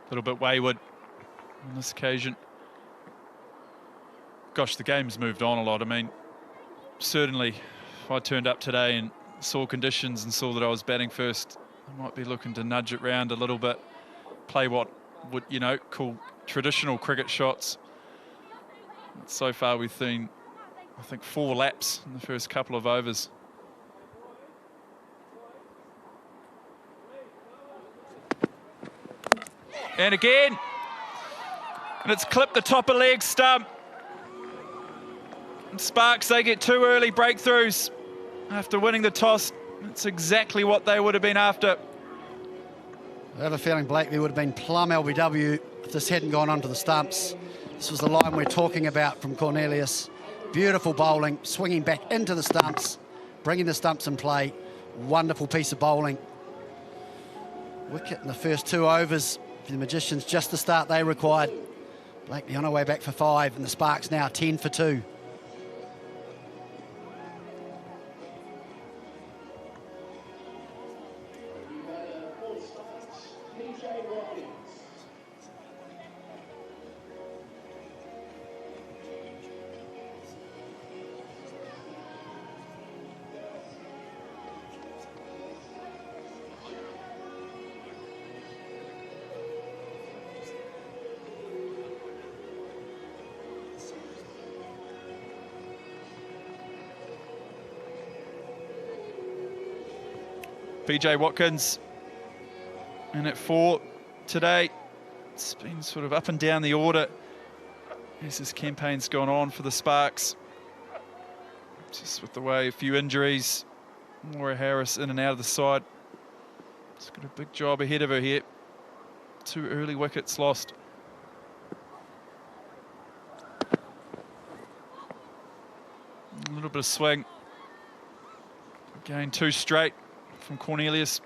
little bit wayward on this occasion. Gosh, the game's moved on a lot. I mean, certainly if I turned up today and saw conditions and saw that I was batting first, I might be looking to nudge it round a little bit, play what would, you know, call traditional cricket shots. So far we've seen, I think, 4 laps in the first couple of overs. And again, and it's clipped the top of leg stump. And Sparks, they get 2 early breakthroughs after winning the toss. That's exactly what they would have been after. I have a feeling Blakely would have been plumb LBW if this hadn't gone onto the stumps. This was the line we're talking about from Cornelius. Beautiful bowling, swinging back into the stumps, bringing the stumps in play. Wonderful piece of bowling. Wicket in the first 2 overs for the Magicians, just the start they required. Blakely on her way back for 5, and the Sparks now 10 for 2. BJ Watkins in at 4 today. It's been sort of up and down the order as this campaign's gone on for the Sparks. Just with the way a few injuries, Maura Harris in and out of the side. She's got a big job ahead of her here. 2 early wickets lost. A little bit of swing. Again, 2 straight from Cornelius.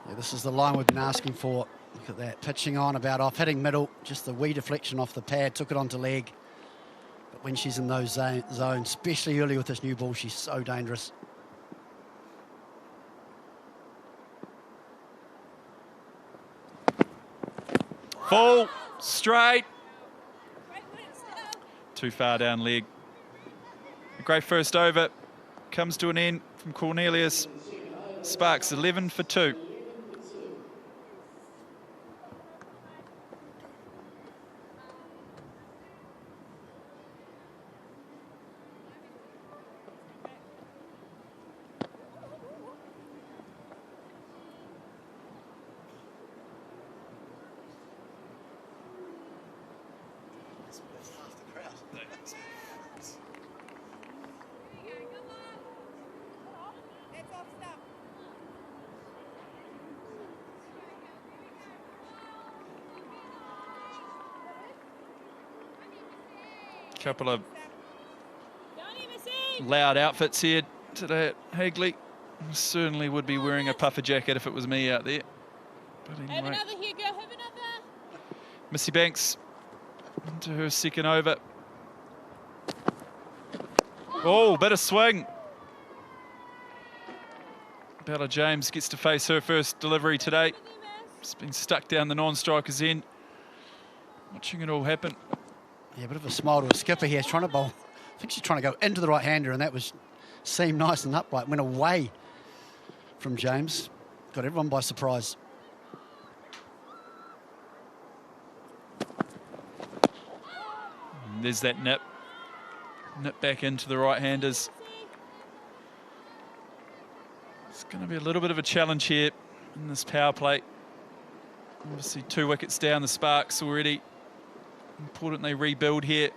Yeah, this is the line we've been asking for. Look at that, pitching on about off, hitting middle, just the wee deflection off the pad, took it onto leg. But when she's in those zones, especially early with this new ball, she's so dangerous. Full, straight. Too far down leg. A great first over comes to an end from Cornelius. Sparks 11 for 2. Couple of loud outfits here today at Hagley. Certainly would be wearing a puffer jacket if it was me out there. But anyway. Have another here, girl. Have another. Missy Banks into her second over. Oh, bit of swing. Bella James gets to face her first delivery today. It's been stuck down the non-striker's end. Watching it all happen. Yeah, a bit of a smile to a skipper here. Trying to bowl. I think she's trying to go into the right-hander, and that seemed nice and upright. Went away from James. Got everyone by surprise. And there's that nip. Nip back into the right-handers. It's going to be a little bit of a challenge here in this power play. Obviously 2 wickets down, the Sparks already. Important they rebuild here.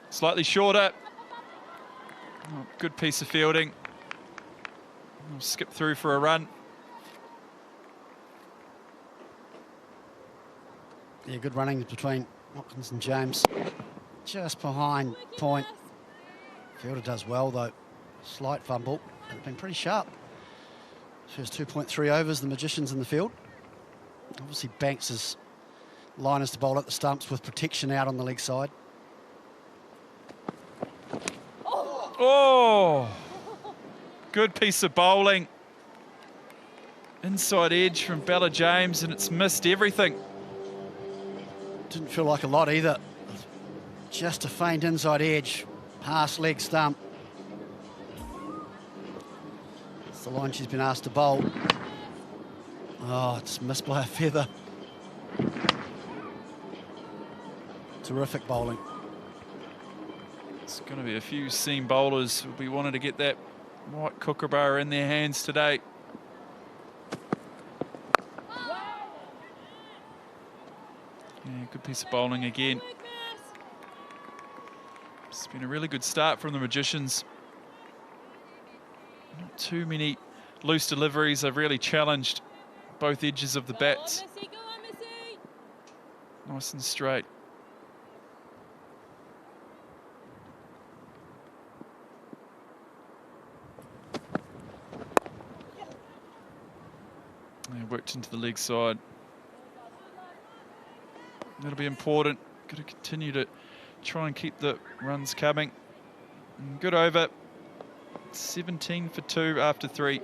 Slightly shorter. Oh, good piece of fielding. I'll skip through for a run. Yeah, good running between Watkins and James. Just behind point. Fielder does well though. Slight fumble. It's been pretty sharp. First 2.3 overs, the Magicians in the field. Obviously, Banks' line is to bowl at the stumps with protection out on the leg side. Oh! Good piece of bowling. Inside edge from Bella James, and it's missed everything. Didn't feel like a lot either. Just a faint inside edge, past leg stump. It's the line she's been asked to bowl. Oh, it's missed by a feather. Terrific bowling. It's going to be a few seam bowlers who'll be wanting to get that white kookaburra in their hands today. Yeah, good piece of bowling again. It's been a really good start from the Magicians. Not too many loose deliveries. They've really challenged both edges of the bats. Nice and straight. They worked into the leg side. That'll be important. Got to continue to try and keep the runs coming. And good over. 17 for 2 after 3.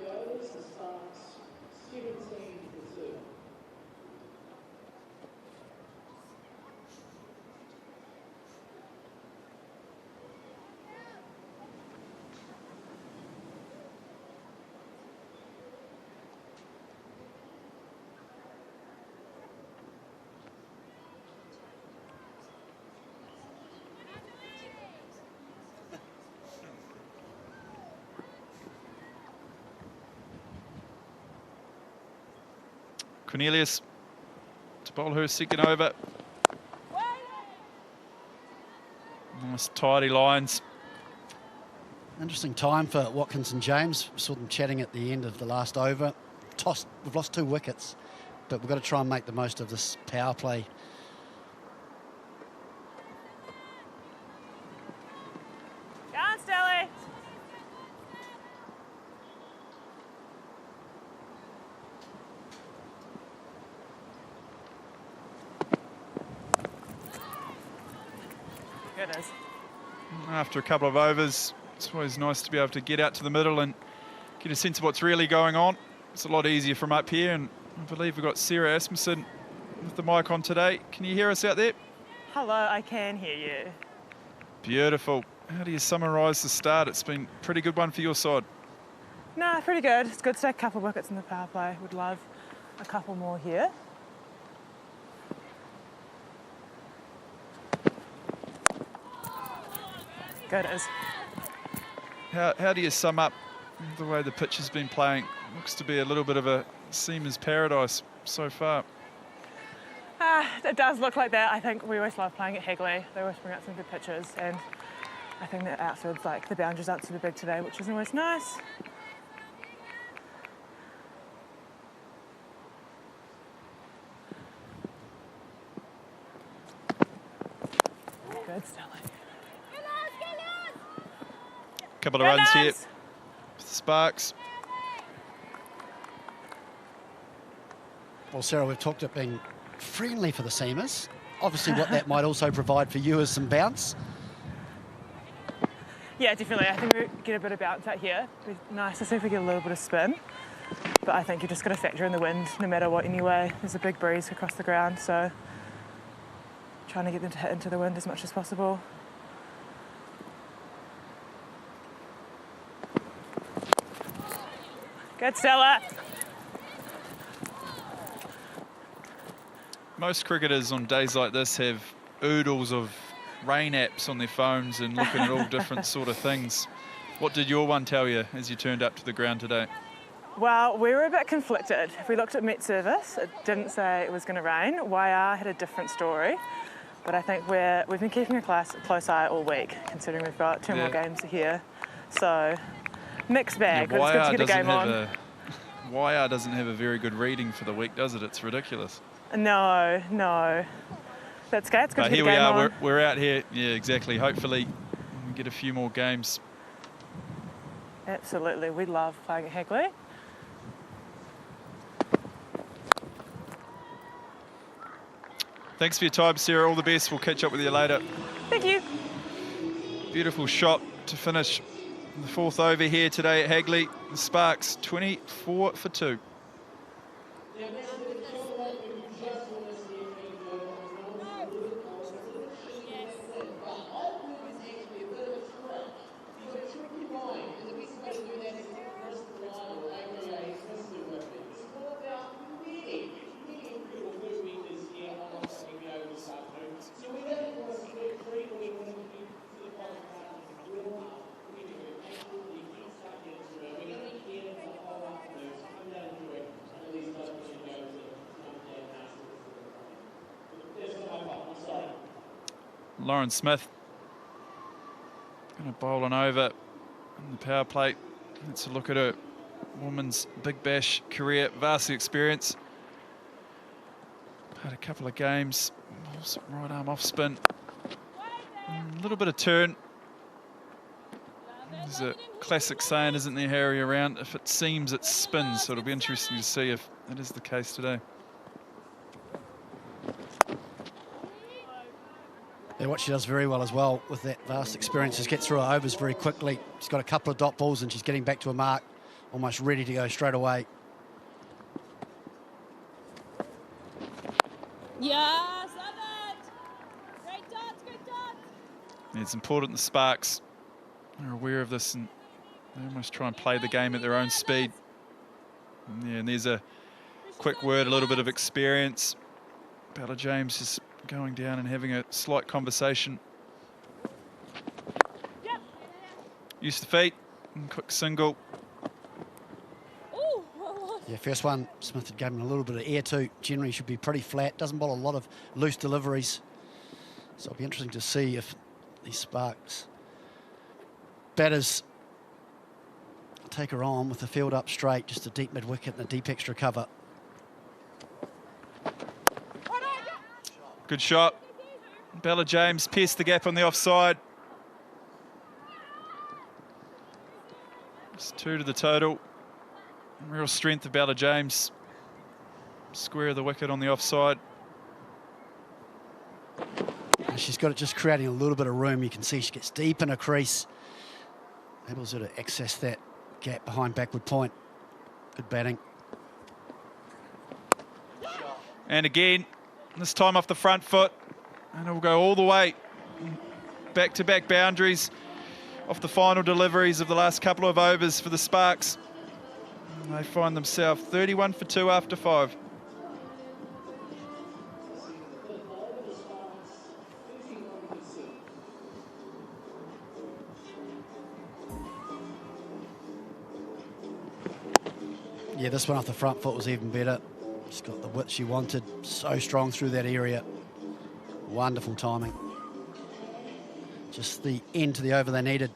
Cornelius to bowl her second over. Nice tidy lines. Interesting time for Watkins and James. Saw them chatting at the end of the last over. We've lost 2 wickets, but we've got to try and make the most of this power play. Go on, Stelly. It is. After a couple of overs, it's always nice to be able to get out to the middle and get a sense of what's really going on. It's a lot easier from up here, and I believe we've got Sarah Asmusson with the mic on today. Can you hear us out there? Hello, I can hear you. Beautiful. How do you summarise the start? It's been a pretty good one for your side. Nah, pretty good. It's good to take a couple of wickets in the power play. Would love a couple more here. Good as. How do you sum up the way the pitch has been playing? Looks to be a little bit of a seamer's paradise so far. It does look like that. I think we always love playing at Hagley. They always bring out some good pitches, and I think that outfield's like the boundaries aren't super big today, which is always nice. Good, Stella. Couple of runs here with the Sparks. Well, Sarah, we've talked about being friendly for the seamers. Obviously, what that might also provide for you is some bounce. Yeah, definitely. I think we get a bit of bounce out here. It'd be nice to see if we get a little bit of spin. But I think you just got to factor in the wind no matter what anyway. There's a big breeze across the ground, so trying to get them to hit into the wind as much as possible. Good, Stella. Most cricketers on days like this have oodles of rain apps on their phones and looking at all different sort of things. What did your one tell you as you turned up to the ground today? Well, we were a bit conflicted. If we looked at Met Service, it didn't say it was going to rain. YR had a different story. But I think we've been keeping a close eye all week, considering we've got 2 more games here. So, mixed bag, but it's good to get a game on. YR doesn't have a very good reading for the week, does it? It's ridiculous. No. That's good. It's good to get a game on. But here we are, we're out here. Yeah, exactly. Hopefully we get a few more games. Absolutely. We love playing at Hagley. Thanks for your time, Sarah. All the best. We'll catch up with you later. Thank you. Beautiful shot to finish the 4th over here today at Hagley. The Sparks 24 for 2. Lauren Smith going to bowl an over in the power play. Let's look at her women's Big Bash career, varsity experience. Had a couple of games, right arm off spin, a little bit of turn. There's a classic saying, isn't there, Harry, around if it seems it spins, so it'll be interesting to see if that is the case today. Yeah, what she does very well as well with that vast experience is get through her overs very quickly. She's got a couple of dot balls and she's getting back to a mark, almost ready to go straight away. Yes, love it. Great dots, great dots. Yeah, it's important the Sparks are aware of this and they almost try and play the game at their own speed. And there's a quick word, a little bit of experience. Bella James is going down and having a slight conversation. Yep. Use the feet and quick single. Ooh. Yeah, first one, Smith had given a little bit of air to. Generally should be pretty flat, doesn't bowl a lot of loose deliveries. So it'll be interesting to see if these Sparks batters take her on with the field up straight, just a deep mid-wicket and a deep extra cover. Good shot. Bella James pierced the gap on the offside. It's 2 to the total. Real strength of Bella James. Square of the wicket on the offside. And she's got it just creating a little bit of room. You can see she gets deep in her crease. Able to access that gap behind backward point. Good batting. And again, this time off the front foot. And it will go all the way. Back-to-back boundaries off the final deliveries of the last couple of overs for the Sparks. And they find themselves 31 for 2 after 5. Yeah, this one off the front foot was even better. She's got the width she wanted, so strong through that area. Wonderful timing. Just the end to the over they needed.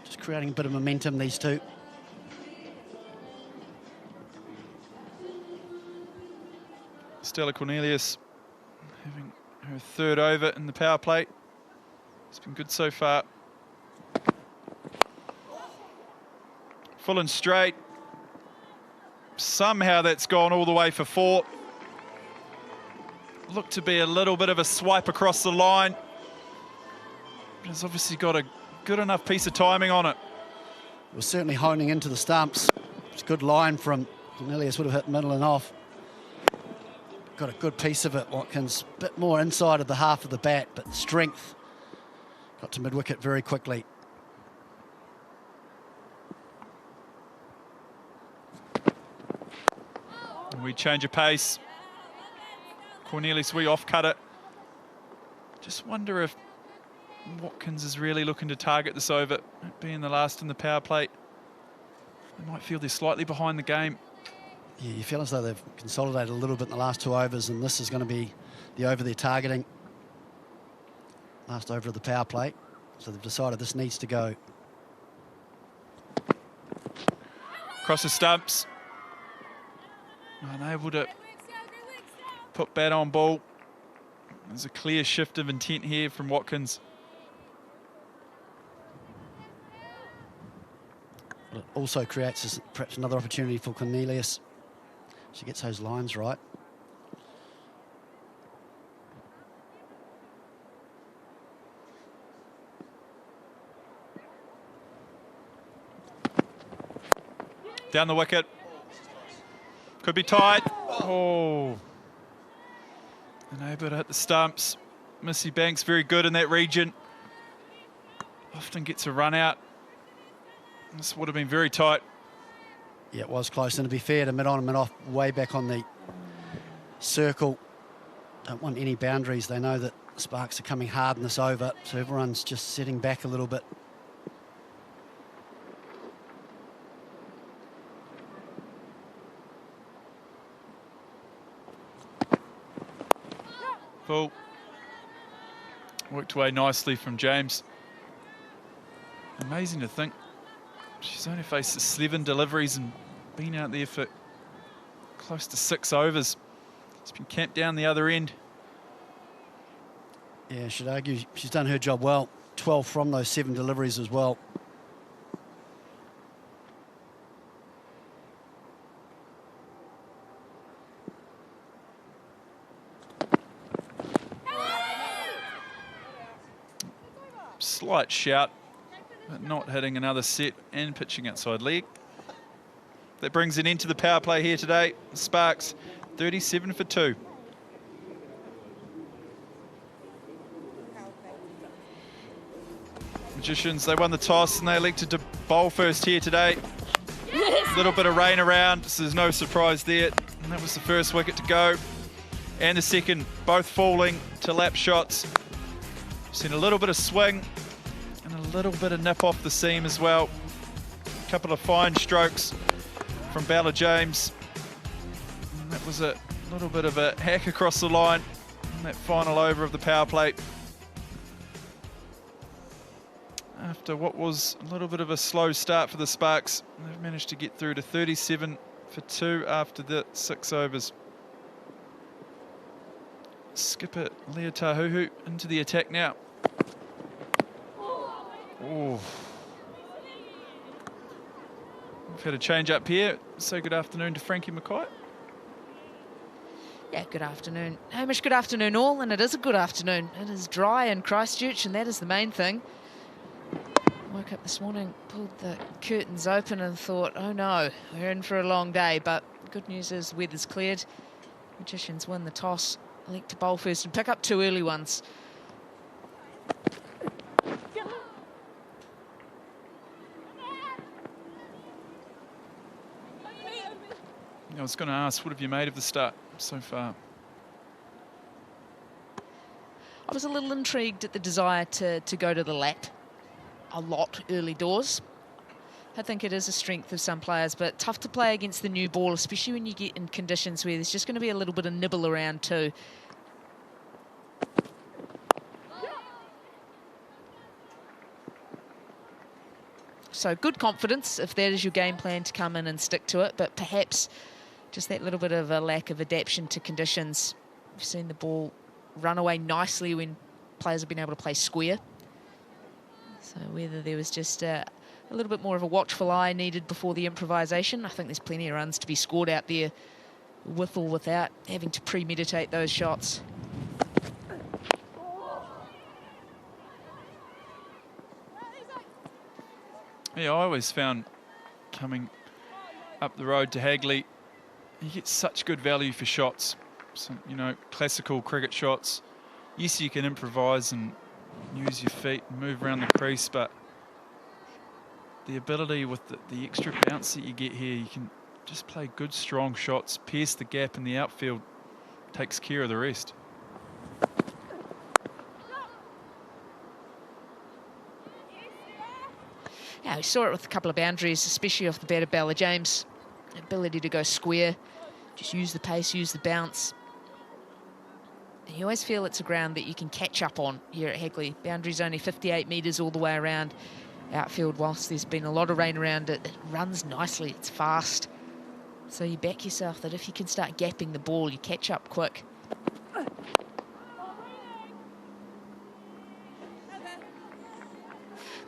Just creating a bit of momentum, these two. Stella Cornelius having her 3rd over in the power play. It's been good so far. Full and straight. Somehow that's gone all the way for 4. Looked to be a little bit of a swipe across the line. But it's obviously got a good enough piece of timing on it. It was certainly honing into the stumps. It's a good line from Cornelius, would have hit middle and off. Got a good piece of it, Watkins. A bit more inside of the half of the bat, but the strength got to mid-wicket very quickly. We change of pace. Cornelius, we off-cut it. Just wonder if Watkins is really looking to target this over, being the last in the power play. They might feel they're slightly behind the game. Yeah, you feel as though they've consolidated a little bit in the last 2 overs, and this is going to be the over they're targeting. Last over of the power play. So they've decided this needs to go. Across the stumps. Unable to put bat on ball. There's a clear shift of intent here from Watkins. But it also creates perhaps another opportunity for Cornelius. She gets those lines right. Down the wicket. Could be tight. Oh. Unable to hit the stumps. Missy Banks very good in that region. Often gets a run out. This would have been very tight. Yeah, it was close. And to be fair to mid-on and mid-off, way back on the circle, don't want any boundaries. They know that Sparks are coming hard in this over, so everyone's just sitting back a little bit. Full. Worked away nicely from James. Amazing to think she's only faced 7 deliveries and been out there for close to 6 overs. It's been camped down the other end. Yeah, I should argue she's done her job well. 12 from those 7 deliveries as well. Slight shout, but not hitting another set and pitching outside leg. That brings an end to the power play here today. Sparks 37 for 2. Magicians, they won the toss and they elected to bowl first here today. A little bit of rain around, so there's no surprise there. And that was the first wicket to go. And the second, both falling to lap shots. Seen a little bit of swing and a little bit of nip off the seam as well. A couple of fine strokes from Bella James. And that was a little bit of a hack across the line in that final over of the power play. After what was a little bit of a slow start for the Sparks, they've managed to get through to 37 for 2 after the 6 overs. Skipper Lea Tahuhu into the attack now. Oh. We've had a change up here. Say good afternoon to Frankie Mackay. Yeah, good afternoon. Hamish, good afternoon all, and it is a good afternoon. It is dry in Christchurch, and that is the main thing. Woke up this morning, pulled the curtains open and thought, oh no, we're in for a long day, but good news is the weather's cleared. Magicians win the toss, elect to bowl first and pick up 2 early ones. I was going to ask, what have you made of the start so far? I was a little intrigued at the desire to go to the lap a lot early doors. I think it is a strength of some players, but tough to play against the new ball, especially when you get in conditions where there's just going to be a little bit of nibble around too. So good confidence if that is your game plan to come in and stick to it, but perhaps just that little bit of a lack of adaptation to conditions. We've seen the ball run away nicely when players have been able to play square. So whether there was just a little bit more of a watchful eye needed before the improvisation. I think there's plenty of runs to be scored out there with or without having to premeditate those shots. Yeah, I always found coming up the road to Hagley, you get such good value for shots. So, you know, classical cricket shots. Yes, you can improvise and use your feet and move around the crease, but the ability with the extra bounce that you get here, you can just play good, strong shots, pierce the gap in the outfield, takes care of the rest. Yeah, we saw it with a couple of boundaries, especially off the bat of Bella James. Ability to go square, just use the pace, use the bounce. And you always feel it's a ground that you can catch up on here at Hagley. Boundary's only 58 metres all the way around. Outfield, whilst there's been a lot of rain around it, it runs nicely, it's fast. So you back yourself that if you can start gapping the ball, you catch up quick.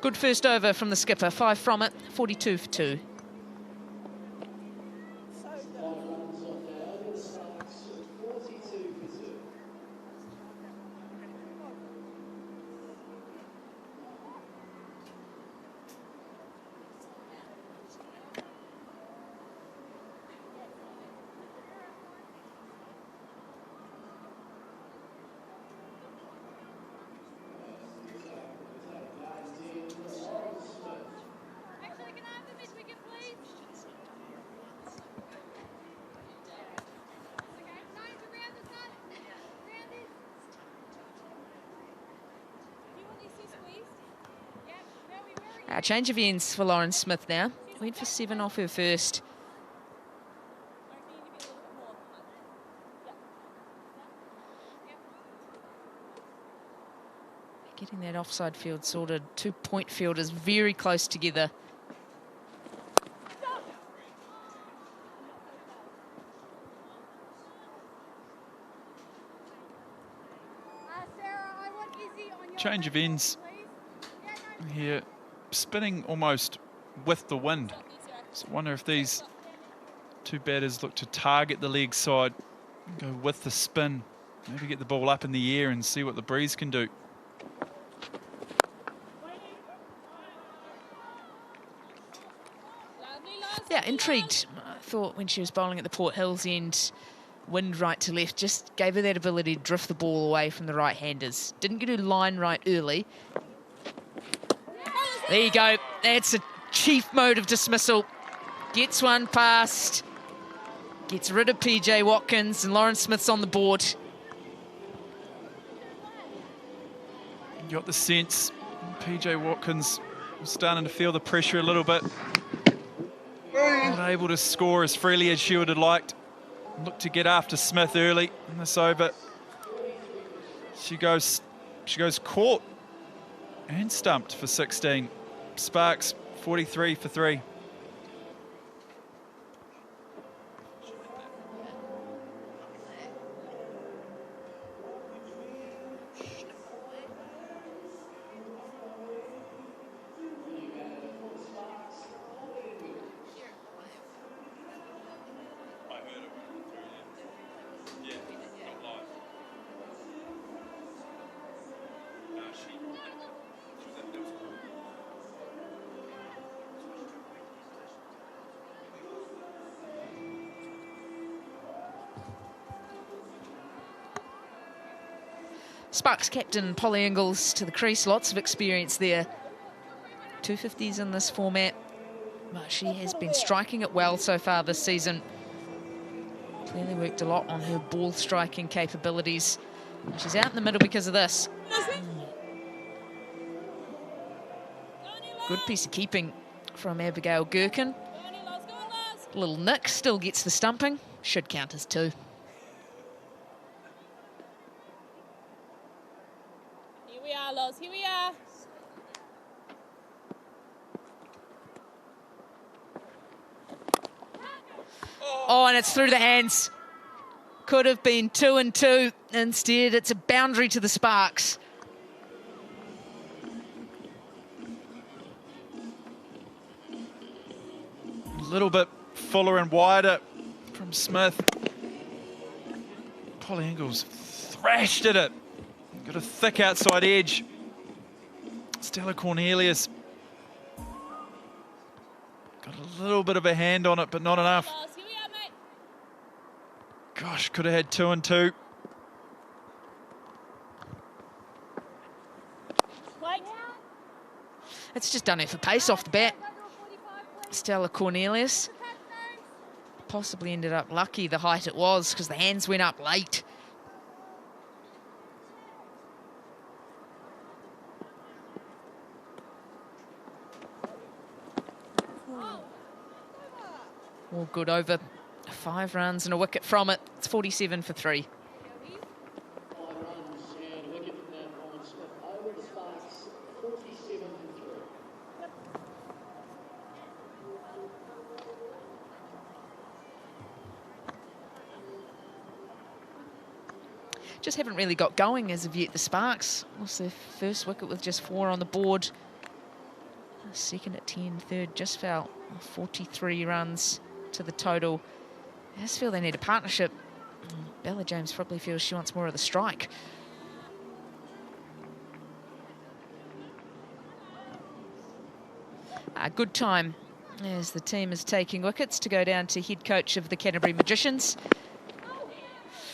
Good first over from the skipper, 5 from it, 42 for 2. Change of ends for Lauren Smith now. Went for 7 off her first. Getting that offside field sorted. 2-point fielders very close together. Change of ends here, spinning almost with the wind. So I wonder if these two batters look to target the leg side, go with the spin, maybe get the ball up in the air and see what the breeze can do. Yeah, intrigued. I thought when she was bowling at the Port Hills end, wind right to left, just gave her that ability to drift the ball away from the right-handers. Didn't get her line right early. There you go. That's a chief mode of dismissal. Gets one past. Gets rid of PJ Watkins, and Lauren Smith's on the board. You got the sense PJ Watkins was starting to feel the pressure a little bit. Not able to score as freely as she would have liked. Looked to get after Smith early in this over. She goes caught and stumped for 16. Sparks 43 for 3. Sparks captain Polly Ingalls to the crease, lots of experience there. 250s in this format, but she has been striking it well so far this season. Clearly worked a lot on her ball striking capabilities. And she's out in the middle because of this. Good piece of keeping from Abigail Gherkin. Little Nick still gets the stumping, should count as 2. Here we are. Oh, and it's through the hands. Could have been 2 and 2. Instead, it's a boundary to the Sparks. A little bit fuller and wider from Smith. Polly Ingalls thrashed at it. Got a thick outside edge. Stella Cornelius got a little bit of a hand on it, but not enough. Here we are, mate. Gosh, could have had 2 and 2. Wait. It's just done it for pace off the bat. Stella Cornelius possibly ended up lucky the height it was because the hands went up late. All good over. 5 runs and a wicket from it. It's 47 for 3. Just haven't really got going as of yet, the Sparks. Lost their first wicket with just 4 on the board. Second at 10, third just fell. 43 runs to the total. I just feel they need a partnership. Bella James probably feels she wants more of the strike. A good time as the team is taking wickets to go down to head coach of the Canterbury Magicians.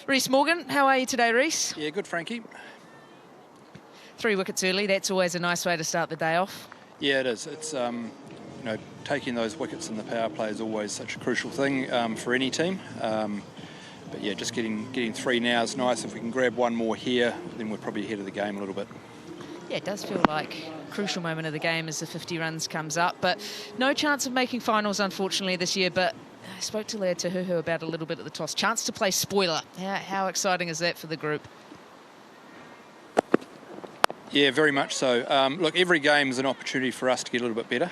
Rhys Morgan, how are you today, Rhys? Yeah, good, Frankie. 3 wickets early, that's always a nice way to start the day off. Yeah, it is. It's, you know, taking those wickets in the power play is always such a crucial thing for any team. But yeah, just getting 3 now is nice. If we can grab 1 more here, then we're probably ahead of the game a little bit. Yeah, it does feel like a crucial moment of the game as the 50 runs comes up, but no chance of making finals, unfortunately, this year. But I spoke to Lea Tahuhu about a little bit at the toss. Chance to play spoiler. How exciting is that for the group? Yeah, very much so. Look, every game is an opportunity for us to get a little bit better.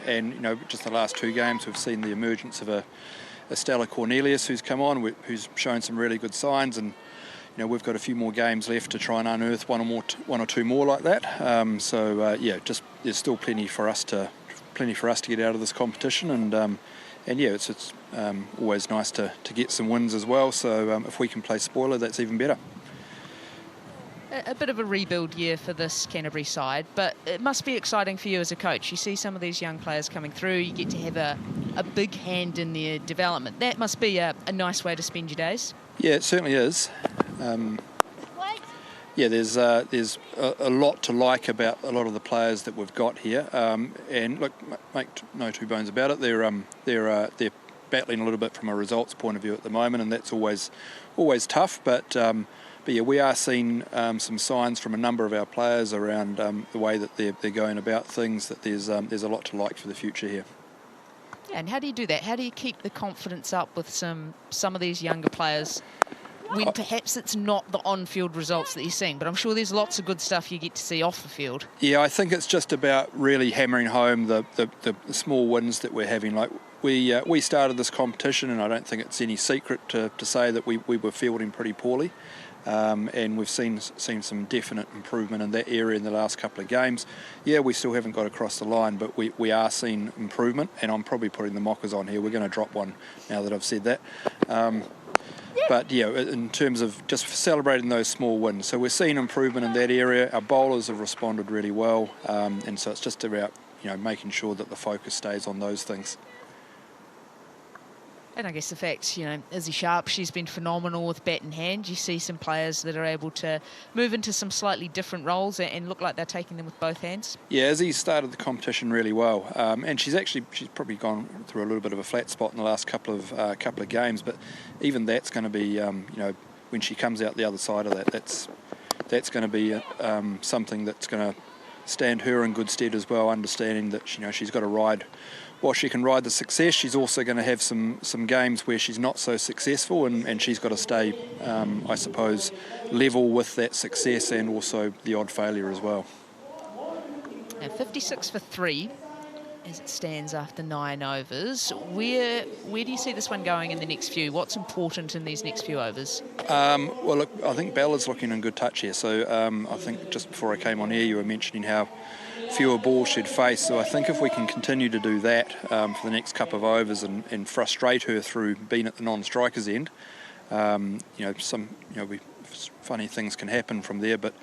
And, you know, just the last 2 games, we've seen the emergence of a Stella Cornelius who's come on, who's shown some really good signs. And, you know, we've got a few more games left to try and unearth one or two more like that. Yeah, just there's still plenty for us to get out of this competition. And yeah, it's always nice to get some wins as well. So if we can play spoiler, that's even better. A bit of a rebuild year for this Canterbury side, but it must be exciting for you as a coach. You see some of these young players coming through, you get to have a big hand in their development. That must be a nice way to spend your days. Yeah, it certainly is. Yeah, there's a lot to like about a lot of the players that we've got here. And look, make no two bones about it, they're battling a little bit from a results point of view at the moment, and that's always tough. But yeah, we are seeing some signs from a number of our players around the way that they're going about things, that there's a lot to like for the future here. Yeah, and how do you do that? How do you keep the confidence up with some of these younger players when perhaps it's not the on-field results that you're seeing? But I'm sure there's lots of good stuff you get to see off the field. Yeah, I think it's just about really hammering home the small wins that we're having. Like we started this competition, and I don't think it's any secret to say that we were fielding pretty poorly. And we've seen some definite improvement in that area in the last couple of games. Yeah, we still haven't got across the line, but we are seeing improvement, and I'm probably putting the mockers on here. We're going to drop one now that I've said that. But yeah, in terms of just celebrating those small wins, so we're seeing improvement in that area. Our bowlers have responded really well, and so it's just about, you know, making sure that the focus stays on those things. And I guess the fact, you know, Izzy Sharp, she's been phenomenal with bat in hand. You see some players that are able to move into some slightly different roles and look like they're taking them with both hands. Yeah, Izzy started the competition really well, and she's probably gone through a little bit of a flat spot in the last couple of games. But even that's going to be, you know, when she comes out the other side of that, that's going to be something that's going to stand her in good stead as well. Understanding that, you know, she's got to ride. While she can ride the success, she's also going to have some games where she's not so successful, and she's got to stay, I suppose, level with that success and also the odd failure as well. Now 56 for 3 as it stands after 9 overs. Where do you see this one going in the next few? What's important in these next few overs? Well, look, I think Bella's looking in good touch here. So I think just before I came on here, you were mentioning how fewer balls she'd face. So I think if we can continue to do that for the next couple of overs and frustrate her through being at the non-striker's end, funny things can happen from there. But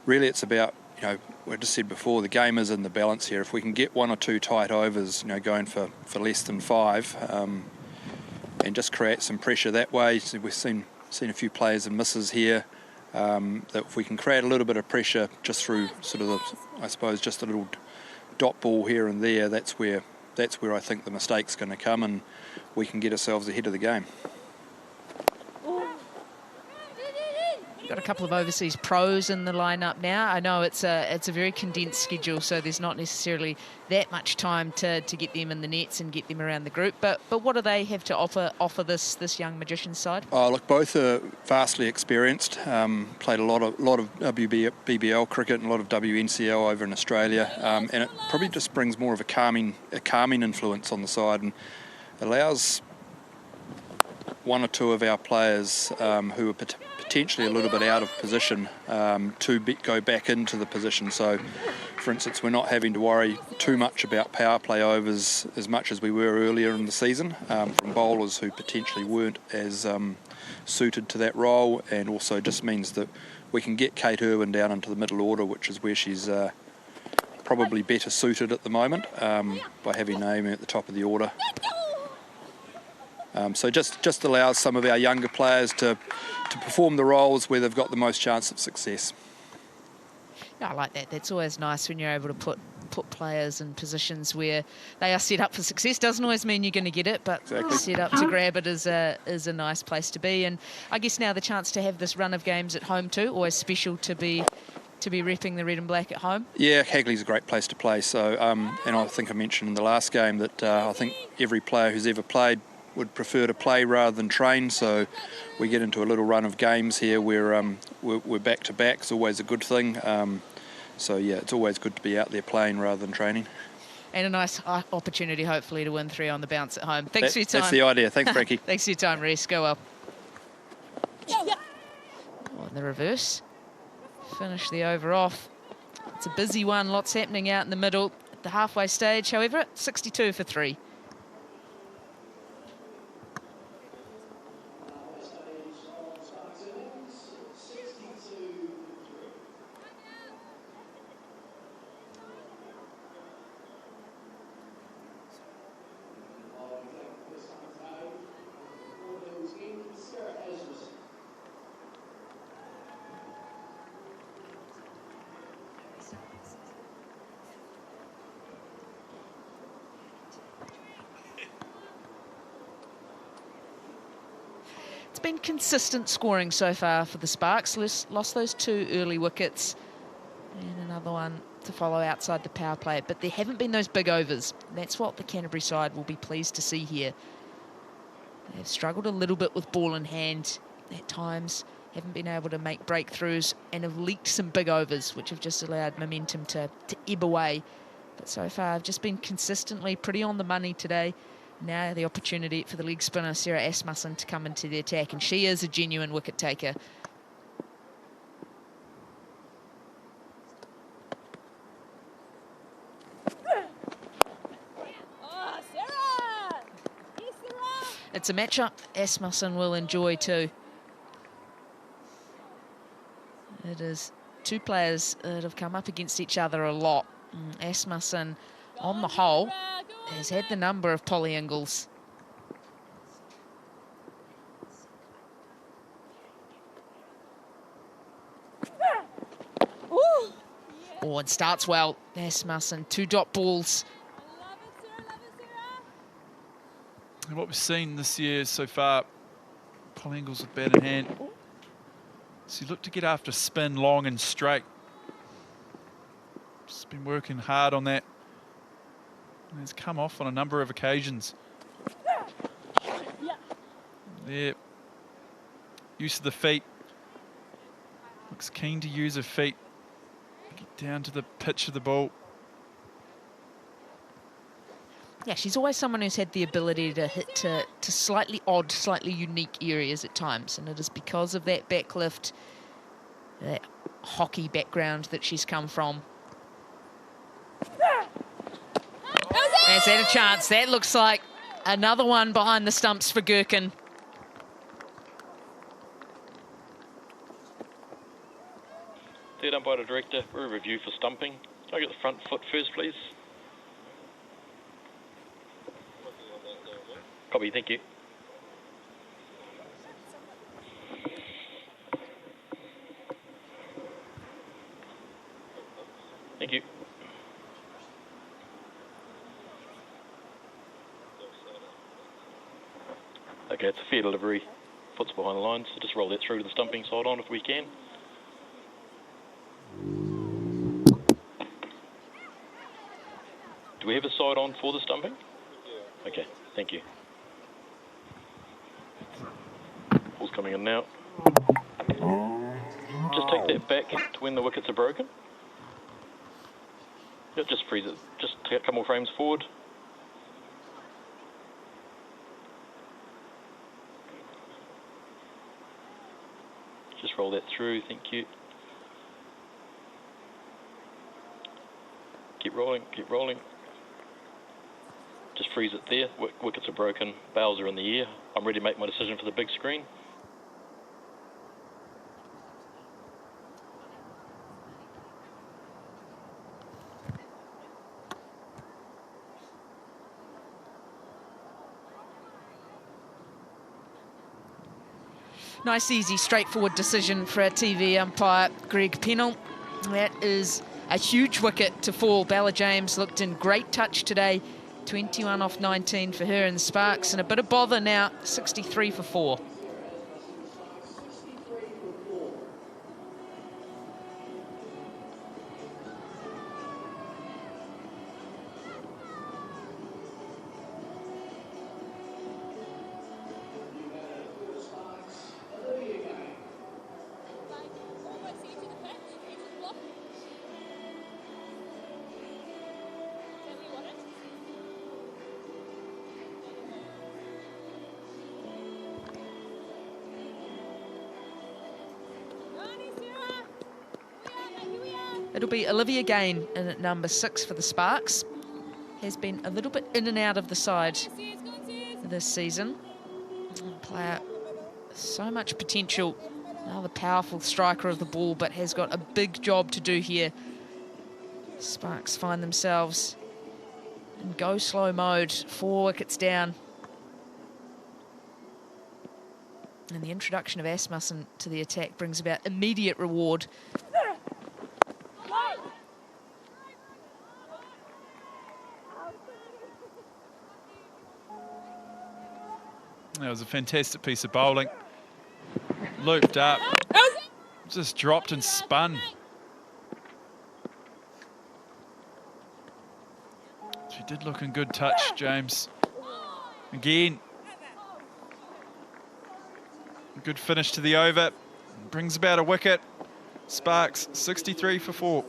really, it's about, you know, I just said before, the game is in the balance here. If we can get 1 or 2 tight overs, you know, going for less than 5, and just create some pressure that way. So we've seen a few players and misses here. That if we can create a little bit of pressure just through sort of I suppose just a little dot ball here and there, that's where I think the mistake's going to come, and we can get ourselves ahead of the game. Got a couple of overseas pros in the lineup now. I know it's a very condensed schedule, so there's not necessarily that much time to get them in the nets and get them around the group. But what do they have to offer this young Magicians side? Oh, look, both are vastly experienced. Played a lot of BBL cricket and a lot of WNCL over in Australia, and it probably just brings more of a calming influence on the side, and allows 1 or 2 of our players who are potentially a little bit out of position to go back into the position. So, for instance, we're not having to worry too much about power play overs as much as we were earlier in the season from bowlers who potentially weren't as suited to that role, and also just means that we can get Kate Irwin down into the middle order, which is where she's probably better suited at the moment, by having Naomi at the top of the order. So just allows some of our younger players to perform the roles where they've got the most chance of success. Yeah, I like that. That's always nice when you're able to put players in positions where they are set up for success. Doesn't always mean you're going to get it, but exactly. Set up to grab it is a nice place to be. And I guess now the chance to have this run of games at home too, always special to be to be repping the red and black at home? Yeah, Hagley's a great place to play. So, and I think I mentioned in the last game that I think every player who's ever played would prefer to play rather than train. So we get into a little run of games here where we're back to back. It's always a good thing. So yeah, it's always good to be out there playing rather than training. And a nice opportunity, hopefully, to win 3 on the bounce at home. Thanks for your time. That's the idea. Thanks, Frankie. Thanks for your time, Reese. Go well. Oh, in the reverse. Finish the over off. It's a busy one. Lots happening out in the middle at the halfway stage. However, 62 for 3. Been consistent scoring so far for the Sparks. Lost those 2 early wickets and another one to follow outside the power play, but there haven't been those big overs. That's what the Canterbury side will be pleased to see here. They've struggled a little bit with ball in hand at times, haven't been able to make breakthroughs, and have leaked some big overs which have just allowed momentum to ebb away. But so far I've just been consistently pretty on the money today. Now the opportunity for the leg spinner, Sarah Asmusson, to come into the attack, and she is a genuine wicket taker. Oh, Sarah! Yes, Sarah! It's a matchup Asmusson will enjoy too. It is 2 players that have come up against each other a lot. Asmusson, on the whole, has had the number of Polly Ingalls. Oh, and starts well. Asmusson, 2 dot balls. And what we've seen this year so far, Polly Ingalls with bat in hand. So you look to get after spin long and straight. Just been working hard on that. And it's come off on a number of occasions. There. Use of the feet. Looks keen to use her feet. Get down to the pitch of the ball. Yeah, she's always someone who's had the ability to hit to slightly odd, slightly unique areas at times. And it is because of that backlift, that hockey background that she's come from. Has had a chance. That looks like another one behind the stumps for Gherkin. Third umpire director, we're a review for stumping. Can I get the front foot first, please? Copy, thank you. Thank you. Okay, it's a fair delivery. Foot's behind the line, so just roll that through to the stumping side on if we can. Do we have a side on for the stumping? Okay, thank you. Ball's coming in now. Just take that back to when the wickets are broken. Yep, just freeze it. Just take a couple more frames forward. Just roll that through, thank you. Keep rolling, keep rolling. Just freeze it there. Wickets are broken, bails are in the air. I'm ready to make my decision for the big screen. Nice, easy, straightforward decision for our TV umpire, Greg Pennell. That is a huge wicket to fall. Bella James looked in great touch today. 21 off 19 for her and Sparks, and a bit of bother now, 63 for 4. It'll be Olivia Gain in at number 6 for the Sparks. Has been a little bit in and out of the side this season. Player, so much potential. Another powerful striker of the ball, but has got a big job to do here. Sparks find themselves in go slow mode, 4 wickets down. And the introduction of Asmusson to the attack brings about immediate reward. That was a fantastic piece of bowling. Looped up, just dropped and spun. She did look in good touch, James. Again. Good finish to the over. Brings about a wicket. Sparks, 63 for 4.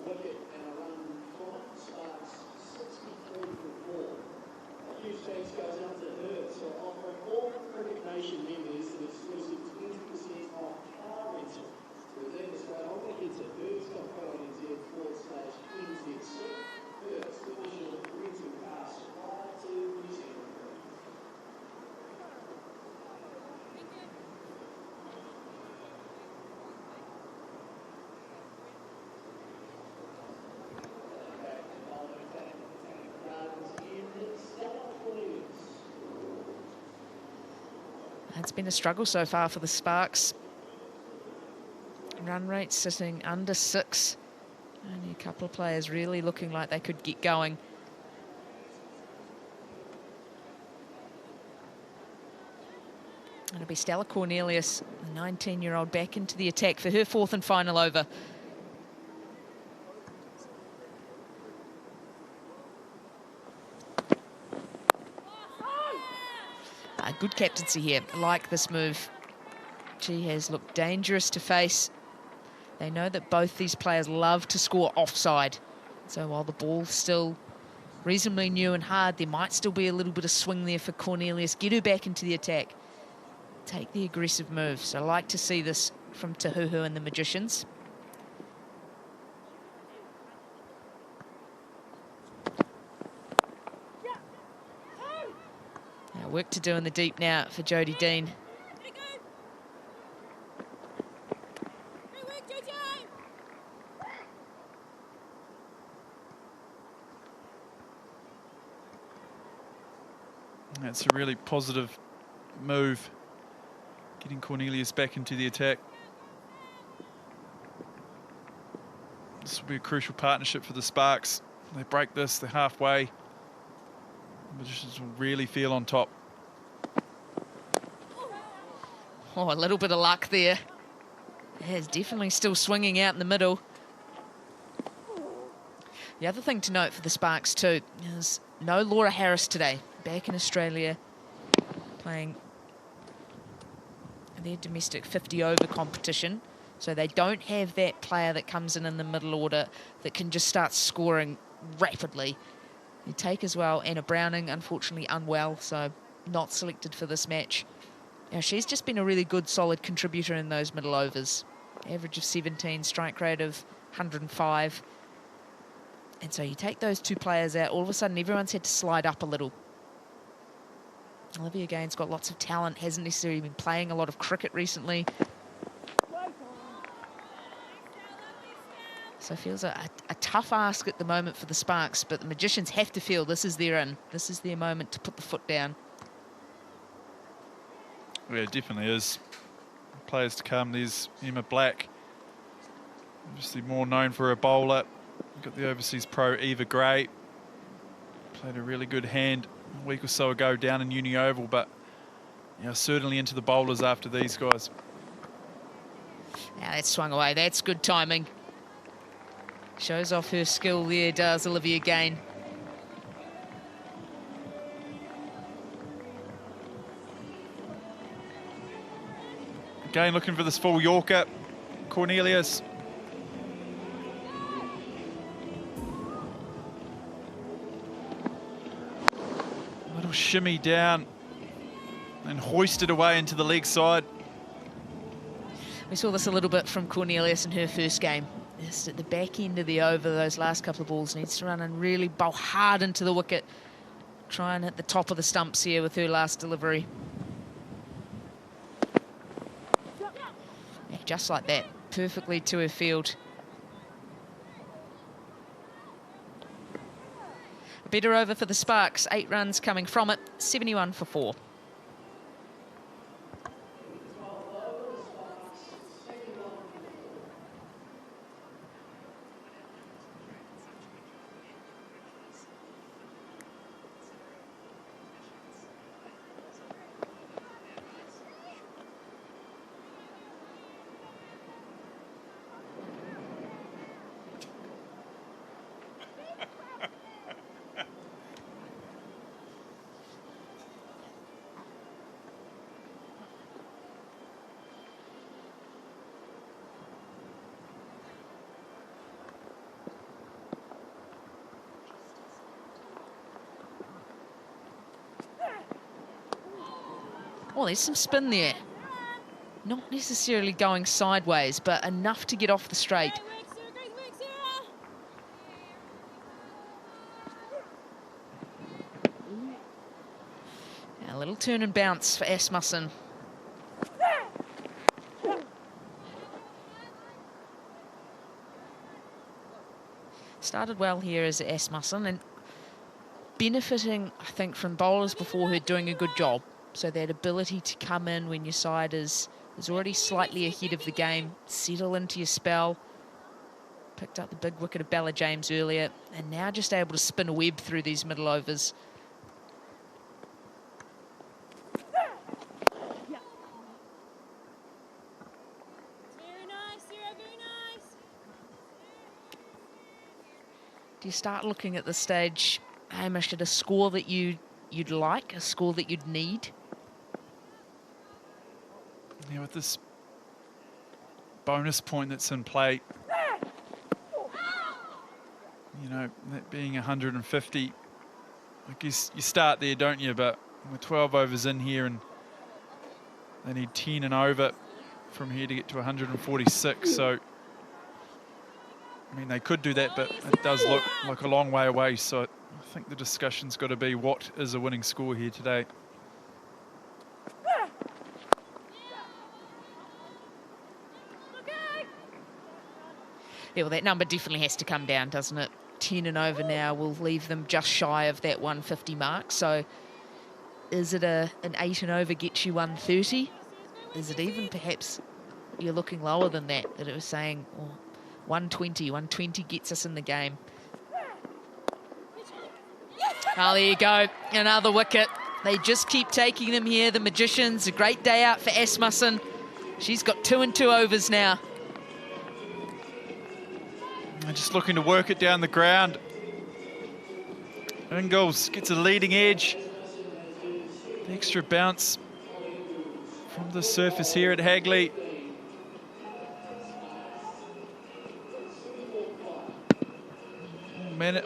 It's been a struggle so far for the Sparks. Run rate sitting under 6. Only a couple of players really looking like they could get going. It'll be Stella Cornelius, the 19-year-old, back into the attack for her 4th and final over. Good captaincy here. I like this move. She has looked dangerous to face. They know that both these players love to score offside. So while the ball's still reasonably new and hard, there might still be a little bit of swing there for Cornelius. Get her back into the attack. Take the aggressive move. So I like to see this from Tahuhu and the Magicians. Work to do in the deep now for Jodie Dean. That's a really positive move, getting Cornelius back into the attack. This will be a crucial partnership for the Sparks. If they break this, they're halfway. The Magicians will really feel on top. Oh, a little bit of luck there. It's definitely still swinging out in the middle. The other thing to note for the Sparks too is no Laura Harris today. Back in Australia, playing their domestic 50-over competition. So they don't have that player that comes in the middle order that can just start scoring rapidly. You take as well Anna Browning, unfortunately unwell, so not selected for this match. Now, she's just been a really good, solid contributor in those middle overs. Average of 17, strike rate of 105. And so you take those 2 players out, all of a sudden everyone's had to slide up a little. Olivia Gain's got lots of talent, hasn't necessarily been playing a lot of cricket recently. So it feels a tough ask at the moment for the Sparks, but the Magicians have to feel this is their in. This is their moment to put the foot down. Yeah, it definitely is. Players to come. There's Emma Black, obviously more known for a bowler. We've got the overseas pro Eva Gray. Played a really good hand a week or so ago down in Uni Oval, but certainly into the bowlers after these guys. Now that's swung away. That's good timing. Shows off her skill there, does Olivia Gain. Gain looking for this full Yorker. Cornelius. Little shimmy down and hoisted away into the leg side. We saw this a little bit from Cornelius in her first game. Just at the back end of the over, those last couple of balls, needs to run and really bowl hard into the wicket. Try and hit the top of the stumps here with her last delivery. Yeah, just like that, perfectly to her field. A better over for the Sparks, 8 runs coming from it, 71 for 4. Oh, there's some spin there. Not necessarily going sideways, but enough to get off the straight. A little turn and bounce for Asmusson. Started well here as Asmusson and benefiting, I think, from bowlers before her doing a good job. So that ability to come in when your side is already slightly ahead of the game, settle into your spell. Picked up the big wicket of Bella James earlier, and now just able to spin a web through these middle overs. Very nice, Sarah, very nice. Do you start looking at this stage, Hamish, at a score that you'd like, a score that you'd need? Yeah, with this bonus point that's in play, you know, that being 150, I guess you start there, don't you? But we're 12 overs in here and they need 10 and over from here to get to 146. So, I mean, they could do that, but it does look like a long way away. So I think the discussion's got to be, what is a winning score here today? Yeah, well, that number definitely has to come down, doesn't it? 10 and over now will leave them just shy of that 150 mark. So is it an 8 and over gets you 130? Is it even perhaps you're looking lower than that it was saying, oh, 120 gets us in the game? Oh, there you go. Another wicket. They just keep taking them here, the Magicians. A great day out for Asmusson. She's got 2 and 2 overs now. Just looking to work it down the ground. Ingalls gets a leading edge. The extra bounce from the surface here at Hagley.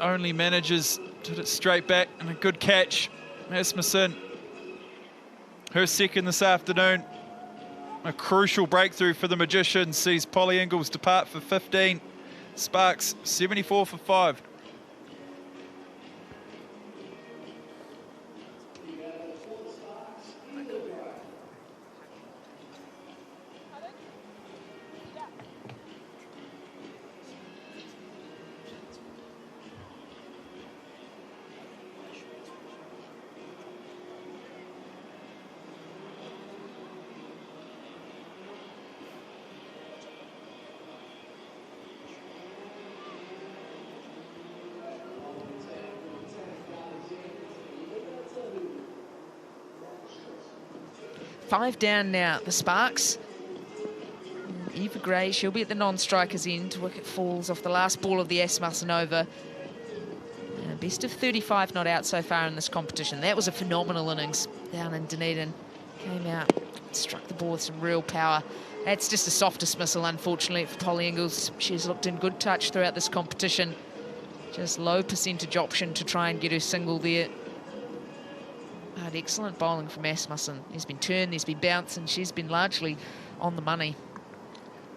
Only manages to it straight back, and a good catch. Asmusson, her second this afternoon. A crucial breakthrough for the Magicians, sees Polly Ingalls depart for 15. Sparks 74 for 5. Five down now, the Sparks. Eva Gray, she'll be at the non-strikers end. Wicket falls off the last ball of the Asmusson over. Best of 35 not out so far in this competition. That was a phenomenal innings down in Dunedin. Came out, struck the ball with some real power. That's just a soft dismissal, unfortunately, for Polly Ingalls. She's looked in good touch throughout this competition. Just low percentage option to try and get her single there. Had excellent bowling from Asmusson. There's been turn, there's been bounce, and she's been largely on the money.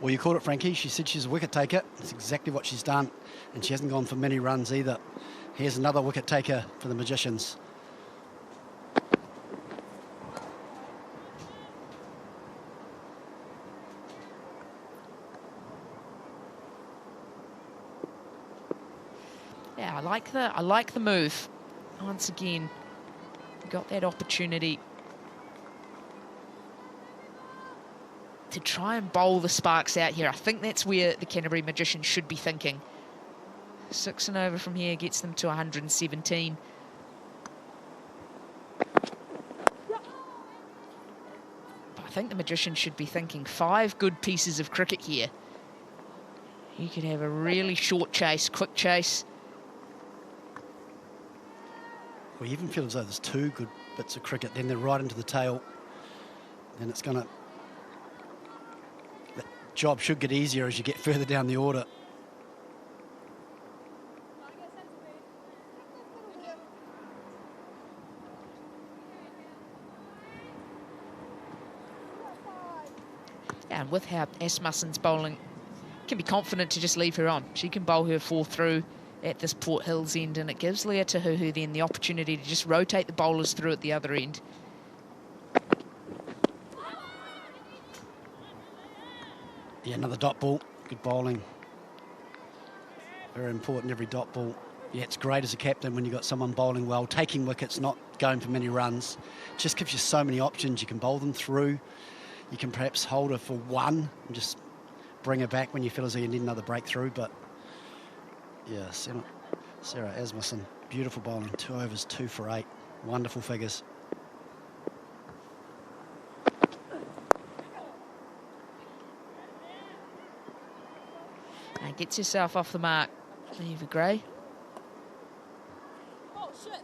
Well, you called it, Frankie. She said she's a wicket taker. That's exactly what she's done. And she hasn't gone for many runs either. Here's another wicket taker for the Magicians. Yeah, I like the move. Once again, got that opportunity to try and bowl the sparks out here. I think that's where the Canterbury Magicians should be thinking. 6 and over from here gets them to 117. But I think the Magicians should be thinking 5 good pieces of cricket here. You could have a really short chase, quick chase. We even feel as though there's 2 good bits of cricket, then they're right into the tail. Then it's going to... The job should get easier as you get further down the order. Yeah, and with how Asmusson's bowling, can be confident to just leave her on. She can bowl her 4 through at this Port Hills end, and it gives Leah Tahuhu then the opportunity to just rotate the bowlers through at the other end. Yeah, another dot ball. Good bowling. Very important, every dot ball. Yeah, it's great as a captain when you've got someone bowling well, taking wickets, not going for many runs. It just gives you so many options. You can bowl them through. You can perhaps hold her for 1 and just bring her back when you feel as though you need another breakthrough. But yeah, Sarah Asmusson, beautiful bowling. 2 overs, 2 for 8. Wonderful figures. And gets herself off the mark. Eva Gray. Oh, shit.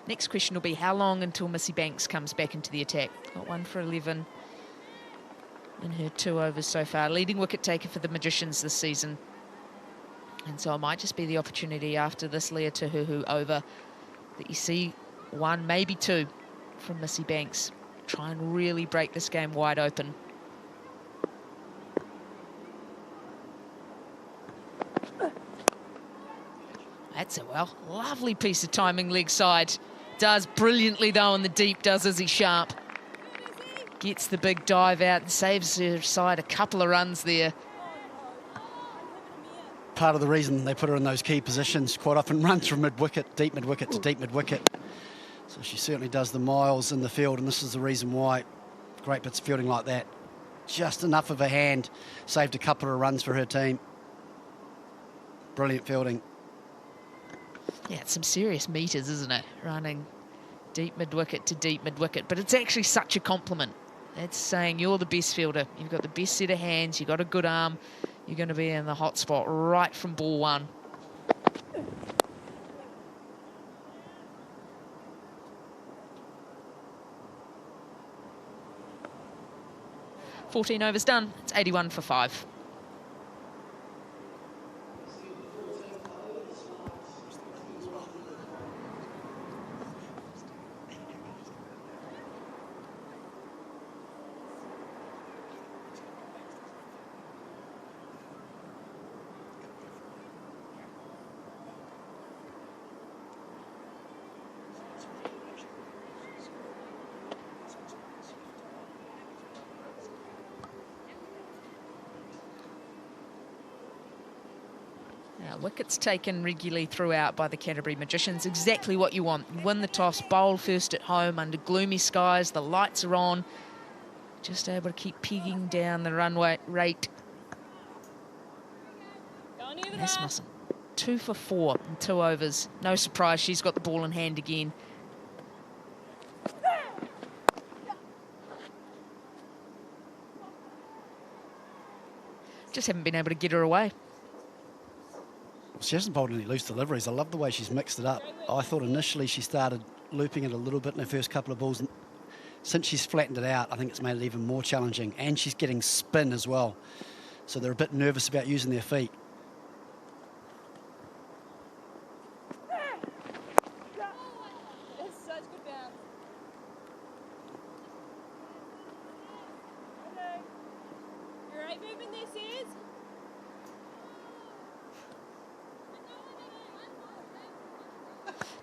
Next question will be how long until Missy Banks comes back into the attack. Got 1 for 11 in her 2 overs so far. Leading wicket taker for the Magicians this season. And so it might just be the opportunity after this Leah Tahuhu over that you see 1, maybe 2 from Missy Banks. Try and really break this game wide open. That's it, well, lovely piece of timing leg side. Does brilliantly though on the deep, does Izzy Sharp. Gets the big dive out and saves her side a couple of runs there. Part of the reason they put her in those key positions, quite often runs from mid-wicket, deep mid-wicket to deep mid-wicket. So she certainly does the miles in the field, and this is the reason why. Great bits of fielding like that. Just enough of a hand, saved a couple of runs for her team. Brilliant fielding. Yeah, it's some serious meters, isn't it? Running deep mid-wicket to deep mid-wicket. But it's actually such a compliment. It's saying you're the best fielder. You've got the best set of hands. You've got a good arm. You're going to be in the hot spot right from ball 1. "14 overs done. It's 81 for 5. Wickets taken regularly throughout by the Canterbury Magicians. Exactly what you want. You win the toss, bowl first at home under gloomy skies. The lights are on. Just able to keep pegging down the runway rate. Asmusson, 2 for 4 in 2 overs. No surprise, she's got the ball in hand again. Just haven't been able to get her away. She hasn't bowled any loose deliveries. I love the way she's mixed it up. I thought initially she started looping it a little bit in her first couple of balls. Since she's flattened it out, I think it's made it even more challenging. And she's getting spin as well. So they're a bit nervous about using their feet. It's such good bounce. Great movement there, Sis.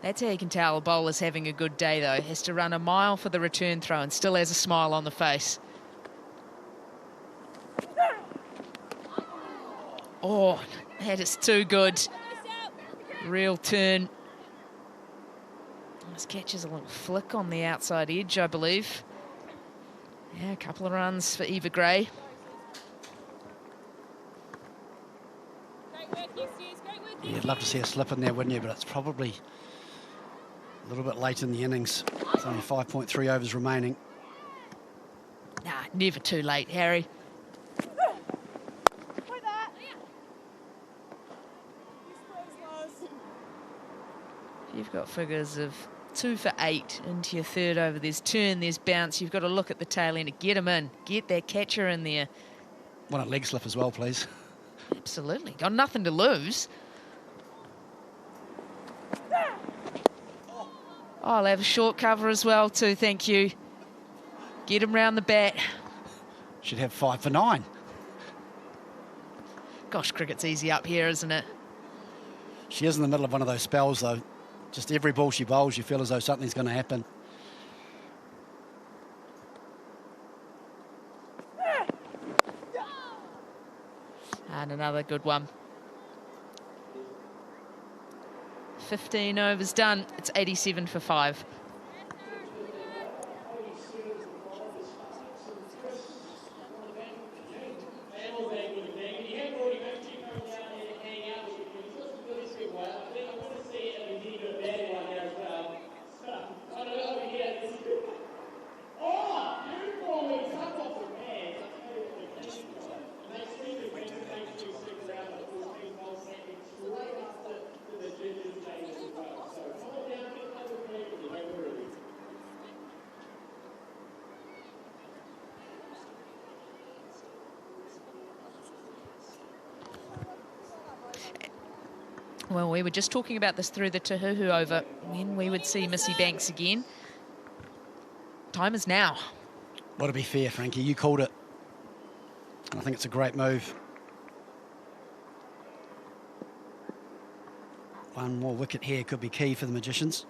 That's how you can tell a bowler's having a good day, though. Has to run a mile for the return throw and still has a smile on the face. Oh, that is too good. Real turn. This catches a little flick on the outside edge, I believe. Yeah, a couple of runs for Eva Gray. Great work, yes, Sis. Great work, Yeah, you'd love to see a slip in there, wouldn't you? But it's probably a little bit late in the innings. There's only 5.3 overs remaining. Nah, never too late, Harry. Like that. You've got figures of 2 for 8 into your third over. There's turn, there's bounce. You've got to look at the tail end. Get him in. Get that catcher in there. Want a leg slip as well, please. Absolutely. Got nothing to lose. Oh, I'll have a short cover as well too, thank you. Get him round the bat. Should have 5 for 9. Gosh, cricket's easy up here, isn't it? She is in the middle of one of those spells, though. Just every ball she bowls, you feel as though something's going to happen. And another good one. 15 overs done. It's 87 for 5. Well, we were just talking about this through the Tahuhu over, when we would see Missy Banks again. Time is now. Well, to be fair, Frankie, you called it. And I think it's a great move. One more wicket here could be key for the Magicians.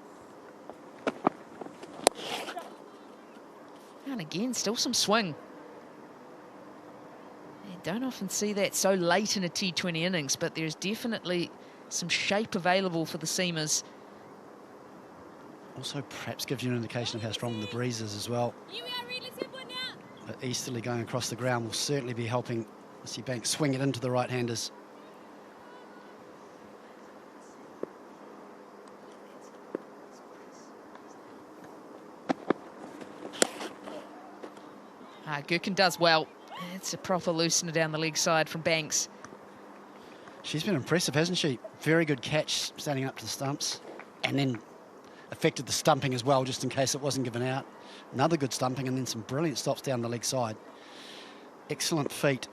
And again, still some swing. You don't often see that so late in a T20 innings, but there's definitely some shape available for the seamers. Also perhaps gives you an indication of how strong the breeze is as well. Here we are, Reed. Let's have one now. But easterly going across the ground will certainly be helping Missy Banks swing it into the right-handers. Gherkin does well. It's a proper loosener down the leg side from Banks. She's been impressive, hasn't she? Very good catch standing up to the stumps. And then affected the stumping as well, just in case it wasn't given out. Another good stumping and then some brilliant stops down the leg side. Excellent feet.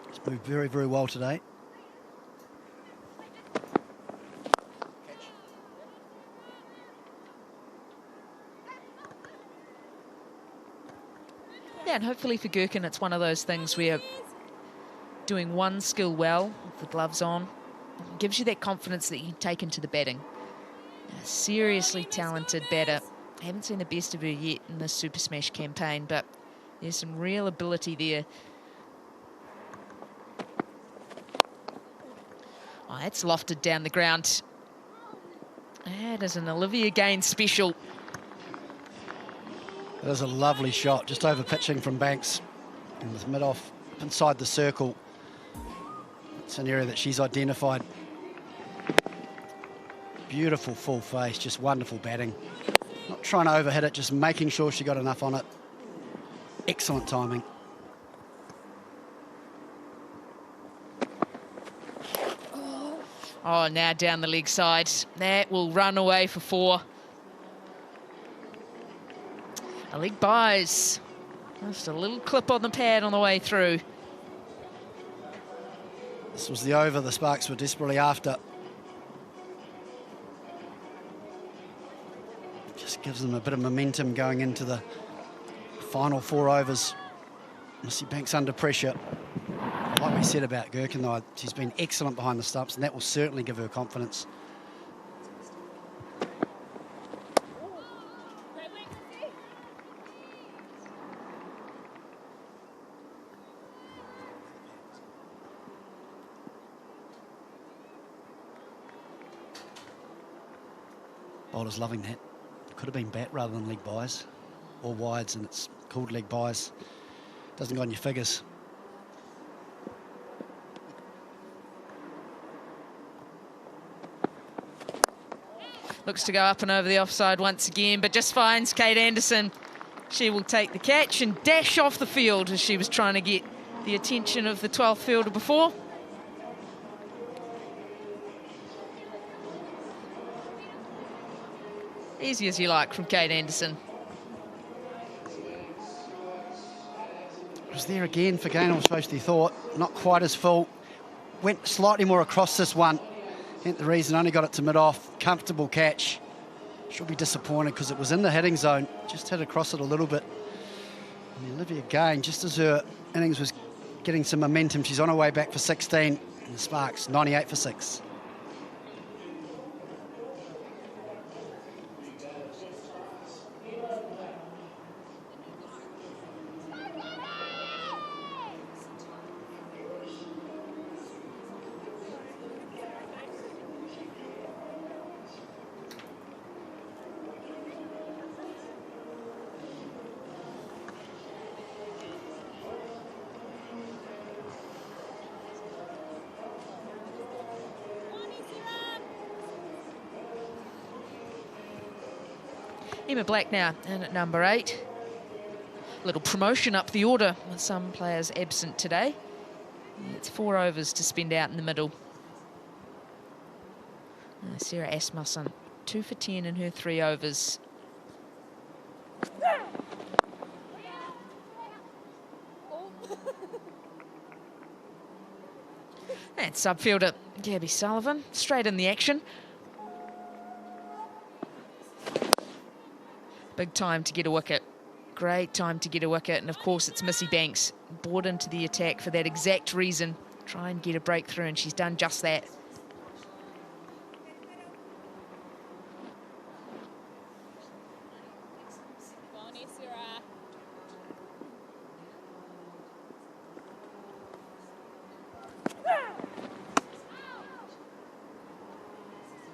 It's moved very, very well today. Yeah, and hopefully for Gherkin, it's one of those things where doing one skill well, with the gloves on, gives you that confidence that you can take into the batting. A seriously talented batter. I haven't seen the best of her yet in this Super Smash campaign, but there's some real ability there. Oh, that's lofted down the ground. That is an Olivia Gaines special. That is a lovely shot, just over pitching from Banks. In the mid-off, inside the circle. It's an area that she's identified. Beautiful full face, just wonderful batting. Not trying to overhit it, just making sure she got enough on it. Excellent timing. Oh, now down the leg side. That will run away for 4. A leg buys. Just a little clip on the pad on the way through. This was the over the Sparks were desperately after. Just gives them a bit of momentum going into the final 4 overs. Missy Banks under pressure. Like we said about Gherkin, though, she's been excellent behind the stumps, and that will certainly give her confidence. Bowler's loving that. Could have been bat rather than leg buys, or wides, and it's called leg buys. Doesn't go on your figures. Looks to go up and over the offside once again, but just finds Kate Anderson. She will take the catch and dash off the field as she was trying to get the attention of the 12th fielder before. Easy as you like from Kate Anderson. It was there again for Gaynor, was supposed to be thought. Not quite as full. Went slightly more across this one. Hence the reason, only got it to mid-off. Comfortable catch. She'll be disappointed because it was in the hitting zone. Just hit across it a little bit. And Olivia Gain, just as her innings was getting some momentum, she's on her way back for 16. And the Sparks, 98 for 6. Emma Black now in at number 8. Little promotion up the order with some players absent today. It's 4 overs to spend out in the middle. Sarah Asmusson, 2 for 10 in her 3 overs. And subfielder Gabby Sullivan, straight in the action. Big time to get a wicket. Great time to get a wicket. And of course, it's Missy Banks brought into the attack for that exact reason. Try and get a breakthrough, and she's done just that.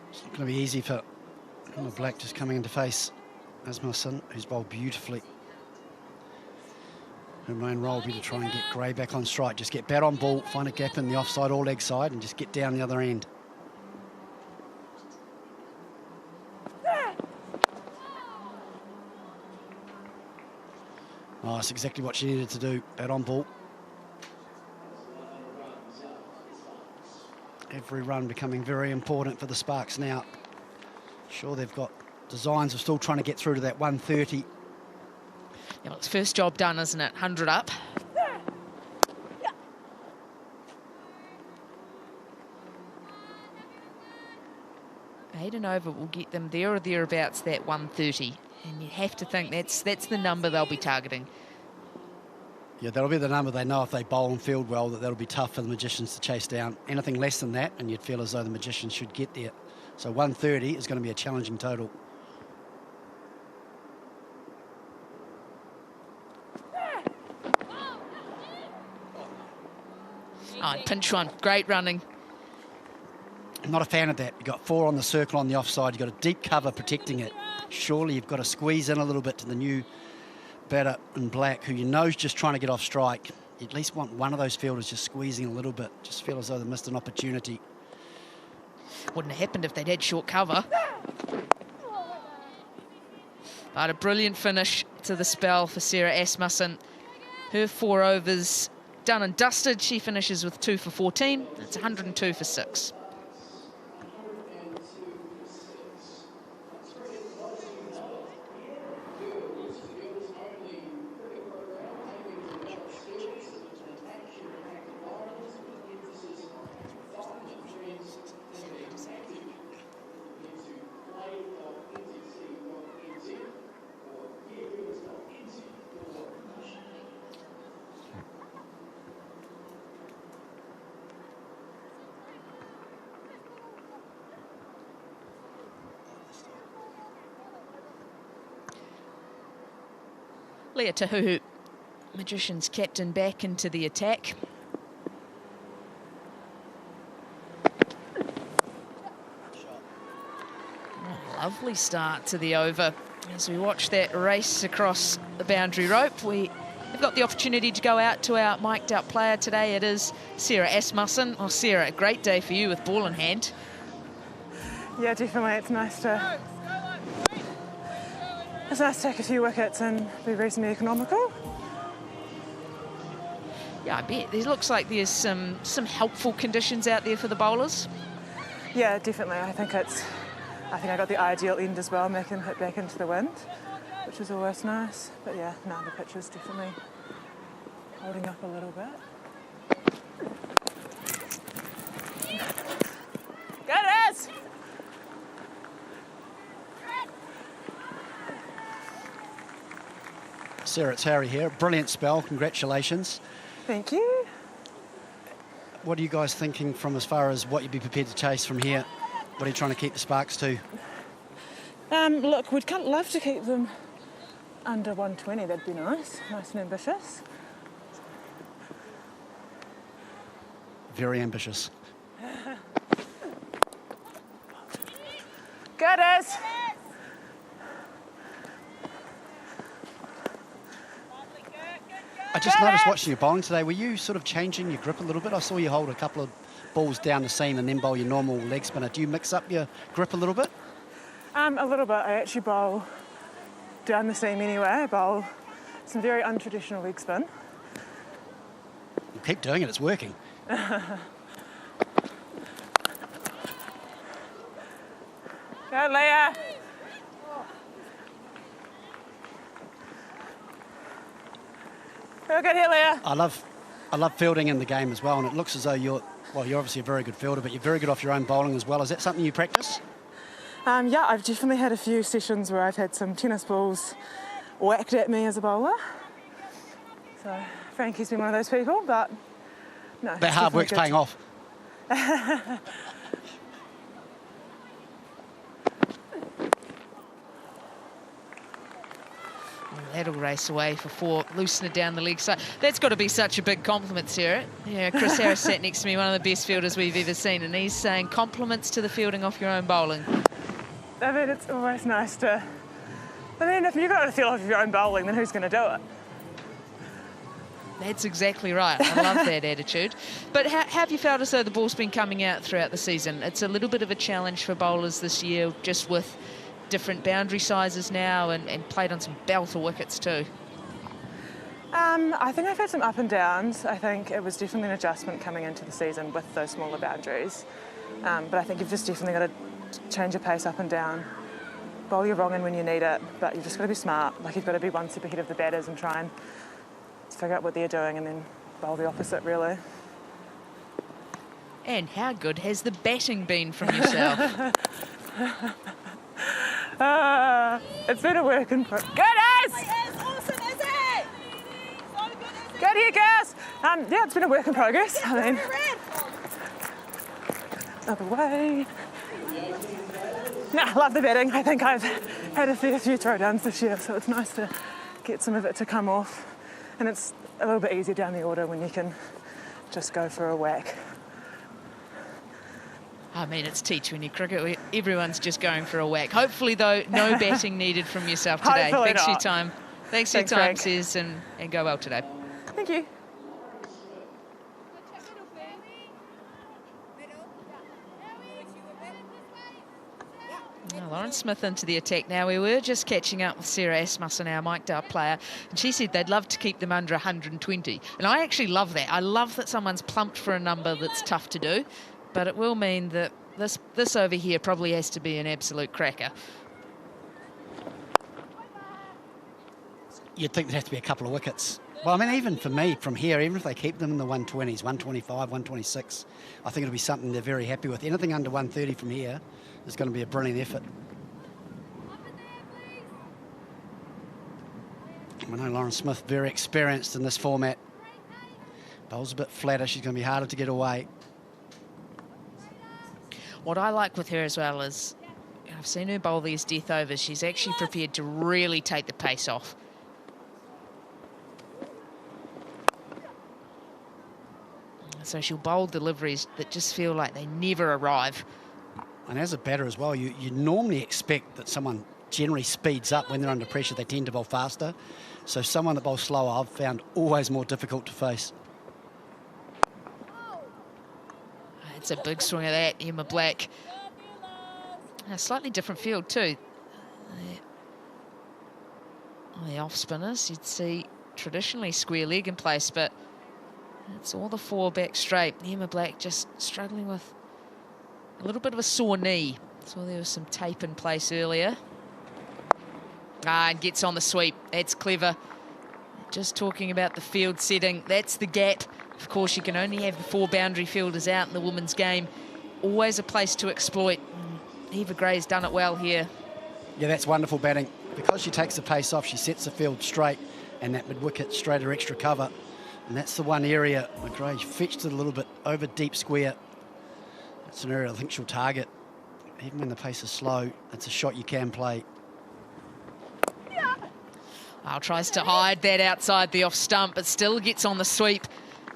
It's not going to be easy for Emma Black just coming into face Asmusson, who's bowled beautifully. Her main role will be to try and get Gray back on strike. Just get bat on ball, find a gap in the offside or leg side, and just get down the other end. Oh, that's exactly what she needed to do, bat on ball. Every run becoming very important for the Sparks now. Sure, they've got designs of still trying to get through to that 130. Yeah, well, it's first job done, isn't it? 100 up. Eight and over will get them there or thereabouts that 130. And you have to think that's the number they'll be targeting. Yeah, that'll be the number they know if they bowl and field well, that'll be tough for the Magicians to chase down. Anything less than that, and you'd feel as though the Magicians should get there. So 130 is going to be a challenging total. Oh, pinch one. Great running. I'm not a fan of that. You've got 4 on the circle on the offside. You've got a deep cover protecting it. Surely you've got to squeeze in a little bit to the new batter in Black, who you know is just trying to get off strike. You at least want one of those fielders just squeezing a little bit. Just feel as though they missed an opportunity. Wouldn't have happened if they'd had short cover. But a brilliant finish to the spell for Sarah Asmusson. Her 4 overs done and dusted. She finishes with 2 for 14. It's 102 for 6. Leah Tahuhu, Magicians captain, back into the attack. Lovely start to the over. As we watch that race across the boundary rope, we've got the opportunity to go out to our mic'd out player today. It is Sarah Asmusson. Oh, Sarah, a great day for you with ball in hand. Yeah, definitely. It's nice to take a few wickets and be reasonably economical. Yeah, I bet. It looks like there's some helpful conditions out there for the bowlers. Yeah, definitely. I think I got the ideal end as well, making them hit back into the wind, which is always nice. But yeah, no, the pitch is definitely holding up a little bit. Get it! Sarah, it's Harry here. Brilliant spell. Congratulations. Thank you. What are you guys thinking from as far as what you'd be prepared to chase from here? What are you trying to keep the sparks to? Look, we'd love to keep them under 120. That'd be nice and ambitious. Very ambitious. Good as. I just noticed watching your bowling today, were you sort of changing your grip a little bit? I saw you hold a couple of balls down the seam and then bowl your normal leg spinner. Do you mix up your grip a little bit? A little bit. I actually bowl down the seam anyway. I bowl some very untraditional leg spin. You keep doing it, it's working. Go, Leah. Feel good here, Leah. I love fielding in the game as well, and it looks as though you're obviously a very good fielder, but you're very good off your own bowling as well. Is that something you practice? Yeah, I've definitely had a few sessions where I've had some tennis balls whacked at me as a bowler. So Frankie's been one of those people, but no. That hard work's paying off. That'll race away for 4, loosen it down the leg side. That's got to be such a big compliment, Sarah. Yeah, Chris Harris sat next to me, one of the best fielders we've ever seen, and he's saying compliments to the fielding off your own bowling. I mean, it's always nice to... I mean, if you've got to feel off your own bowling, then who's going to do it? That's exactly right. I love that attitude. But how have you felt as though the ball's been coming out throughout the season? It's a little bit of a challenge for bowlers this year, just with different boundary sizes now and played on some belter wickets too. I think I've had some up and downs. I think it was definitely an adjustment coming into the season with those smaller boundaries. But I think you've just definitely got to change your pace up and down. Bowl your wrong in when you need it, but you've just got to be smart. Like, you've got to be one step ahead of the batters and try and figure out what they're doing and then bowl the opposite, really. And how good has the batting been from yourself? It's been a work in progress. Good as! Awesome, is it? So good, is it? Good here, girls. Yeah, it's been a work in progress. I mean, other way. No, I love the batting. I think I've had a fair few throwdowns this year, so it's nice to get some of it to come off. And it's a little bit easier down the order when you can just go for a whack. I mean, it's T20 cricket. Everyone's just going for a whack. Hopefully, though, no batting needed from yourself today. Hopefully Thanks for your not. time. Thanks for your time, Frank. Sis, and go well today. Thank you. Lauren Smith into the attack now. We were just catching up with Sarah Asmusson, our mic'd up player, and she said they'd love to keep them under 120. And I actually love that. I love that someone's plumped for a number that's tough to do, but it will mean that this over here probably has to be an absolute cracker. You'd think there'd have to be a couple of wickets. Well, I mean, even for me, from here, even if they keep them in the 120s, 125, 126, I think it'll be something they're very happy with. Anything under 130 from here is going to be a brilliant effort. I know Lauren Smith, very experienced in this format. Bowl's a bit flatter. She's going to be harder to get away. What I like with her as well is, I've seen her bowl these death overs. She's actually prepared to really take the pace off. So she'll bowl deliveries that just feel like they never arrive. And as a batter as well, you normally expect that someone generally speeds up when they're under pressure. They tend to bowl faster. So someone that bowls slower, I've found always more difficult to face. It's a big swing of that, Emma Black. A slightly different field too. The off spinners, you'd see traditionally square leg in place, but it's all the 4 back straight. Emma Black just struggling with a little bit of a sore knee. So there was some tape in place earlier. And gets on the sweep. That's clever. Just talking about the field setting, that's the gap. Of course, you can only have the 4 boundary fielders out in the women's game. Always a place to exploit. Eva Gray's done it well here. Yeah, that's wonderful batting. Because she takes the pace off, she sets the field straight, and that mid-wicket straight her extra cover. And that's the one area McGray fetched it a little bit over deep square. That's an area I think she'll target. Even when the pace is slow, it's a shot you can play. Tries to hide that outside the off stump, but still gets on the sweep.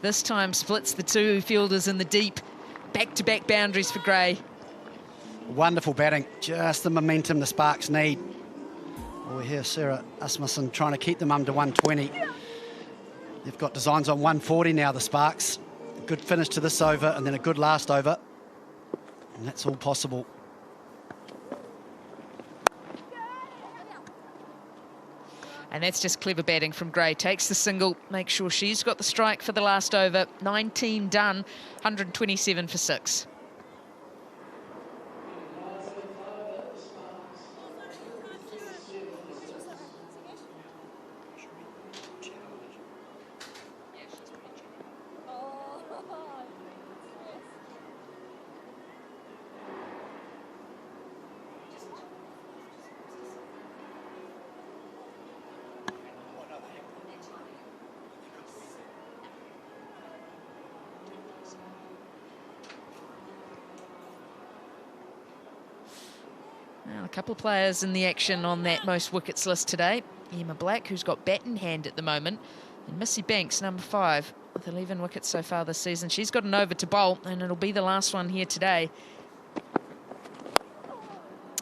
This time splits the 2 fielders in the deep. Back-to-back boundaries for Gray. Wonderful batting. Just the momentum the Sparks need. Well, we hear Sarah Asmusson trying to keep them under 120. They've got designs on 140 now, the Sparks. A good finish to this over and then a good last over. And that's all possible. And that's just clever batting from Gray. Takes the single, makes sure she's got the strike for the last over. 19 done, 127 for 6. Now, a couple of players in the action on that most wickets list today. Emma Black, who's got bat in hand at the moment, and Missy Banks, number 5, with 11 wickets so far this season. She's got an over to bowl, and it'll be the last one here today.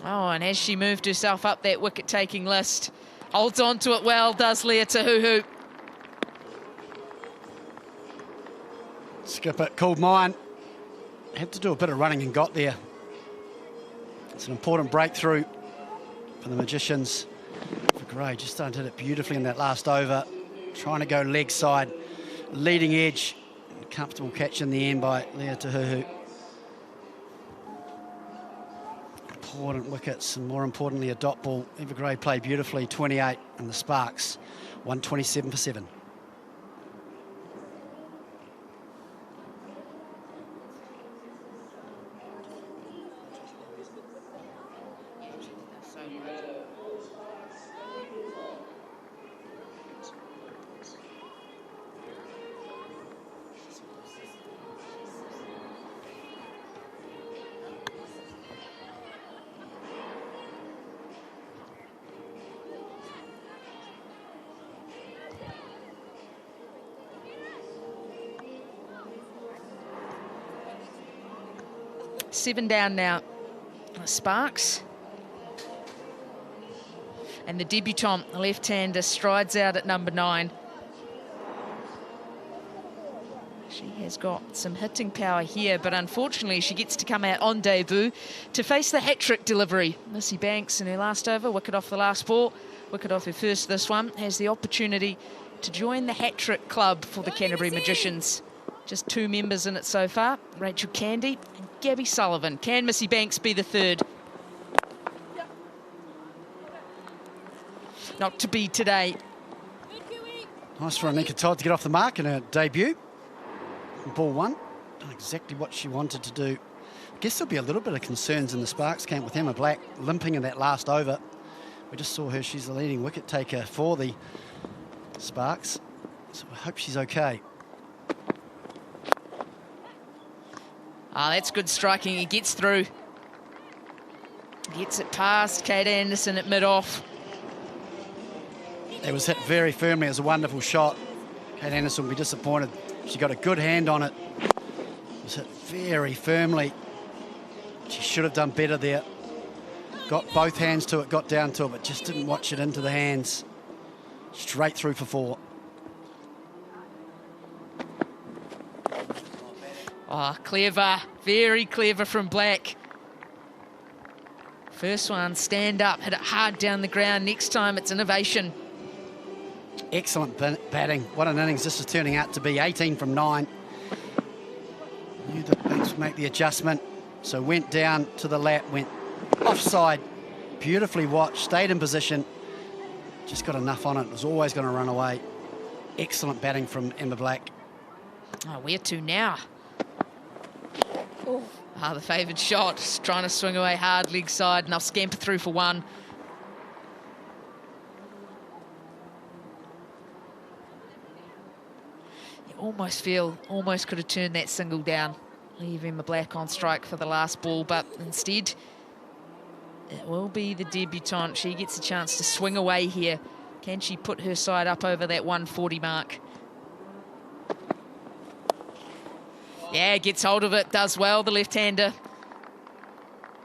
Oh, and as she moved herself up that wicket-taking list, holds on to it well, does Leah Tahuhu. Skipper called mine. Had to do a bit of running and got there. It's an important breakthrough for the Magicians. For Gray, just started to hit it beautifully in that last over. Trying to go leg side, leading edge. Comfortable catch in the end by Leah Tahuhu. Important wickets, and more importantly, a dot ball. Eva Gray played beautifully, 28, and the Sparks, 127 for 7. Seven down now. Sparks. And the debutant, the left-hander, strides out at number 9. She has got some hitting power here, but unfortunately she gets to come out on debut to face the hat-trick delivery. Missy Banks in her last over, wicket off the last ball, wicket off her first this one, has the opportunity to join the hat-trick club for the Canterbury Magicians. Just 2 members in it so far, Rachel Candy and Gabby Sullivan. Can Missy Banks be the 3rd? Not to be today. Nice for Anika Todd to get off the mark in her debut. Ball 1, done exactly what she wanted to do. I guess there'll be a little bit of concerns in the Sparks camp with Emma Black limping in that last over. We just saw her, she's the leading wicket taker for the Sparks. So I hope she's okay. That's good striking. He gets through. Gets it past Kate Anderson at mid-off. It was hit very firmly. It was a wonderful shot. Kate Anderson will be disappointed. She got a good hand on it. Was hit very firmly. She should have done better there. Got both hands to it, got down to it, but just didn't watch it into the hands. Straight through for 4. Oh, clever. Very clever from Black. First one, stand up, hit it hard down the ground. Next time, it's innovation. Excellent batting. What an innings this is turning out to be. 18 from 9. Knew the Banks would make the adjustment. So went down to the lap, went offside. Beautifully watched, stayed in position. Just got enough on it. It was always going to run away. Excellent batting from Emma Black. Oh, where to now? Oh. The favoured shot, just trying to swing away hard, leg side, and I'll scamper through for 1. You almost could have turned that single down. Leave Emma Black on strike for the last ball, but instead, it will be the debutante. She gets a chance to swing away here. Can she put her side up over that 140 mark? Yeah, gets hold of it, does well, the left-hander.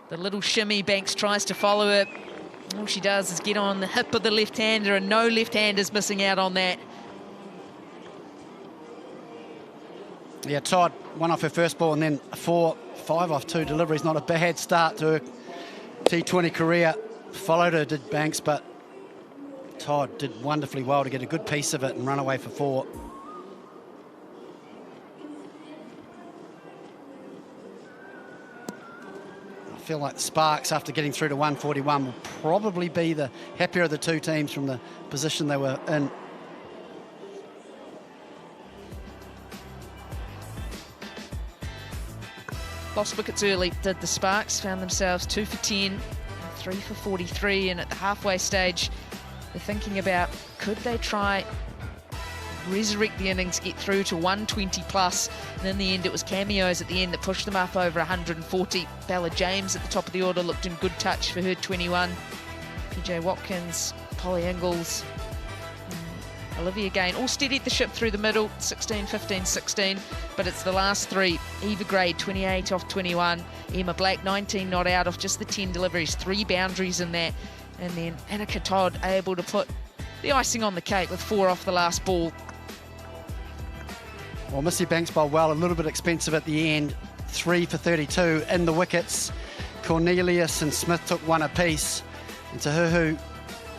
The little shimmy, Banks tries to follow it. All she does is get on the hip of the left-hander, and no left-handers missing out on that. Yeah, Todd, 1 off her first ball and then 4, 5 off 2 deliveries. Not a bad start to her T20 career. Followed her, did Banks, but Todd did wonderfully well to get a good piece of it and run away for 4. I feel like the Sparks, after getting through to 141, will probably be the happier of the 2 teams from the position they were in. Lost wickets early, did the Sparks, found themselves 2 for 10, 3 for 43, and at the halfway stage, they're thinking about, could they try resurrect the innings, get through to 120 plus, and in the end it was cameos at the end that pushed them up over 140. Bella James at the top of the order looked in good touch for her 21. PJ Watkins, Polly Ingalls, Olivia Gain all steadied the ship through the middle, 16, 15, 16, but it's the last 3. Eva Gray, 28 off 21. Emma Black, 19 not out off just the 10 deliveries, 3 boundaries in that. And then Annika Todd able to put the icing on the cake with 4 off the last ball. Well, Missy Banks bowled well, a little bit expensive at the end. 3 for 32 in the wickets. Cornelius and Smith took 1 apiece. And Tahuhu,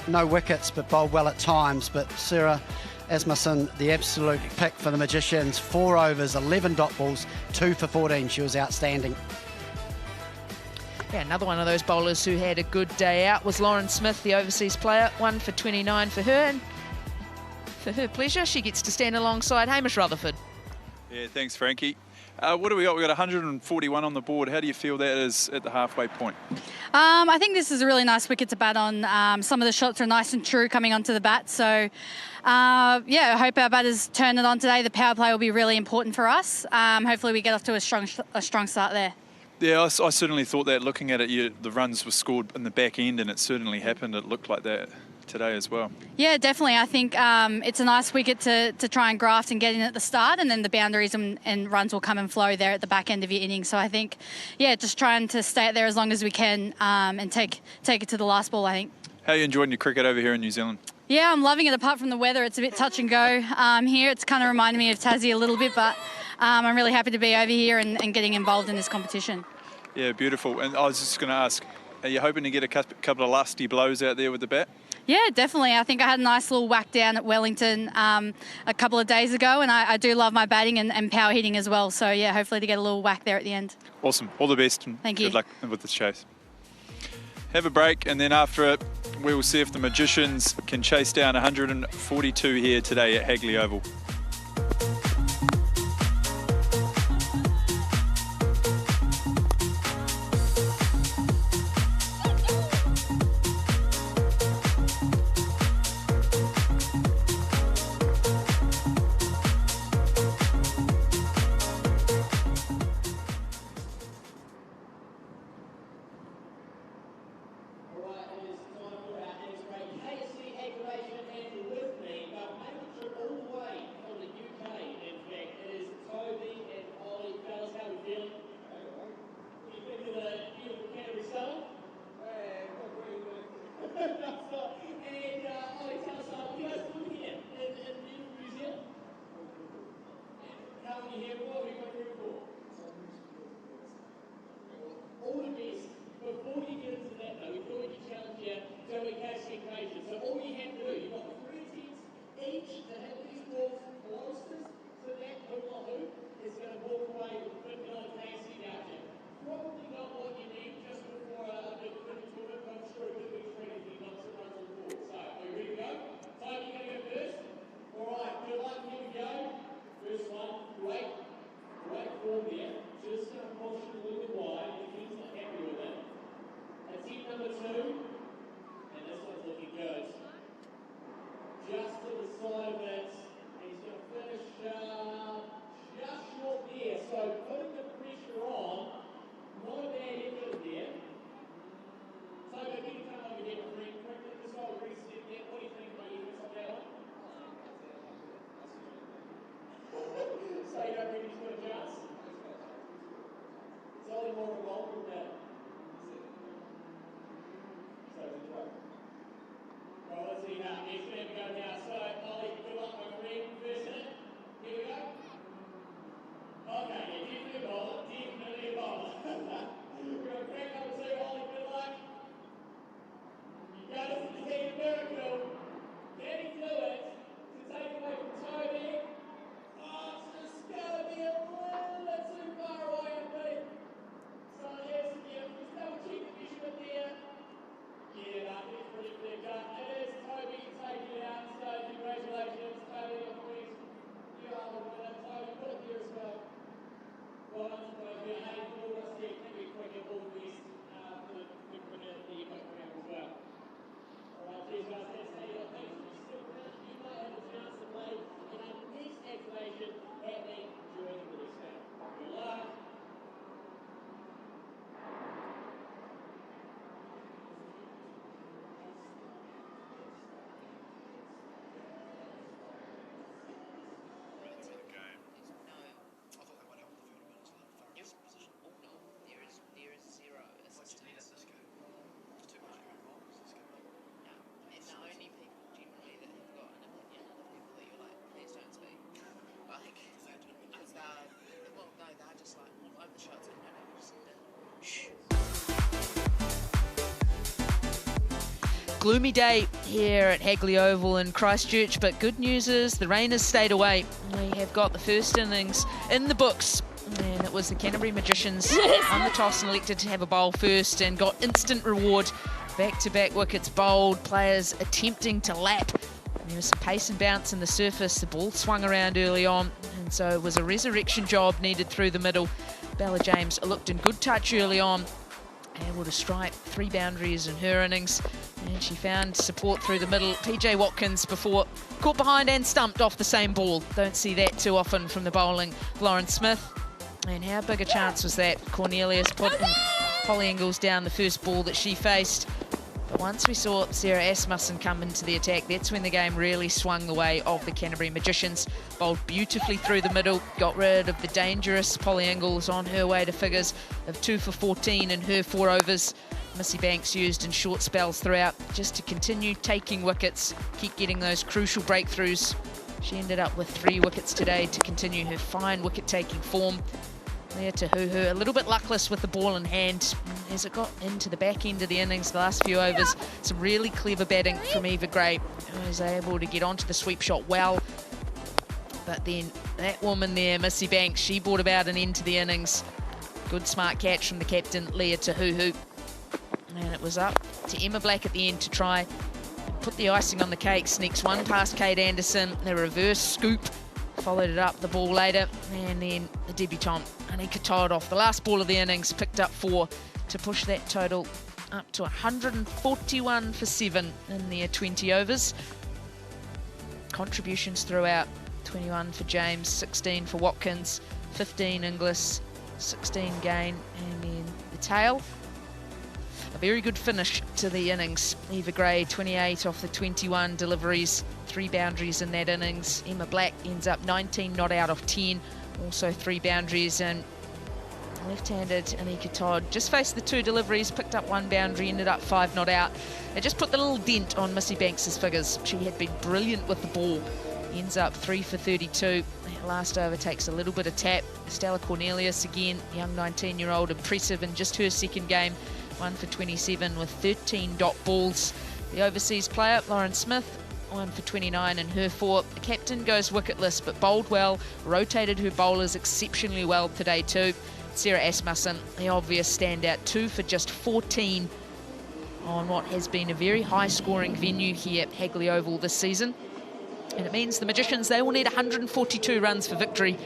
no wickets, but bowled well at times. But Sarah Asmusson, the absolute pick for the Magicians. 4 overs, 11 dot balls, 2 for 14. She was outstanding. Yeah, another one of those bowlers who had a good day out was Lauren Smith, the overseas player. 1 for 29 for her. And for her pleasure, she gets to stand alongside Hamish Rutherford. Yeah, thanks, Frankie. What do we got? We've got 141 on the board. How do you feel that is at the halfway point? I think this is a really nice wicket to bat on. Some of the shots are nice and true coming onto the bat. So, yeah, I hope our batters turn it on today. The power play will be really important for us. Hopefully we get off to a strong start there. Yeah, I certainly thought that looking at it, the runs were scored in the back end, and it certainly happened. It looked like that today as well. Yeah, definitely. I think it's a nice wicket to try and graft and get in at the start, and then the boundaries and runs will come and flow there at the back end of your innings. So I think, yeah, just trying to stay out there as long as we can and take it to the last ball, I think. How are you enjoying your cricket over here in New Zealand? Yeah, I'm loving it. Apart from the weather, it's a bit touch and go here. It's kind of reminded me of Tassie a little bit, but I'm really happy to be over here and getting involved in this competition. Yeah, beautiful. And I was just going to ask, are you hoping to get a couple of lusty blows out there with the bat? Yeah, definitely. I think I had a nice little whack down at Wellington a couple of days ago, and I do love my batting and power hitting as well. So, yeah, hopefully to get a little whack there at the end. Awesome. All the best. And Thank you. Good luck with this chase. Have a break, and then after it, we will see if the Magicians can chase down 142 here today at Hagley Oval. form there. Just push it a little bit wide. The king's not happy with it. Attempt number 2. And this one's looking good. Just to the side of it. He's going to finish just short there. So putting the pressure on. Not a bad effort there. So if you come over there for quickly, just hold reset there. What do you think of the efforts on that one? So you don't think he's got a chance? It's only more of a goal than that. So it's a throw. Well, let's see now. He's going to go now. So, Ollie, good luck, my friend. First hit. Here we go. Okay, yeah, definitely a bowler. Definitely a bowler. We're going to crack number 2. Ollie, good luck. You got to see the miracle. Can he do it to take away from Toby? Oh, it's just going to be a little bit too far away, I think. So, yes, again, just double check the measurement there. Yeah, no, it's pretty clear cut. It is Toby taking it out, so congratulations, Toby, your friend. You are the winner. Toby, put it there as well. Well, I'm going to be a full rest here. Can be quick and all the best for the quick winner of the epic round as well. Alright, cheers guys, that's how you got things. Stick around, you might have a chance to play in our next activation happening during the release game. Good luck. Gloomy day here at Hagley Oval in Christchurch, but good news is the rain has stayed away. We have got the first innings in the books, and it was the Canterbury Magicians on the toss and elected to have a bowl first and got instant reward. Back-to-back wickets bowled, players attempting to lap. There was some pace and bounce in the surface. The ball swung around early on, and so it was a resurrection job needed through the middle. Bella James looked in good touch early on, able to strike 3 boundaries in her innings, and she found support through the middle. PJ Watkins before caught behind and stumped off the same ball. Don't see that too often from the bowling Lauren Smith. And how big a chance was that? Cornelius put Polly Ingalls down the first ball that she faced. But once we saw Sarah Asmusson come into the attack, that's when the game really swung the way of the Canterbury Magicians. Bowled beautifully through the middle, got rid of the dangerous Polly Ingalls on her way to figures of 2 for 14 in her 4 overs. Missy Banks used in short spells throughout just to continue taking wickets, keep getting those crucial breakthroughs. She ended up with 3 wickets today to continue her fine wicket-taking form. Leah Tahuhu, a little bit luckless with the ball in hand as it got into the back end of the innings, the last few overs. Some really clever batting from Eva Gray, who was able to get onto the sweep shot well. But then that woman there, Missy Banks, she brought about an end to the innings. Good smart catch from the captain, Leah Tahuhu. And it was up to Emma Black at the end to try and put the icing on the cake. Sneaks one past Kate Anderson, the reverse scoop. Followed it up the ball later, and then the debutante Anika Todd off the last ball of the innings picked up 4 to push that total up to 141 for 7 in their 20 overs. Contributions throughout: 21 for James, 16 for Watkins, 15 Inglis, 16 Gain, and then the tail. A very good finish to the innings. Eva Gray, 28 off the 21 deliveries, 3 boundaries in that innings. Emma Black ends up 19 not out of 10, also 3 boundaries. And left-handed Anika Todd just faced the 2 deliveries, picked up 1 boundary, ended up 5 not out. It just put the little dent on Missy Banks's figures. She had been brilliant with the ball. Ends up 3 for 32. That last over takes a little bit of tap. Stella Cornelius again, young 19-year-old, impressive in just her second game. 1 for 27 with 13 dot balls. The overseas player, Lauren Smith, 1 for 29 in her 4. The captain goes wicketless but bowled well, rotated her bowlers exceptionally well today too. Sarah Asmusson, the obvious standout, 2 for just 14 on what has been a very high-scoring venue here at Hagley Oval this season. And it means the Magicians, they will need 142 runs for victory.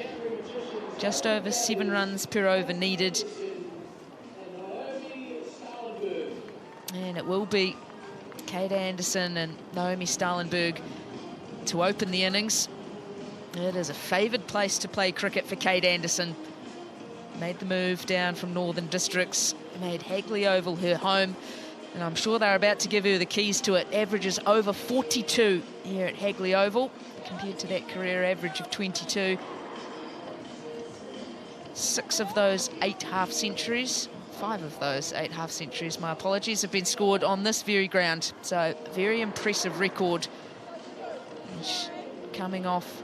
Just over 7 runs per over needed. And it will be Kate Anderson and Naomi Stalenberg to open the innings. It is a favoured place to play cricket for Kate Anderson. Made the move down from Northern Districts, made Hagley Oval her home, and I'm sure they're about to give her the keys to it. Averages over 42 here at Hagley Oval, compared to that career average of 22. 6 of those 8 half-centuries, 5 of those 8 half-centuries, my apologies, have been scored on this very ground. So, very impressive record. Coming off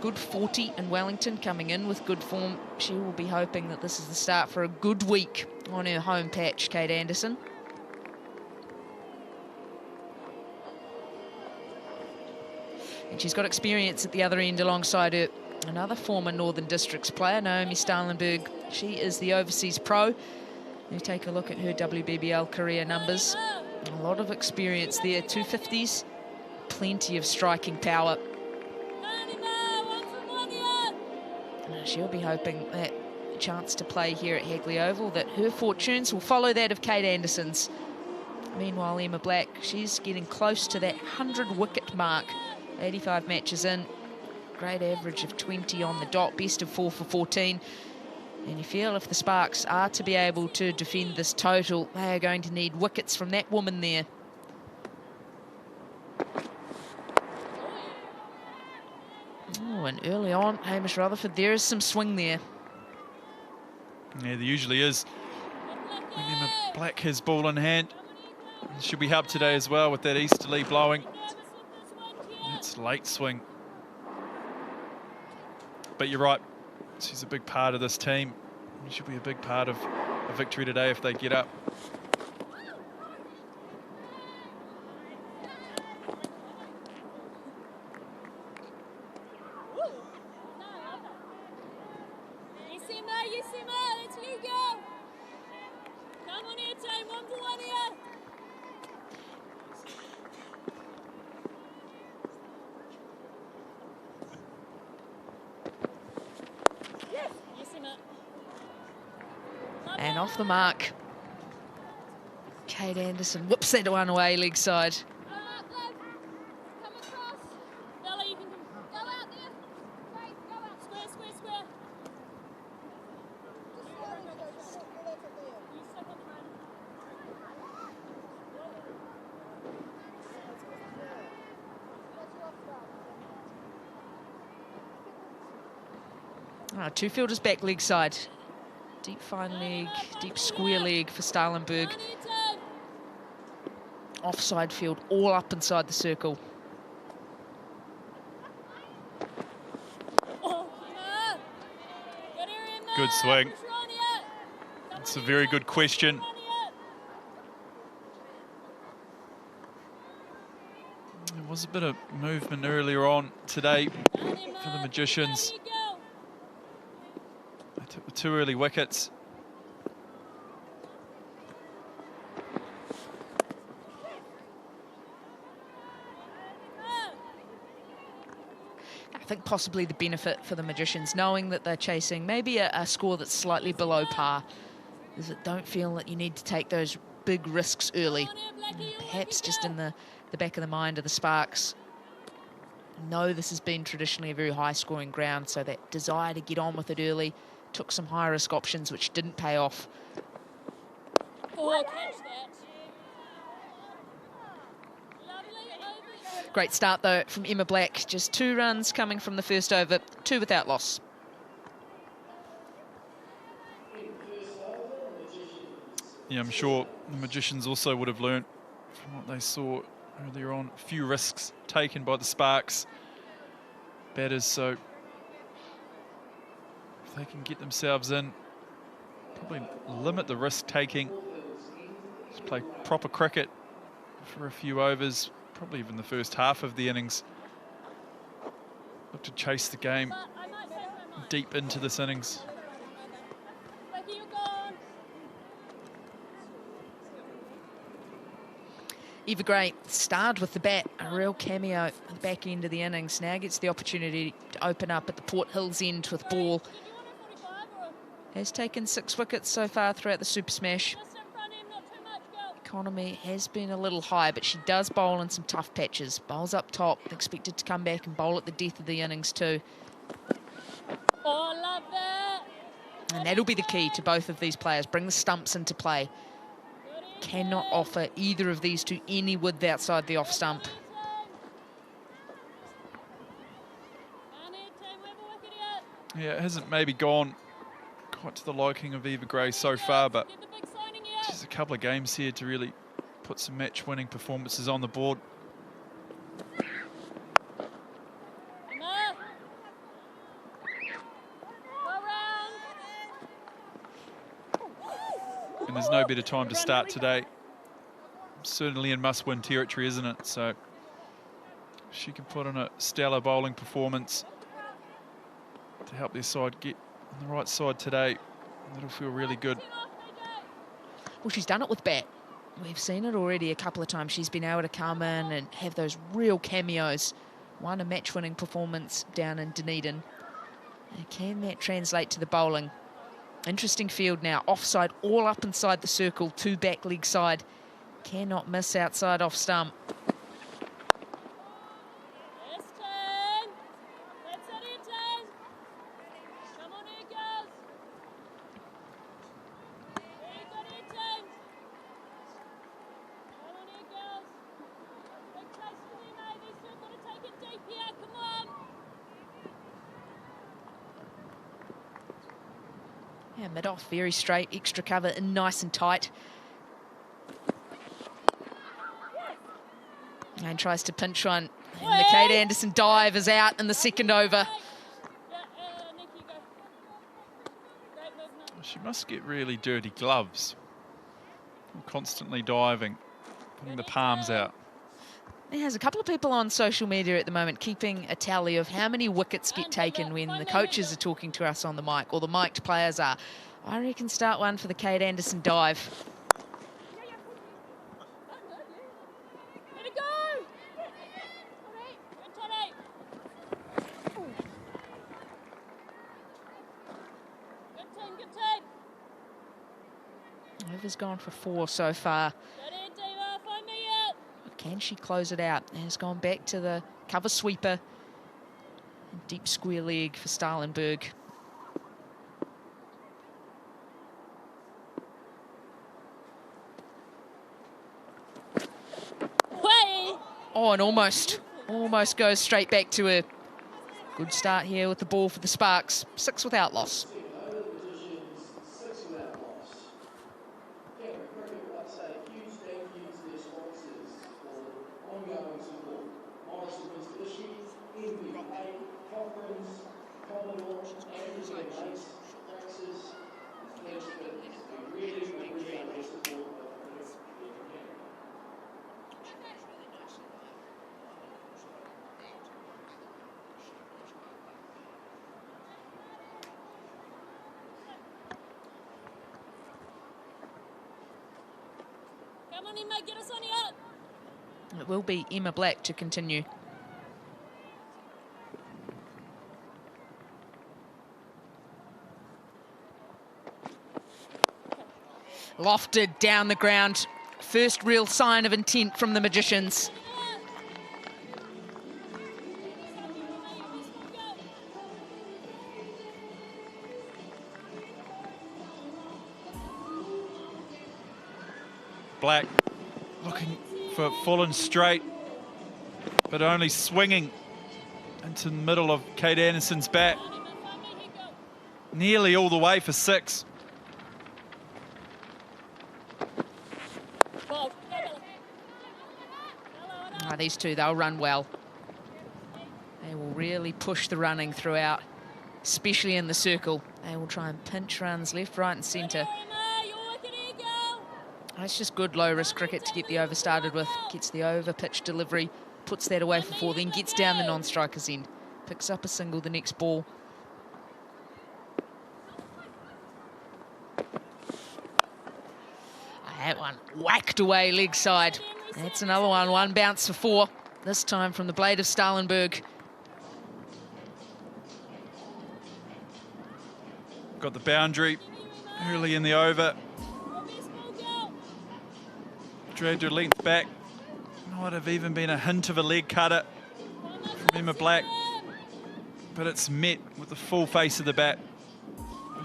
good 40 in Wellington, coming in with good form. She will be hoping that this is the start for a good week on her home patch, Kate Anderson. And she's got experience at the other end alongside her. Another former Northern Districts player, Naomi Stalenberg. She is the overseas pro. You take a look at her WBBL career numbers. A lot of experience there, 250s, plenty of striking power. She'll be hoping that chance to play here at Hagley Oval, that her fortunes will follow that of Kate Anderson's. Meanwhile, Emma Black, she's getting close to that 100-wicket mark. 85 matches in, great average of 20 on the dot, best of 4 for 14. And you feel if the Sparks are to be able to defend this total, they are going to need wickets from that woman there. Oh, and early on, Hamish Rutherford, there is some swing there. Yeah, there usually is. Emma Black has ball in hand. She'll be helped today as well with that easterly blowing. It's late swing. But you're right, she's a big part of this team. She'll be a big part of a victory today if they get up. And off the mark. Kate Anderson whips that one away, leg side. Two fielders back, leg side. Deep fine leg, deep square leg for Stalenberg. Offside field, all up inside the circle. Good swing. It's a very good question. There was a bit of movement earlier on today for the Magicians. They took the 2 early wickets. I think possibly the benefit for the Magicians, knowing that they're chasing maybe a score that's slightly below par, is that don't feel that you need to take those big risks early. Perhaps just in the back of the mind of the Sparks. No, this has been traditionally a very high-scoring ground, so that desire to get on with it early took some high-risk options which didn't pay off. Oh, catch that. Great start, though, from Emma Black. Just 2 runs coming from the first over, 2 without loss. Yeah, I'm sure the Magicians also would have learnt from what they saw earlier on. A few risks taken by the Sparks batters, so if they can get themselves in, probably limit the risk taking, just play proper cricket for a few overs, probably even the first half of the innings. Look to chase the game deep into this innings. Eva Gray starred with the bat, a real cameo at the back end of the innings. Now gets the opportunity to open up at the Port Hills end with ball. Has taken 6 wickets so far throughout the Super Smash. Economy has been a little high, but she does bowl in some tough patches. Bowls up top, expected to come back and bowl at the death of the innings too. Oh, love that. And that'll be the key to both of these players. Bring the stumps into play. Cannot offer either of these two any width outside the off stump. Yeah, it hasn't maybe gone quite to the liking of Eva Gray so far, but just a couple of games here to really put some match-winning performances on the board. And there's no better time to start today. Certainly in must-win territory, isn't it? So she can put in a stellar bowling performance to help their side get on the right side today. That'll feel really good. Well, she's done it with bat. We've seen it already a couple of times. She's been able to come in and have those real cameos. Won a match-winning performance down in Dunedin. And can that translate to the bowling? Interesting field now. Offside, all up inside the circle. 2 back leg side. Cannot miss outside off stump. Yeah, mid-off, very straight, extra cover and nice and tight. And tries to pinch one. And the Kate Anderson dive is out in the second over. She must get really dirty gloves. Constantly diving, putting the palms out. There's a couple of people on social media at the moment keeping a tally of how many wickets get taken when the coaches are talking to us on the mic, or the mic'd players are. I reckon start one for the Kate Anderson dive. Over's gone for 4 so far. Can she close it out? Has gone back to the cover sweeper. Deep square leg for Stalenberg. Oh, and almost goes straight back to her. Good start here with the ball for the Sparks. 6 without loss. It will be Emma Black to continue. Lofted down the ground. First real sign of intent from the Magicians. Black looking for full and straight, but only swinging into the middle of Kate Anderson's bat. Nearly all the way for 6. These two, they'll run well. They will really push the running throughout, especially in the circle. They will try and pinch runs left, right and centre. It's just good low-risk cricket to get the over started with. Gets the over pitch delivery, puts that away for 4, then gets down the non-striker's end. Picks up a single the next ball. That one whacked away leg side. That's another one. One bounce for 4. This time from the blade of Stalenberg. Got the boundary early in the over. Dragged her length back. Might have even been a hint of a leg cutter from Emma Black. But it's met with the full face of the bat.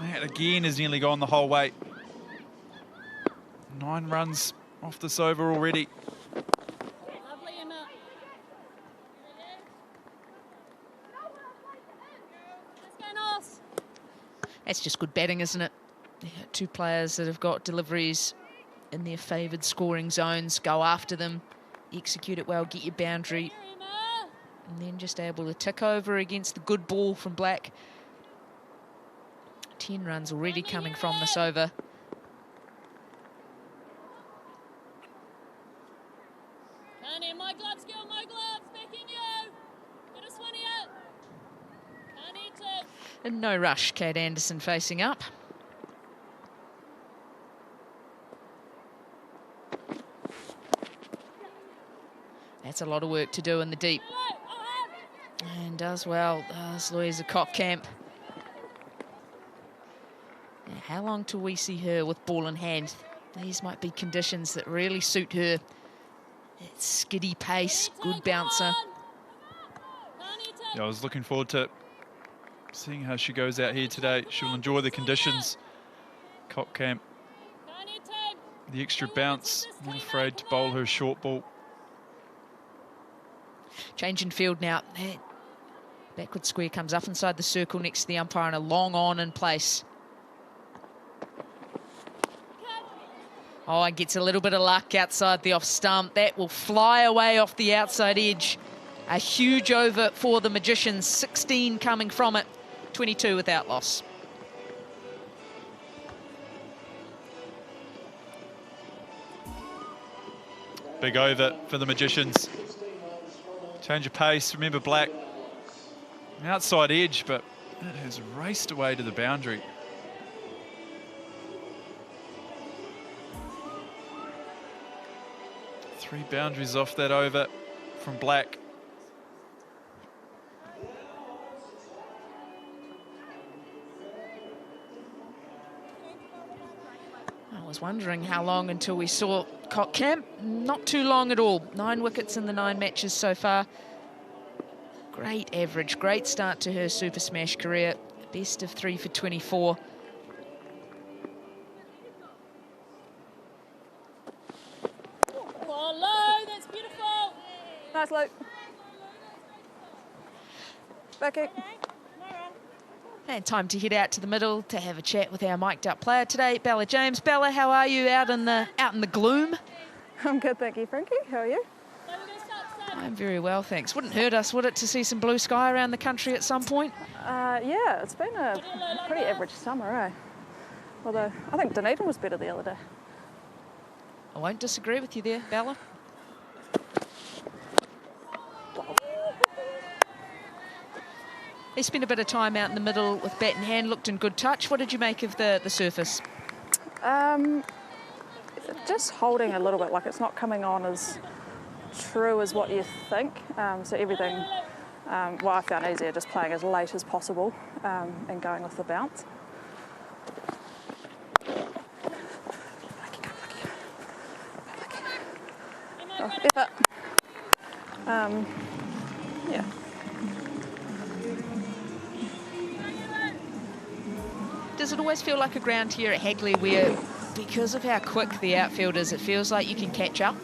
That again has nearly gone the whole way. 9 runs off this over already. Lovely, Emma. Let's go, Nos. That's just good batting, isn't it? Yeah, 2 players that have got deliveries in their favoured scoring zones. Go after them, execute it well, get your boundary, and then just able to tick over against the good ball from Black. 10 runs already coming from this over. Honey, my gloves, girl, my gloves. Back in you. Get us one here. Honey, too. And no rush, Kate Anderson facing up. That's a lot of work to do in the deep. And does well, does Louisa Cockcamp. Now, how long till we see her with ball in hand? These might be conditions that really suit her. It's skiddy pace, good bouncer. Yeah, I was looking forward to seeing how she goes out here today. She'll enjoy the conditions. Cockcamp, the extra bounce, not afraid to bowl her short ball. Change in field now. Backward square comes up inside the circle next to the umpire and a long on in place. Oh, and gets a little bit of luck outside the off stump. That will fly away off the outside edge. A huge over for the Magicians. 16 coming from it. 22 without loss. Big over for the Magicians. Change of pace. Remember Black. Outside edge, but it has raced away to the boundary. Three boundaries off that over from Black. I was wondering how long until we saw Cockcamp. Not too long at all. 9 wickets in the 9 matches so far. Great average, great start to her Super Smash career. Best of 3 for 24. Oh, low, that's beautiful. Nice, Luke. Back it. And time to head out to the middle to have a chat with our mic'd up player today, Bella James. Bella, how are you out in the gloom? I'm good, thank you, Frankie. How are you? I'm very well, thanks. Wouldn't hurt us, would it, to see some blue sky around the country at some point? Yeah, it's been a pretty average summer, eh? Although I think Dunedin was better the other day. I won't disagree with you there, Bella. He spent a bit of time out in the middle with bat in hand, looked in good touch. What did you make of the surface? Just holding a little bit, like it's not coming on as true as what you think. So everything, well, I found easier just playing as late as possible and going with the bounce. Oh, effort. Yeah. Does it always feel like a ground here at Hagley where, because of how quick the outfield is, it feels like you can catch up?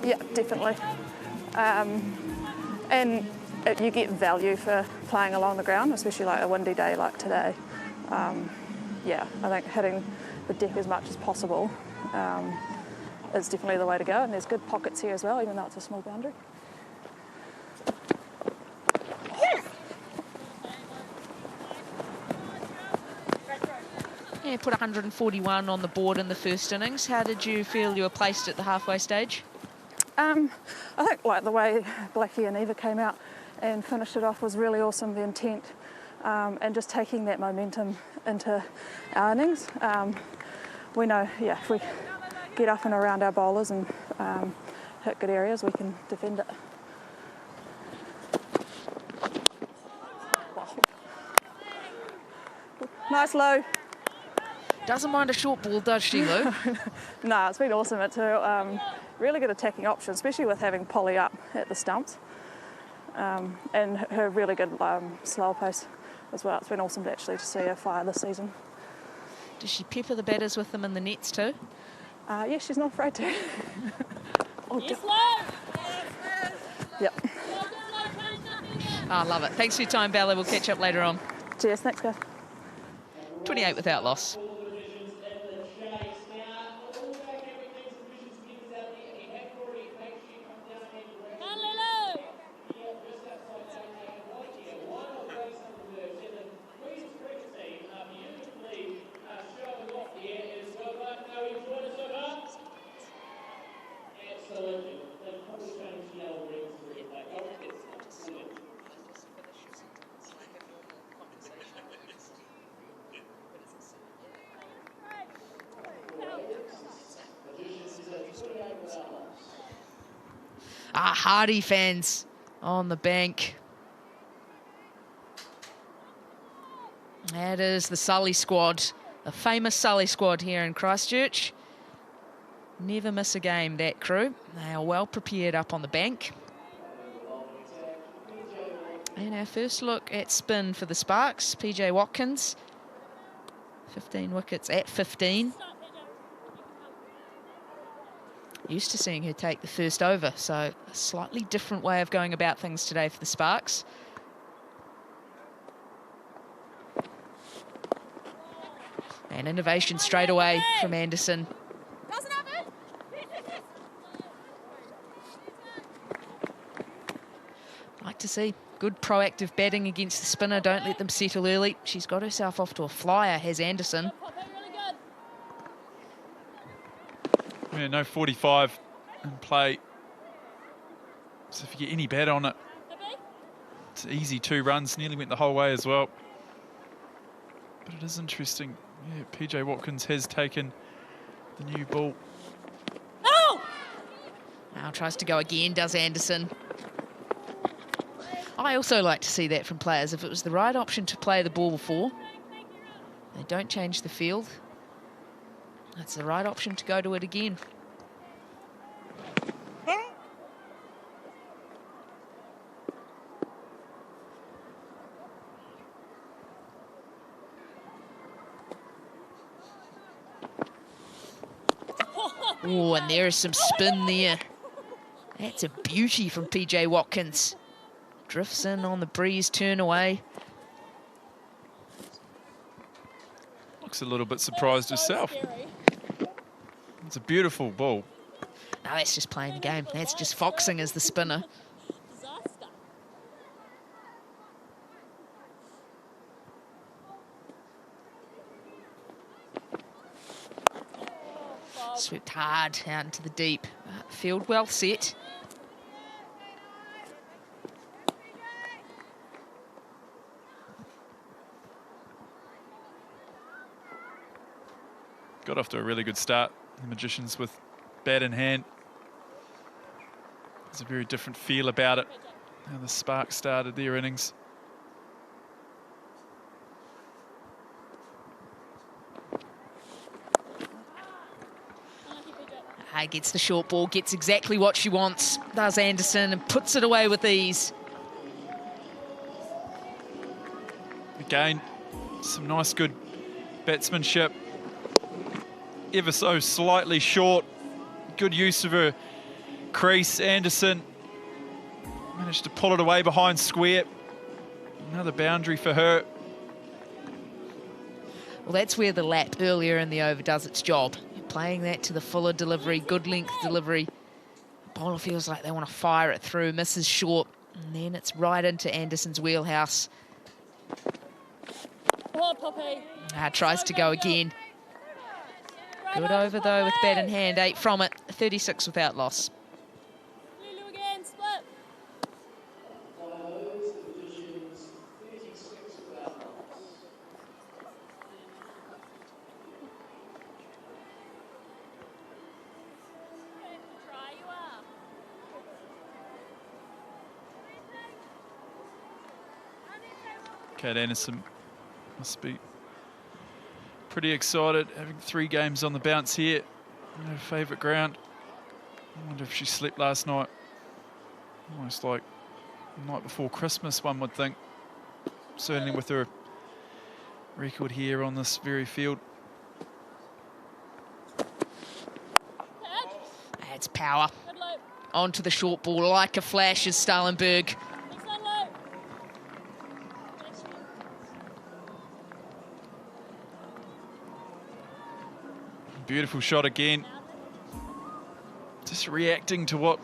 Yeah, definitely. And you get value for playing along the ground, especially like a windy day like today. Yeah, I think hitting the deck as much as possible is definitely the way to go. And there's good pockets here as well, even though it's a small boundary. Yeah, put 141 on the board in the first innings. How did you feel you were placed at the halfway stage? I think like the way Blackie and Eva came out and finished it off was really awesome, the intent, and just taking that momentum into our innings. We know, yeah, if we get up and around our bowlers and hit good areas, we can defend it. Nice low. Doesn't mind a short ball, does she, Lou? No, it's been awesome. It's a really good attacking option, especially with having Polly up at the stumps. And her really good slower pace as well. It's been awesome to actually see her fire this season. Does she pepper the batters with them in the nets too? Yeah, she's not afraid to. Oh, Yes, low. Yep. I love it. Thanks for your time, Bella. We'll catch up later on. Cheers, thanks guys. 28 without loss. Hardy fans on the bank. That is the Sully squad, the famous Sully squad here in Christchurch. Never miss a game, that crew. They are well prepared up on the bank. And our first look at spin for the Sparks, PJ Watkins. 15 wickets at 15. Used to seeing her take the first over, so a slightly different way of going about things today for the Sparks. And innovation straight away from Anderson. Like to see good proactive batting against the spinner. Don't let them settle early. She's got herself off to a flyer, has Anderson. Yeah, no 45 in play. So if you get any bat on it, it's easy 2 runs. Nearly went the whole way as well. But it is interesting. Yeah, PJ Watkins has taken the new ball. Oh! Now tries to go again, does Anderson. I also like to see that from players. If it was the right option to play the ball before, they don't change the field. That's the right option to go to it again. Oh, and there is some spin there. That's a beauty from PJ Watkins. Drifts in on the breeze, turn away. Looks a little bit surprised herself. It's a beautiful ball. No, that's just playing the game. That's just foxing as the spinner. Swept hard out into the deep. Field well set. Got off to a really good start. The Magicians with bat in hand. There's a very different feel about it. How the Sparks started their innings. Gets the short ball, gets exactly what she wants, does Anderson, and puts it away with ease. Again, some nice good batsmanship. Ever so slightly short. Good use of her crease. Anderson managed to pull it away behind square. Another boundary for her. Well, that's where the lap earlier in the over does its job. Playing that to the fuller delivery, good length delivery. The bowler feels like they want to fire it through, misses short, and then it's right into Anderson's wheelhouse. Tries to go again. Good over though with bat in hand, 8 from it, 36 without loss. Kate Anderson must be pretty excited, having 3 games on the bounce here. Her favourite ground. I wonder if she slept last night. Almost like the night before Christmas, one would think. Certainly with her record here on this very field. That's power. Onto the short ball like a flash is Stalenberg. Beautiful shot again. Just reacting to what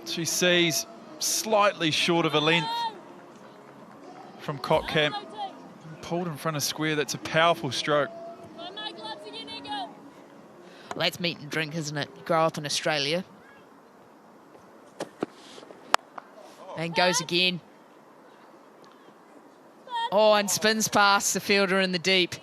she sees, slightly short of a length from Cotcamp. Pulled in front of square, that's a powerful stroke. Well, that's meat and drink, isn't it? You grow up in Australia. And goes again. Oh, and spins past the fielder in the deep.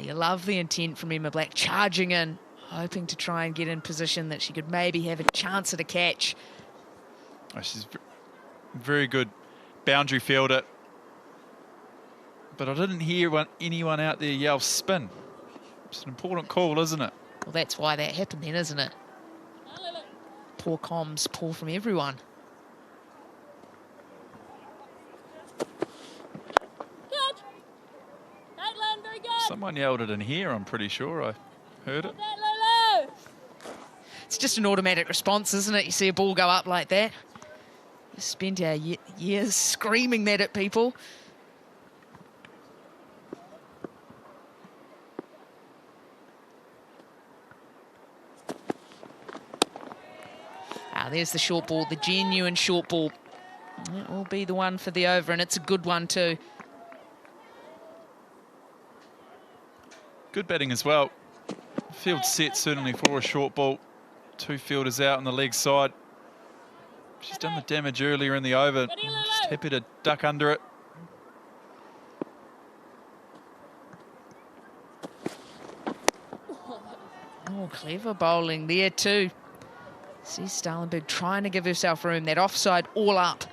You love the intent from Emma Black, charging in, hoping to try and get in position that she could maybe have a chance at a catch. Oh, she's very good boundary fielder. But I didn't hear anyone out there yell spin. It's an important call, isn't it? Well, that's why that happened then, isn't it? Poor comms, poor from everyone. Someone yelled it in here, I'm pretty sure. I heard it. It's just an automatic response, isn't it? You see a ball go up like that. You spend our years screaming that at people. There's the short ball, the genuine short ball. It will be the one for the over, and it's a good one too. Good batting as well. Field set certainly for a short ball. 2 fielders out on the leg side. She's done the damage earlier in the over. Just happy to duck under it. Oh, clever bowling there too. See Stalenberg trying to give herself room. That offside all up.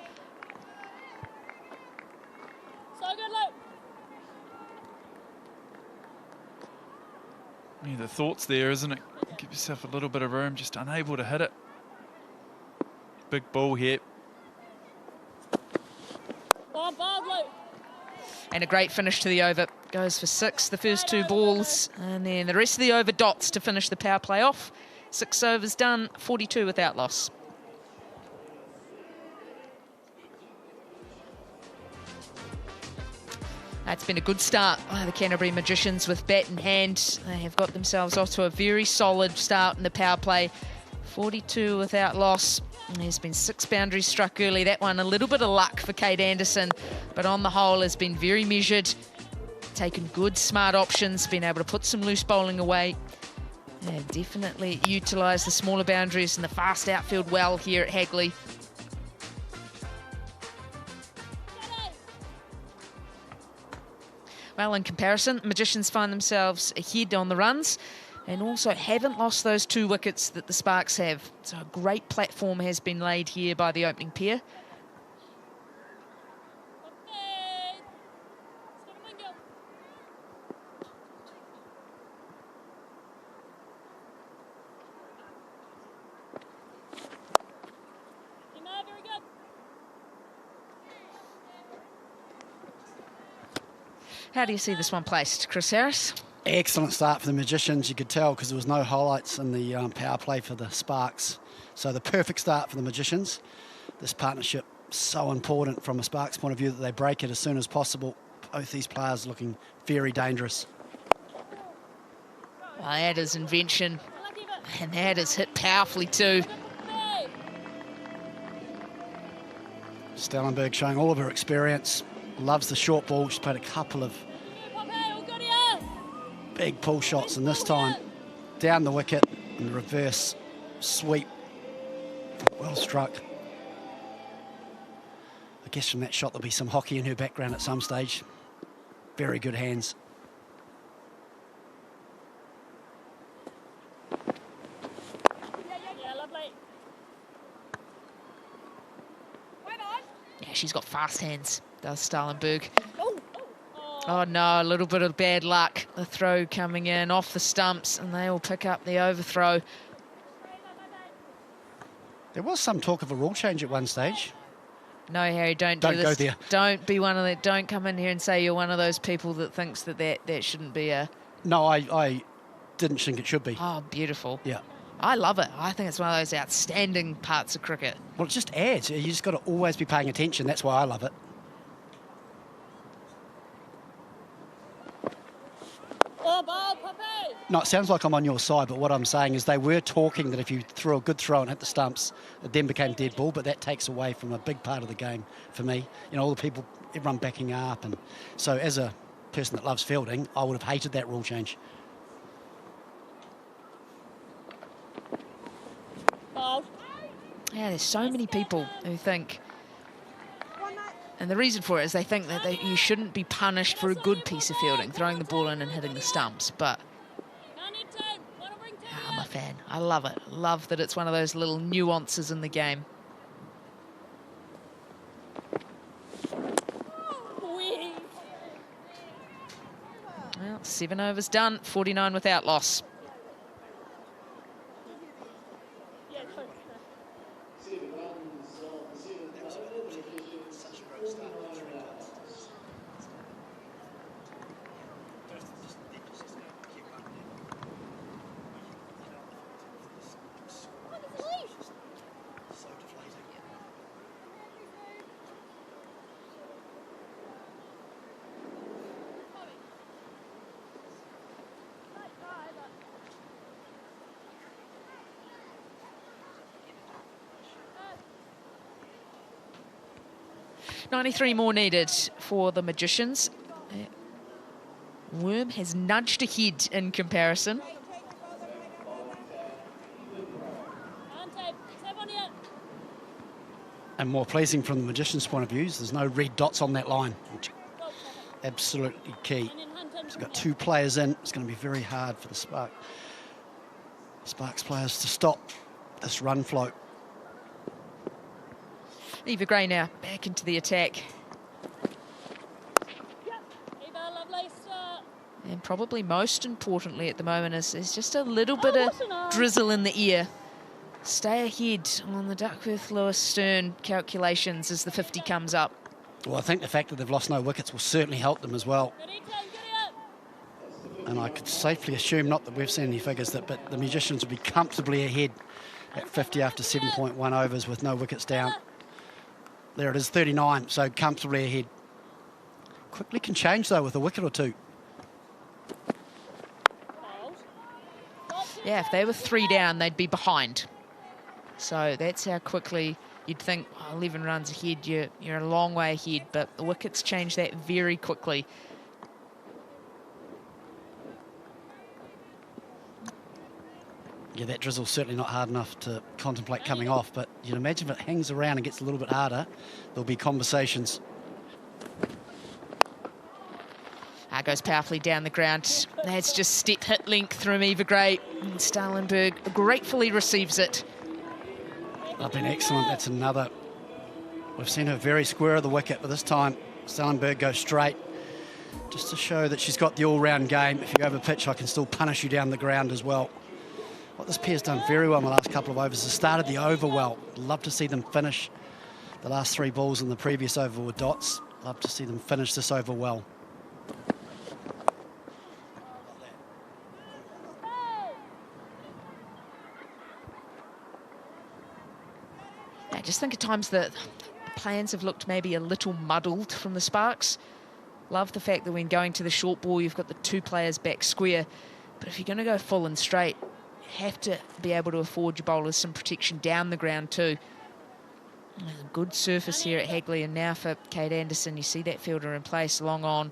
The thoughts there, isn't it? Give yourself a little bit of room, just unable to hit it. Big ball here. And a great finish to the over. Goes for 6, the first 2 balls. And then the rest of the over dots to finish the power play off. 6 overs done, 42 without loss. It's been a good start by the Canterbury Magicians with bat in hand. They have got themselves off to a very solid start in the power play. 42 without loss. And there's been 6 boundaries struck early. That one, a little bit of luck for Kate Anderson, but on the whole has been very measured. Taken good, smart options, been able to put some loose bowling away. And definitely utilised the smaller boundaries and the fast outfield well here at Hagley. Well, in comparison, Magicians find themselves ahead on the runs and also haven't lost those 2 wickets that the Sparks have. So a great platform has been laid here by the opening pair. How do you see this one placed, Chris Harris? Excellent start for the Magicians. You could tell because there was no highlights in the power play for the Sparks. So the perfect start for the Magicians. This partnership so important from a Sparks point of view that they break it as soon as possible. Both these players looking very dangerous. Well, that is invention, and that is hit powerfully too. Stalenberg showing all of her experience. Loves the short ball. She's played a couple of big pull shots, and this time down the wicket in the reverse sweep. Well struck. I guess from that shot there'll be some hockey in her background at some stage. Very good hands. she's got fast hands, does Stalenberg. Oh no, a little bit of bad luck. The throw coming in off the stumps, and they will pick up the overthrow. There was some talk of a rule change at one stage. No, Harry, don't do this. Go there. Don't be one of the. Don't come in here and say you're one of those people that thinks that shouldn't be a. No, I didn't think it should be. Oh, beautiful. Yeah. I love it. I think it's one of those outstanding parts of cricket. Well, it just adds. You just got to always be paying attention. That's why I love it. Oh, ball, Poppy. No, it sounds like I'm on your side, but what I'm saying is they were talking that if you threw a good throw and hit the stumps, it then became dead ball, but that takes away from a big part of the game for me. You know, all the people, everyone backing up. And so as a person that loves fielding, I would have hated that rule change. Ball. Yeah, there's so many people who think, and the reason for it is they think that you shouldn't be punished for a good piece of fielding, throwing the ball in and hitting the stumps, but I'm a fan. I love it. I love that it's one of those little nuances in the game. Well, 7 overs done, 49 without loss. .93 more needed for the Magicians. Worm has nudged ahead in comparison. And more pleasing from the Magicians' point of view, there's no red dots on that line. Absolutely key. So got 2 players in. It's going to be very hard for the Sparks players to stop this run flow. Eva Gray now back into the attack. And probably most importantly at the moment is just a little bit of drizzle in the ear. Stay ahead on the Duckworth-Lewis Stern calculations as the 50 comes up. Well, I think the fact that they've lost no wickets will certainly help them as well. And I could safely assume, not that we've seen any figures, but the Magicians will be comfortably ahead at 50 after 7.1 overs with no wickets down. There it is, 39, so comfortably ahead. Quickly can change, though, with a wicket or 2. Yeah, if they were 3 down, they'd be behind. So that's how quickly you'd think, oh, 11 runs ahead, you're a long way ahead, but the wickets change that very quickly. Yeah, that drizzle's certainly not hard enough to contemplate coming off, but you'd imagine if it hangs around and gets a little bit harder, there'll be conversations. Goes powerfully down the ground. That's just step hit length from Eva Gray. And Stalenberg gratefully receives it. They've been excellent. That's another. We've seen her very square of the wicket, but this time Stalenberg goes straight, just to show that she's got the all-round game. If you over pitch, I can still punish you down the ground as well. What this pair's done very well in the last couple of overs is started the over well. Love to see them finish the last 3 balls in the previous over with dots. Love to see them finish this over well. I just think at times that the plans have looked maybe a little muddled from the Sparks. Love the fact that when going to the short ball, you've got the 2 players back square. But if you're going to go full and straight, you have to be able to afford your bowlers some protection down the ground too. There's a good surface here at Hagley, and now for Kate Anderson, you see that fielder in place, long on.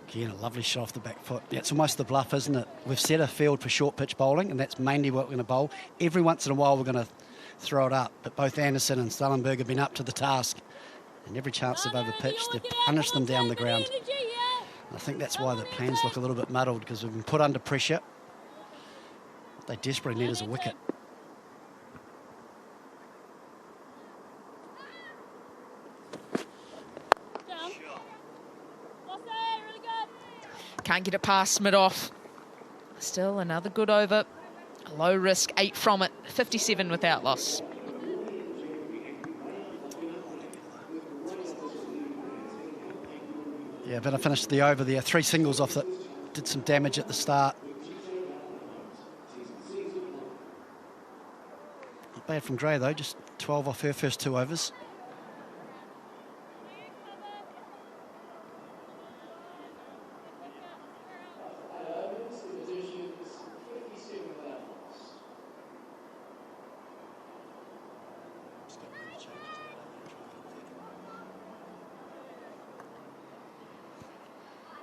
Again, a lovely shot off the back foot. Yeah, it's almost the bluff, isn't it? We've set a field for short pitch bowling, and that's mainly what we're going to bowl. Every once in a while, we're going to throw it up, but both Anderson and Stalenberg have been up to the task, and every chance they've over-pitched, they've punished them down the ground. I think that's why the plans look a little bit muddled, because we've been put under pressure. They desperately need is a wicket. Can't get it past mid-off. Still another good over. Low risk, 8 from it. 57 without loss. Yeah, better finish the over there. 3 singles off that. Did some damage at the start. Not bad from Gray, though. Just 12 off her first 2 overs.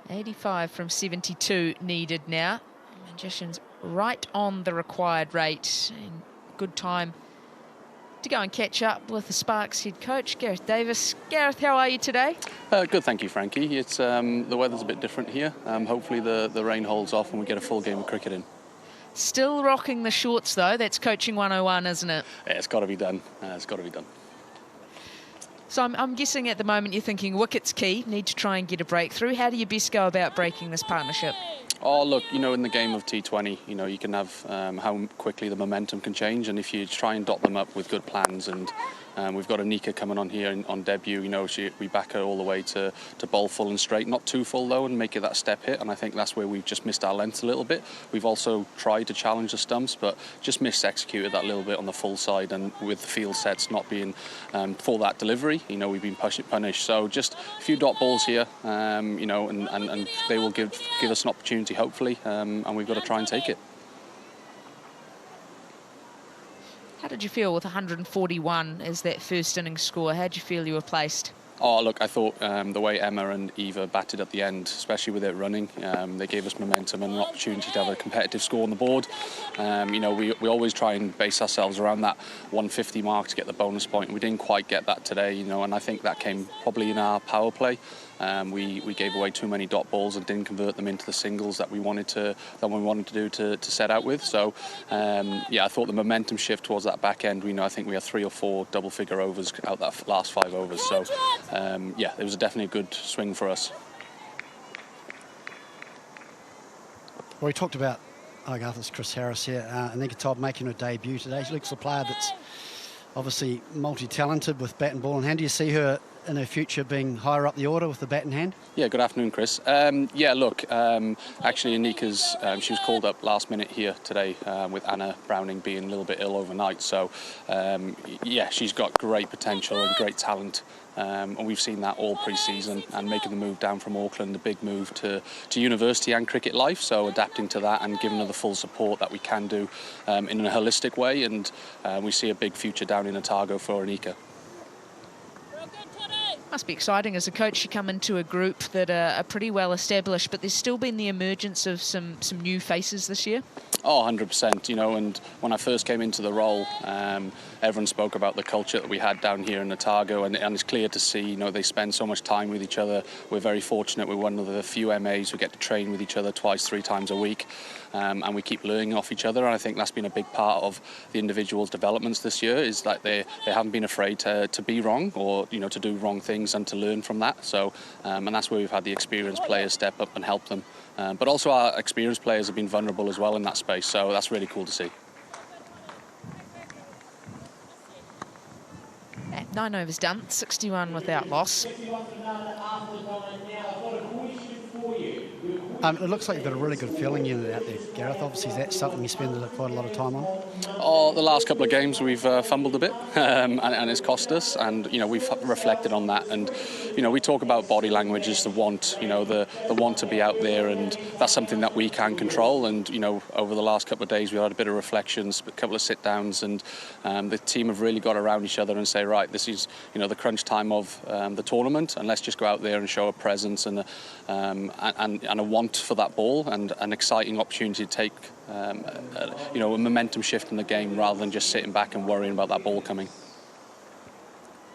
.85 from 72 needed now. Magicians right on the required rate. And good time to go and catch up with the Sparks head coach, Gareth Davis. Gareth, how are you today? Good, thank you, Frankie. It's the weather's a bit different here. Hopefully the rain holds off and we get a full game of cricket in. Still rocking the shorts, though. That's coaching 101, isn't it? Yeah, it's got to be done. It's got to be done. So I'm guessing at the moment you're thinking wicket's key, need to try and get a breakthrough. How do you best go about breaking this partnership? Oh, look, you know, in the game of T20, you know, you can have how quickly the momentum can change, and if you try and dot them up with good plans, and we've got Anika coming on here on debut, you know, we back her all the way to bowl full and straight, not too full though, and make it that step hit, and I think that's where we've just missed our length a little bit. We've also tried to challenge the stumps, but just mis-executed that little bit on the full side, and with the field sets not being for that delivery, you know, we've been punished. So just a few dot balls here, you know, and they will give us an opportunity, hopefully, and we've got to try and take it. How did you feel with 141 as that first innings score? How did you feel you were placed? Oh, look, I thought the way Emma and Eva batted at the end, especially with it running, they gave us momentum and an opportunity to have a competitive score on the board. You know, we always try and base ourselves around that 150 mark to get the bonus point. We didn't quite get that today, you know, and I think that came probably in our power play. We gave away too many dot balls and didn't convert them into the singles that we wanted to do to set out with. So yeah, I thought the momentum shift towards that back end. I think we had 3 or 4 double-figure overs out that last 5 overs. So yeah, it was definitely a good swing for us. Well, we talked about Arthur's Chris Harris here, and then Todd making her debut today. She looks a player that's obviously multi-talented with bat and ball in hand. Do you see her in her future being higher up the order with the bat in hand? Yeah, good afternoon, Chris. Yeah, look, actually Anika's, she was called up last minute here today with Anna Browning being a little bit ill overnight. So, yeah, she's got great potential and great talent. And we've seen that all pre-season, and making the move down from Auckland, the big move to university and cricket life. So adapting to that and giving her the full support that we can do in a holistic way. And we see a big future down in Otago for Anika. Must be exciting as a coach. You come into a group that are pretty well established, but there's still been the emergence of some new faces this year. Oh, 100%, you know, and when I first came into the role, everyone spoke about the culture that we had down here in Otago, and it's clear to see, you know, they spend so much time with each other. We're very fortunate. We're one of the few MAs who get to train with each other 2, 3 times a week, and we keep learning off each other, and I think that's been a big part of the individuals' developments this year, is that they haven't been afraid to be wrong, or, you know, to do wrong things and to learn from that. So, and that's where we've had the experienced players step up and help them. But also our experienced players have been vulnerable as well in that space, so that's really cool to see. At 9 overs done, 61 without loss. It looks like you've got a really good filling unit out there, Gareth. Obviously, that's something you spend quite a lot of time on. Oh, the last couple of games we've fumbled a bit, and it's cost us. And you know, we've reflected on that. And you know, we talk about body language as the want, you know, the want to be out there, and that's something that we can control. And you know, over the last couple of days, we had a bit of reflections, a couple of sit downs, and the team have really got around each other and say, right, this is, you know, the crunch time of the tournament, and let's just go out there and show a presence and a want for that ball, and an exciting opportunity to take you know, a momentum shift in the game rather than just sitting back and worrying about that ball coming.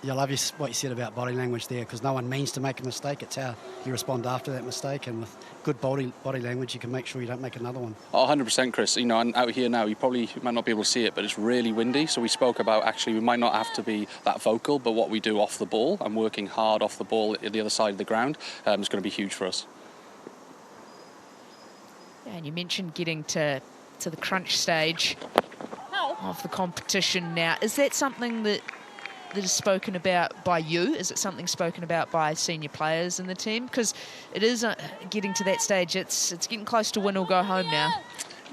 I love what you said about body language there, because no one means to make a mistake. It's how you respond after that mistake, and with good body language, you can make sure you don't make another one. Oh, 100%, Chris. You know, and out here now, you might not be able to see it, but it's really windy. So we spoke about actually we might not have to be that vocal, but what we do off the ball and working hard off the ball at the other side of the ground is going to be huge for us. Yeah, and you mentioned getting to the crunch stage of the competition now. Is that something that is spoken about by you? Is it something spoken about by senior players in the team? Because it is getting to that stage. It's getting close to win or go home now.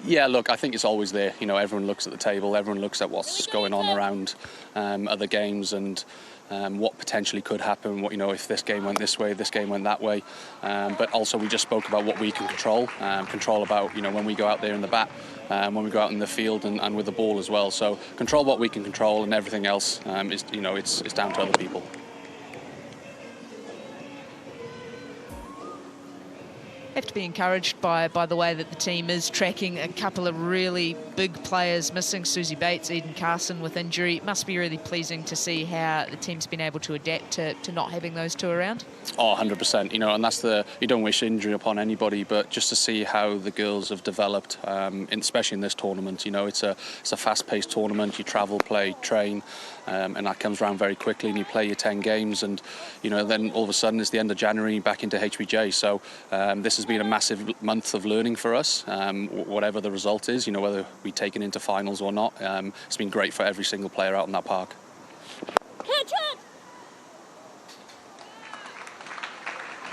Yeah, look, I think it's always there. You know, everyone looks at the table, everyone looks at what's going on around other games and what potentially could happen. What, you know, if this game went this way, this game went that way. But also, we just spoke about what we can control. Control about, you know, when we go out there in the bat, when we go out in the field and with the ball as well. So control what we can control, and everything else is, you know, it's down to other people. Have to be encouraged by the way that the team is tracking a couple of really big players missing. Susie Bates, Eden Carson with injury. It must be really pleasing to see how the team's been able to adapt to not having those two around. Oh, 100%. You know, and that's you don't wish injury upon anybody, but just to see how the girls have developed, especially in this tournament. You know, it's a fast-paced tournament. You travel, play, train, and that comes around very quickly, and you play your 10 games, and you know, then all of a sudden it's the end of January, back into HBJ. So this has been a massive month of learning for us. Whatever the result is, you know, whether we take it into finals or not, it's been great for every single player out in that park.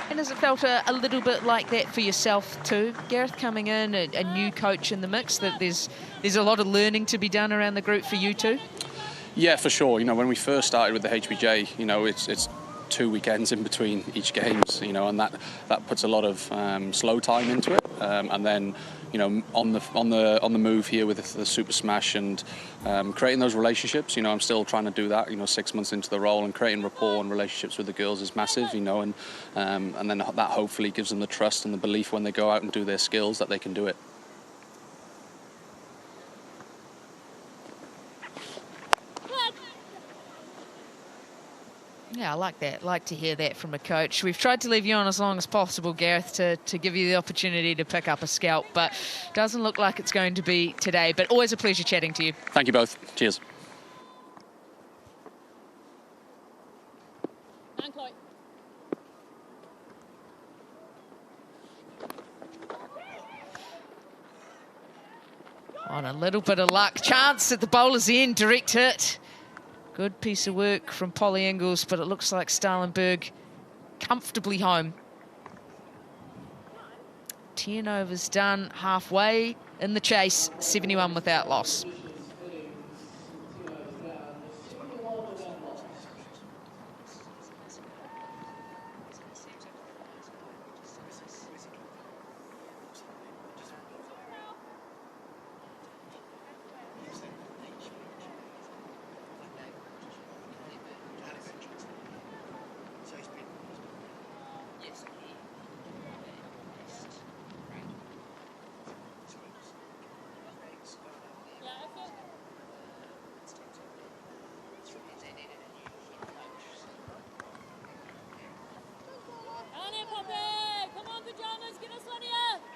And has it felt a little bit like that for yourself too, Gareth, coming in, a new coach in the mix, that there's a lot of learning to be done around the group for you too? Yeah, for sure. You know, when we first started with the HBJ, you know, it's 2 weekends in between each games, you know, and that puts a lot of slow time into it, and then, you know, on the move here with the Super Smash and creating those relationships. You know, I'm still trying to do that. You know, 6 months into the role, and creating rapport and relationships with the girls is massive. You know, and then that hopefully gives them the trust and the belief when they go out and do their skills that they can do it. Yeah, I like that. Like to hear that from a coach. We've tried to leave you on as long as possible, Gareth, to give you the opportunity to pick up a scalp, but doesn't look like it's going to be today. But always a pleasure chatting to you. Thank you both. Cheers. On a little bit of luck. Chance at the bowler's end. Direct hit. Good piece of work from Polly Ingles, but it looks like Stalenberg comfortably home. 10 overs done, halfway in the chase, 71 without loss.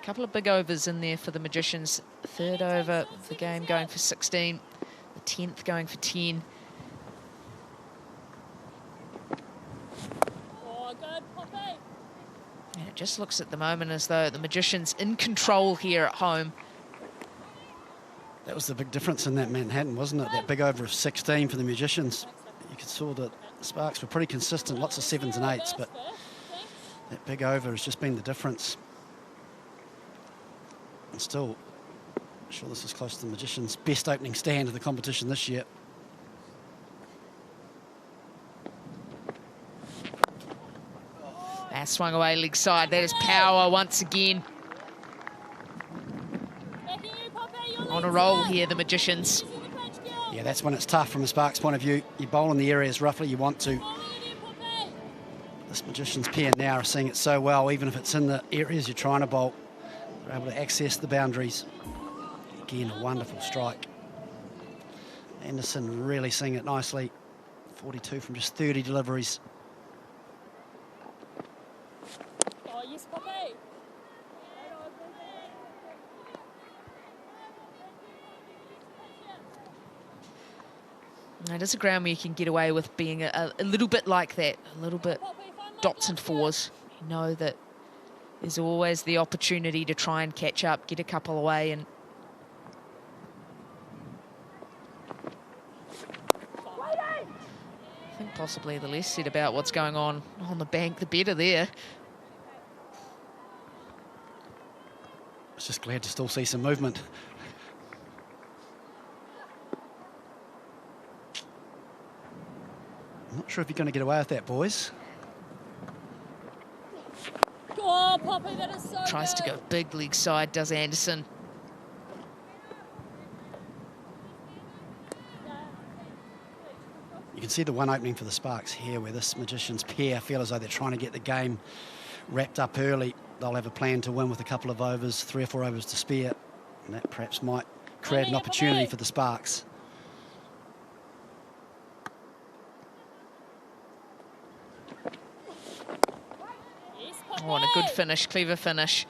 Couple of big overs in there for the Magicians. Third over of the game going for 16. The 10th going for 10. And it just looks at the moment as though the Magicians in control here at home. That was the big difference in that Manhattan, wasn't it? That big over of 16 for the Magicians. You could saw that the Sparks were pretty consistent, lots of 7s and 8s, but that big over has just been the difference. And still, I'm sure this is close to the Magicians' best opening stand of the competition this year. That swung away leg side. That is power once again. On a roll here, the Magicians. Yeah, that's when it's tough from a Sparks point of view. You bowl in the areas roughly you want to. This Magicians pair now are seeing it so well, even if it's in the areas you're trying to bowl. They're able to access the boundaries. Again, a wonderful strike. Anderson really seeing it nicely 42 from just 30 deliveries. Oh, yes, Poppy. It is a ground where you can get away with being a little bit like that, a little bit dots and fours. You know that there's always the opportunity to try and catch up, get a couple away, and I think possibly the less said about what's going on the bank, the better there. I was just glad to still see some movement. I'm not sure if you're going to get away with that, boys. Oh, Poppy, that is so Tries to good. go big leg side, does Anderson. You can see the one opening for the Sparks here, where this Magicians pair feel as though they're trying to get the game wrapped up early. They'll have a plan to win with a couple of overs, 3 or 4 overs to spare, and that perhaps might create an opportunity for the Sparks. Oh, and a good finish, clever finish.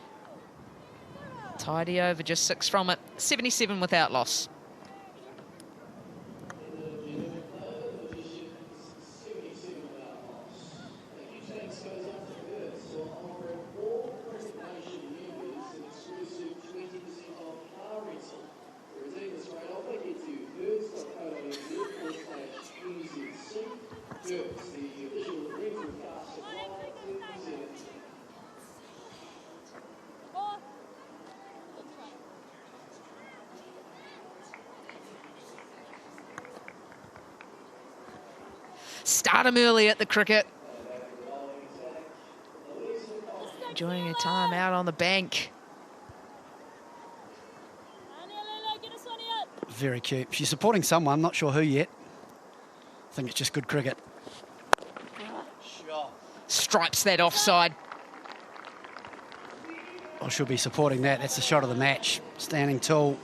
Tidy over, just 6 from it. 77 without loss. Start him early at the cricket. Enjoying a time out on the bank. Very cute. She's supporting someone, not sure who yet. I think it's just good cricket. Stripes that offside. Well, she'll be supporting that. That's the shot of the match. Standing tall,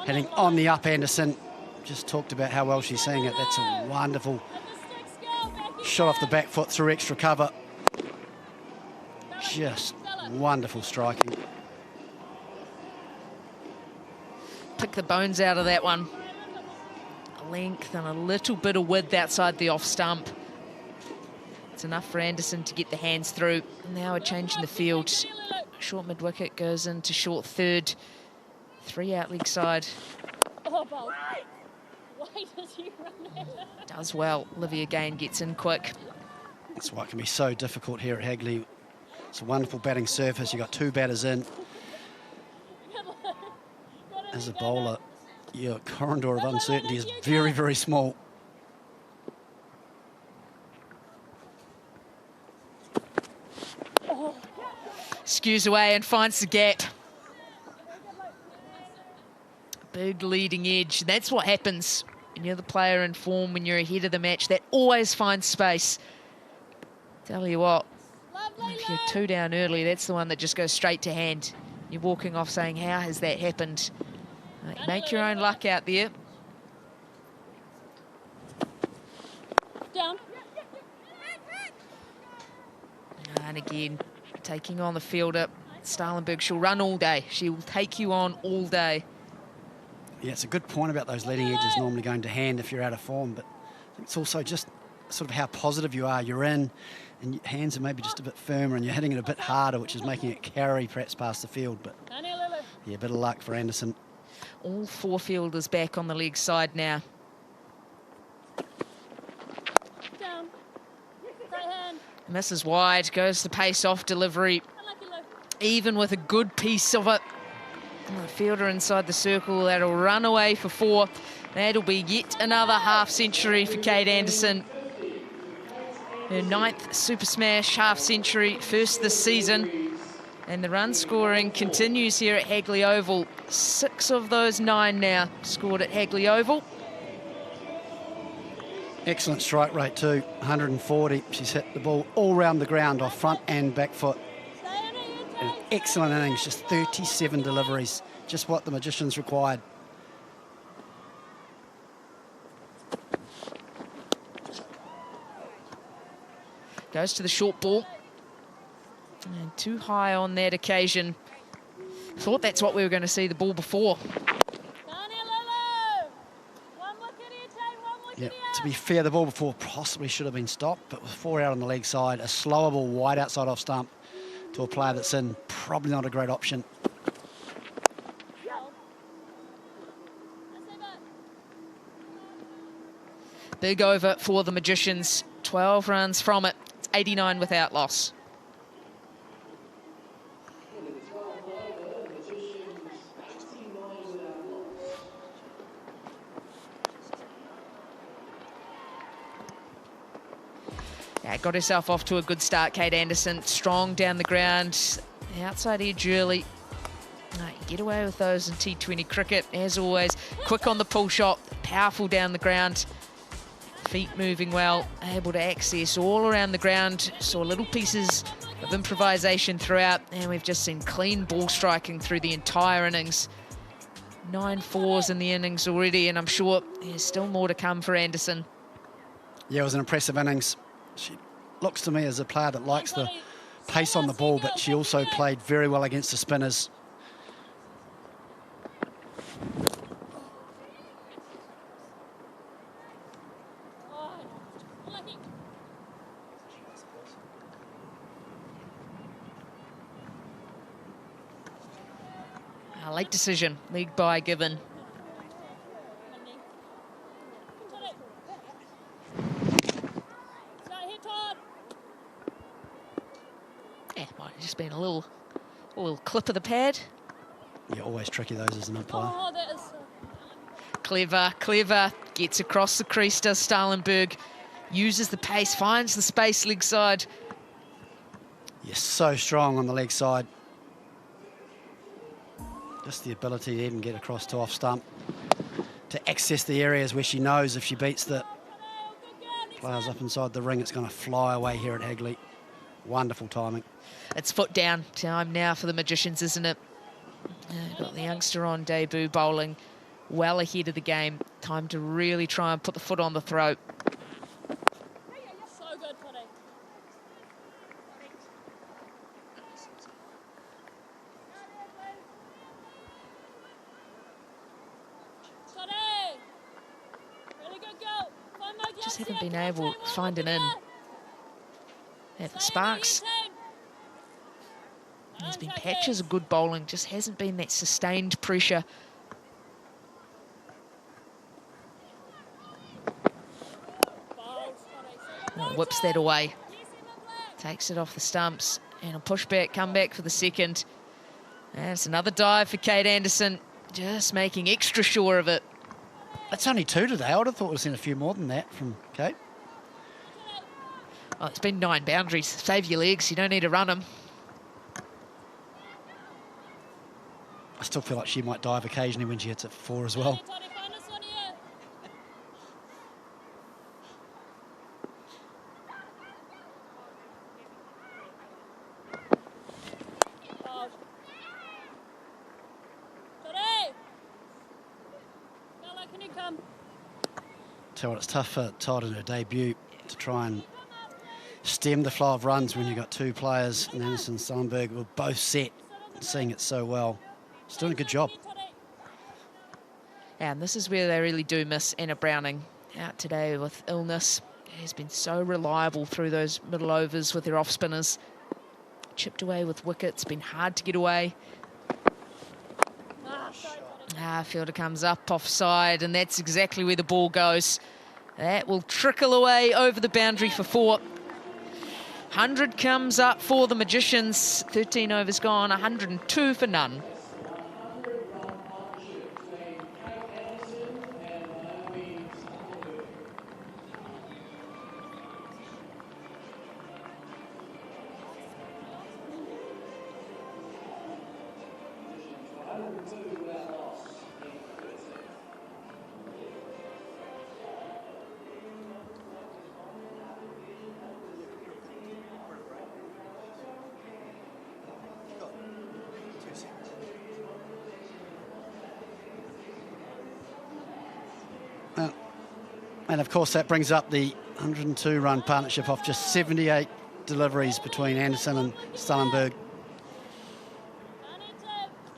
heading on the up, Anderson. Just talked about how well she's seeing it. That's a wonderful shot off the back foot through extra cover. Just wonderful striking. Pick the bones out of that one. A length and a little bit of width outside the off stump. It's enough for Anderson to get the hands through. Now we're changing the field. Short mid-wicket goes into short third. 3 out leg side. Oh, Bolt. Why does he run there? Does well. Olivia Gain gets in quick. That's why it can be so difficult here at Hagley. It's a wonderful batting surface. You've got 2 batters in. As a bowler, your corridor of uncertainty is very, very small. Skews away and finds the gap. Big leading edge. That's what happens when you're the player in form, when you're ahead of the match. That always finds space. Tell you what, if you're 2 down early, that's the one that just goes straight to hand. You're walking off saying, how has that happened? Make your own luck out there. Down. And again, taking on the fielder. Stalenberg, she'll run all day. She will take you on all day. Yeah, it's a good point about those leading edges normally going to hand if you're out of form, but I think it's also just sort of how positive you are. You're in, and your hands are maybe just a bit firmer, and you're hitting it a bit harder, which is making it carry perhaps past the field. But yeah, a bit of luck for Anderson. All 4 fielders back on the leg side now. Down. Right hand. Misses wide, goes to pace off delivery. Even with a good piece of it. And the fielder inside the circle, that'll run away for 4. That'll be yet another half century for Kate Anderson. Her 9th Super Smash half century, first this season. And the run scoring continues here at Hagley Oval. 6 of those 9 now scored at Hagley Oval. Excellent strike rate too, 140. She's hit the ball all round the ground off front and back foot. An excellent innings, just 37 deliveries, just what the Magicians required. Goes to the short ball. And too high on that occasion. Thought that's what we were going to see the ball before. Yeah, to be fair, the ball before possibly should have been stopped, but with 4 out on the leg side, a slower ball wide outside off stump to a player that's in, probably not a great option. Big over for the Magicians. 12 runs from it. It's 89 without loss. Yeah, got herself off to a good start, Kate Anderson. Strong down the ground. The outside edge early. No, you get away with those in T20 cricket, as always. Quick on the pull shot, powerful down the ground. Feet moving well, able to access all around the ground. Saw little pieces of improvisation throughout, and we've just seen clean ball striking through the entire innings. 9 fours in the innings already, and I'm sure there's still more to come for Anderson. Yeah, it was an impressive innings. She looks to me as a player that likes the pace on the ball, but she also played very well against the spinners. A late decision, league bye given. Yeah, might have just been a little clip of the pad. Yeah, always tricky those as an umpire. Oh, that is... Clever. Gets across the crease, does Stalenberg. Uses the pace, finds the space leg side. You're so strong on the leg side. Just the ability to even get across to off stump, to access the areas where she knows if she beats the players up inside the ring, it's going to fly away here at Hagley. Wonderful timing. It's foot down time now for the Magicians, isn't it? Got the youngster on debut bowling well ahead of the game. Time to really try and put the foot on the throat. So good, Connie. Really good girl. Find my Just girls haven't here. been able to find an in. At the Sparks, there's been patches of good bowling, just hasn't been that sustained pressure. Whips that away. Takes it off the stumps. And a pushback, comeback for the second. And it's another dive for Kate Anderson. Just making extra sure of it. That's only 2 today. I would have thought we'd seen a few more than that from Kate. Oh, it's been 9 boundaries. Save your legs. You don't need to run them. I still feel like she might dive occasionally when she hits it 4 as well. Tell you what, it's tough for Todd in her debut to try and stem the flow of runs when you've got 2 players, Anderson and Stalenberg, were both set, seeing it so well. She's doing a good job. And this is where they really do miss Anna Browning out today with illness. She's been so reliable through those middle overs with her off spinners. Chipped away with wickets, been hard to get away. Fielder comes up offside, and that's exactly where the ball goes. That will trickle away over the boundary for 4. 100 comes up for the Magicians. 13 overs gone, 102 for none. And of course that brings up the 102-run partnership off just 78 deliveries between Anderson and Stalenberg.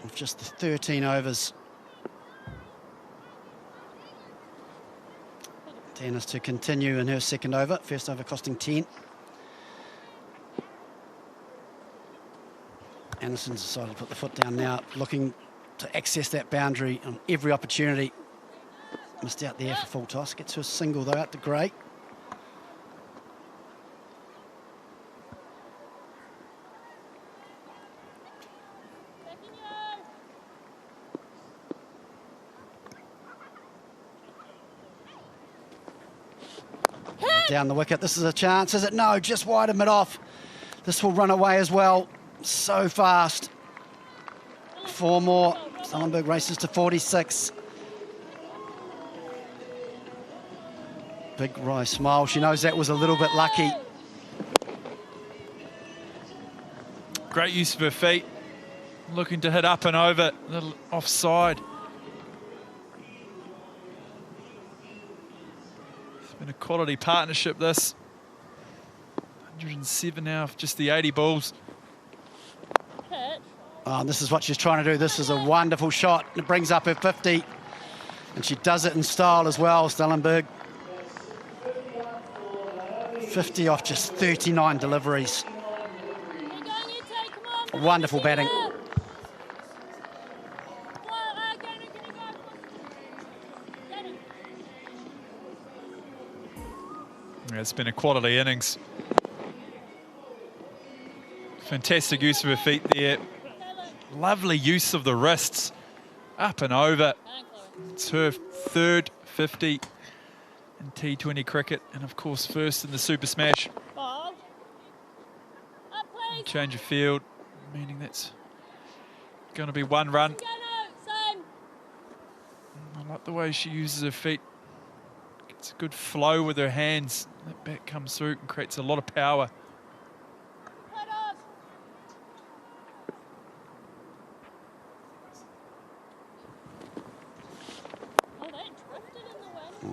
Of just the 13 overs. Dennis to continue in her second over. First over costing 10. Anderson's decided to put the foot down now, looking to access that boundary on every opportunity. Missed out there for full toss. Gets her a single though out to Gray. Down the wicket. This is a chance, is it? No, just wide of mid-off. This will run away as well. So fast. 4 more. Stalenberg races to 46. Big wry smile. She knows that was a little bit lucky. Great use of her feet. Looking to hit up and over. A little offside. Been a quality partnership, this. 107 now, just the 80 balls. Oh, and this is what she's trying to do. This is a wonderful shot. It brings up her 50. And she does it in style as well, Stalenberg. 50 off just 39 deliveries. Wonderful batting. Yeah, it's been a quality innings. Fantastic use of her feet there. Lovely use of the wrists. Up and over. It's her third 50 in T20 cricket. And of course, first in the Super Smash. Change of field, meaning that's going to be 1 run. I like the way she uses her feet. Gets a good flow with her hands. That bat comes through and creates a lot of power.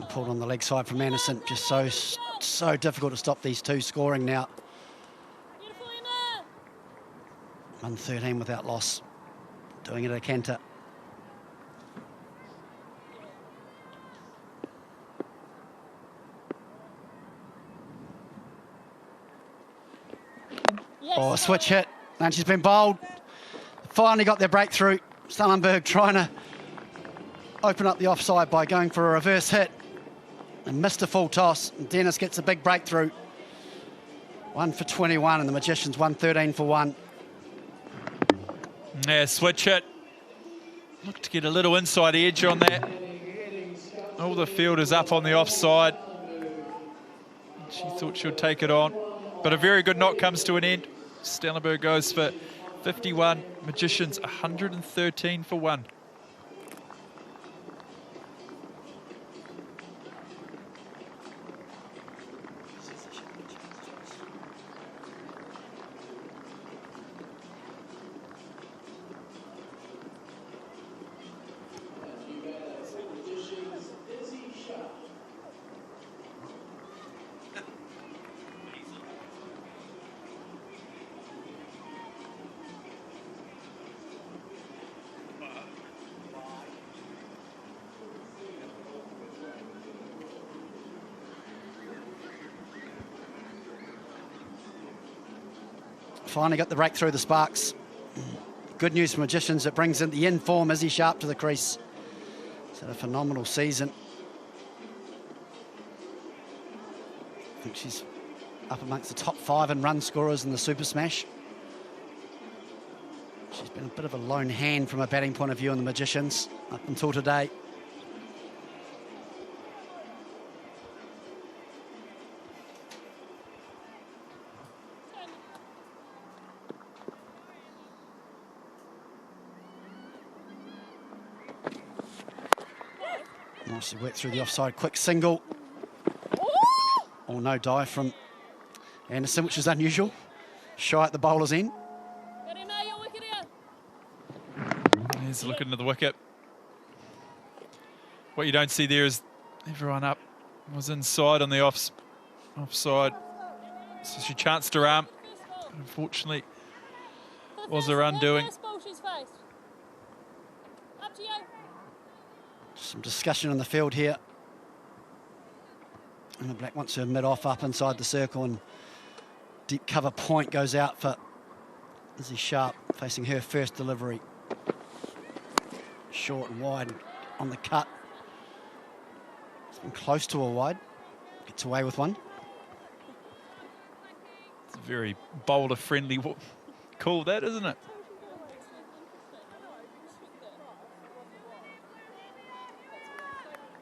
Pulled on the leg side from Anderson. Just so difficult to stop these two scoring now. 113 without loss. Doing it at a canter. Oh, a switch hit, and she's been bowled. Finally got their breakthrough. Stalenberg trying to open up the offside by going for a reverse hit and missed a full toss. And Dennis gets a big breakthrough. 1 for 21, and the Magicians 113 for 1. Yeah, switch hit. Look to get a little inside edge on that. All the fielders up on the offside. She thought she would take it on. But a very good knock comes to an end. Stalenberg goes for 51. Magicians 113 for 1. Finally got the breakthrough, the Sparks. Good news for Magicians. It brings in the in-form Izzy Sharp to the crease. It's had a phenomenal season. I think she's up amongst the top 5 in run scorers in the Super Smash. She's been a bit of a lone hand from a batting point of view on the Magicians up until today. Nicely worked through the offside, quick single. Oh, no dive from Anderson, which is unusual. Shy at the bowler's end. He's looking to the wicket. What you don't see there is everyone up was inside on the offside. So she chanced her arm. Unfortunately, was her undoing. First ball she's faced. Up to you. Some discussion on the field here. And the Black wants her mid-off up inside the circle, and deep cover point goes out for Izzy Sharp, facing her first delivery. Short and wide on the cut. It's been close to a wide. Gets away with one. It's a very bowler-friendly call, that, isn't it?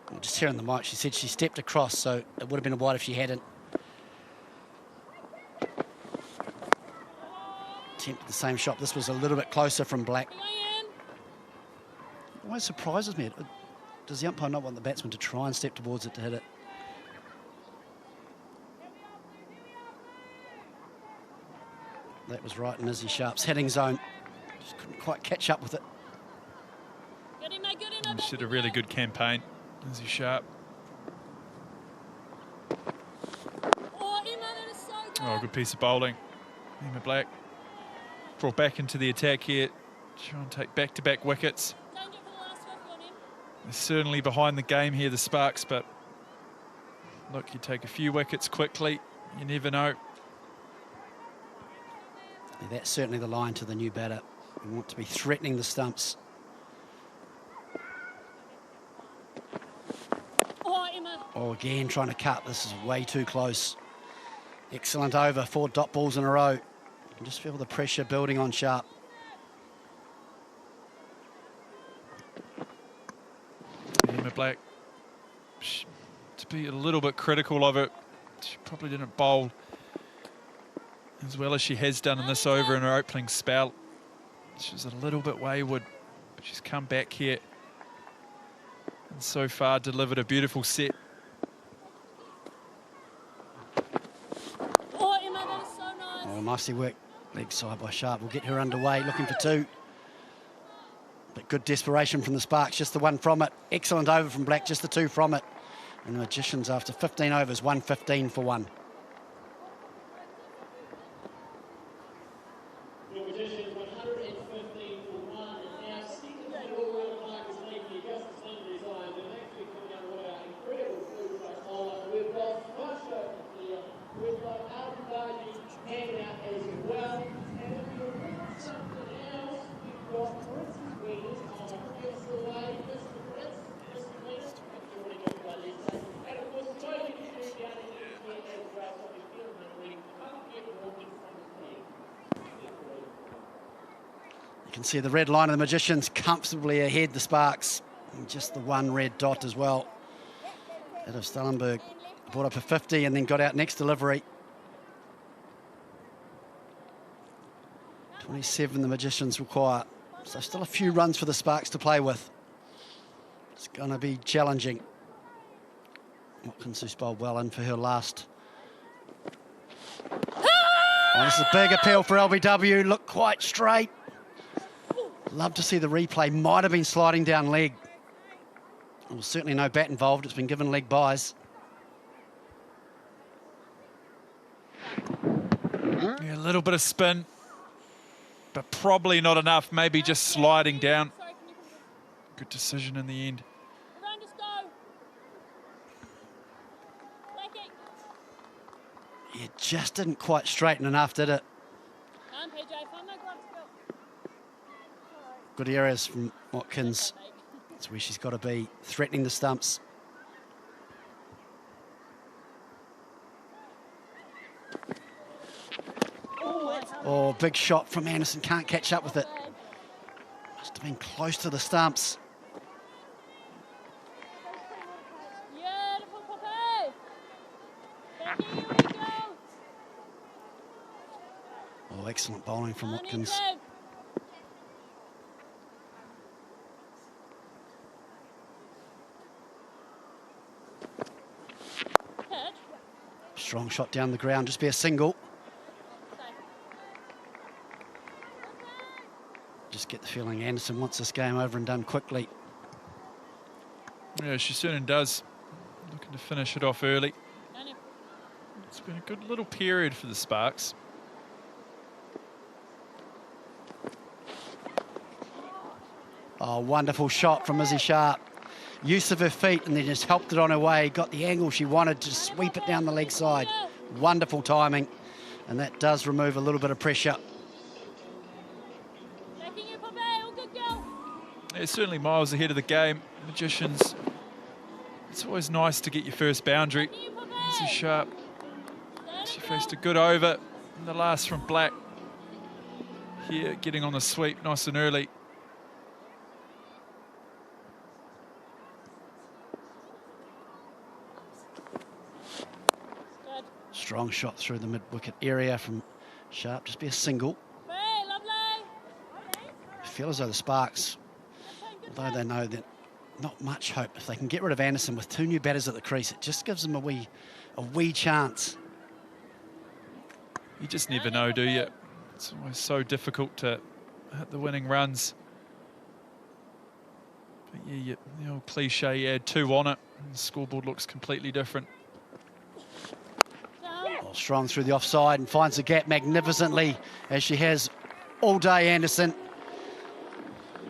Well, just hearing the mic, she said she stepped across, so it would have been a wide if she hadn't. Attempted the same shot. This was a little bit closer from Black. Always surprises me. Does the umpire not want the batsman to try and step towards it to hit it? That was right in Izzy Sharp's hitting zone. Just couldn't quite catch up with it. She did a really good campaign, Izzy Sharp. Oh, good piece of bowling. Emma Black brought back into the attack here. Trying to take back-to-back wickets. They're certainly behind the game here, the Sparks, but look, you take a few wickets quickly, you never know. Yeah, that's certainly the line to the new batter. We want to be threatening the stumps. Oh, again, trying to cut. This is way too close. Excellent over, 4 dot balls in a row. You can just feel the pressure building on Sharp. Emma Black, to be a little bit critical of it, she probably didn't bowl as well as she has done in this over in her opening spell. She was a little bit wayward, but she's come back here and so far delivered a beautiful set. Oh, nicely worked leg side by Sharp. We'll get her underway, looking for 2. But good desperation from the Sparks, just the 1 from it. Excellent over from Black, just the 2 from it. And the Magicians, after 15 overs, 115 for 1. The Magicians 115 for 1, and now second overall mark is making Augustus Landry's line. They're actually coming out with an incredible blue flash bowler. We've got Masha here, we've got Alvin hanging out as well. And if you're looking for something else, we've got Prince's winners on Chris away, Mr. Prince, Mr. Prince, if you want to go by this time. And of course, Tony can do down in here as well, so if you're hungry, come get walking from the field. You can see the red line of the Magicians comfortably ahead the Sparks. And just the 1 red dot as well. Out of Stalenberg. Brought up a 50 and then got out next delivery. 27 the Magicians require. So still a few runs for the Sparks to play with. It's going to be challenging. Watkins, who's bowled well in for her last. Oh, this is a big appeal for LBW. Look quite straight. Love to see the replay. Might have been sliding down leg. There was certainly no bat involved. It's been given leg byes. Yeah, a little bit of spin, but probably not enough. Maybe just sliding down. Good decision in the end. Yeah, just didn't quite straighten enough, did it? Good areas from Watkins. That's where she's got to be, threatening the stumps. Oh, big shot from Anderson, can't catch up with it. Must have been close to the stumps. Oh, excellent bowling from Watkins. Strong shot down the ground, just be a single. Just get the feeling Anderson wants this game over and done quickly. Yeah, she certainly does. Looking to finish it off early. It's been a good little period for the Sparks. Oh, wonderful shot from Izzy Sharp. Use of her feet and then just helped it on her way. Got the angle she wanted to sweep it down the leg side. Wonderful timing. And that does remove a little bit of pressure. Yeah, certainly miles ahead of the game. Magicians, it's always nice to get your first boundary. Izzy Sharp, she faced a good over. And the last from Black here, getting on the sweep nice and early. Strong shot through the mid-wicket area from Sharp. Just be a single. I feel as though the Sparks, although they know that not much hope, if they can get rid of Anderson with 2 new batters at the crease, it just gives them a wee chance. You just never know, do you? It's always so difficult to hit the winning runs. But yeah, the old cliche, you add 2 on it, and the scoreboard looks completely different. Well, strong through the offside and finds the gap magnificently, as she has all day, Anderson.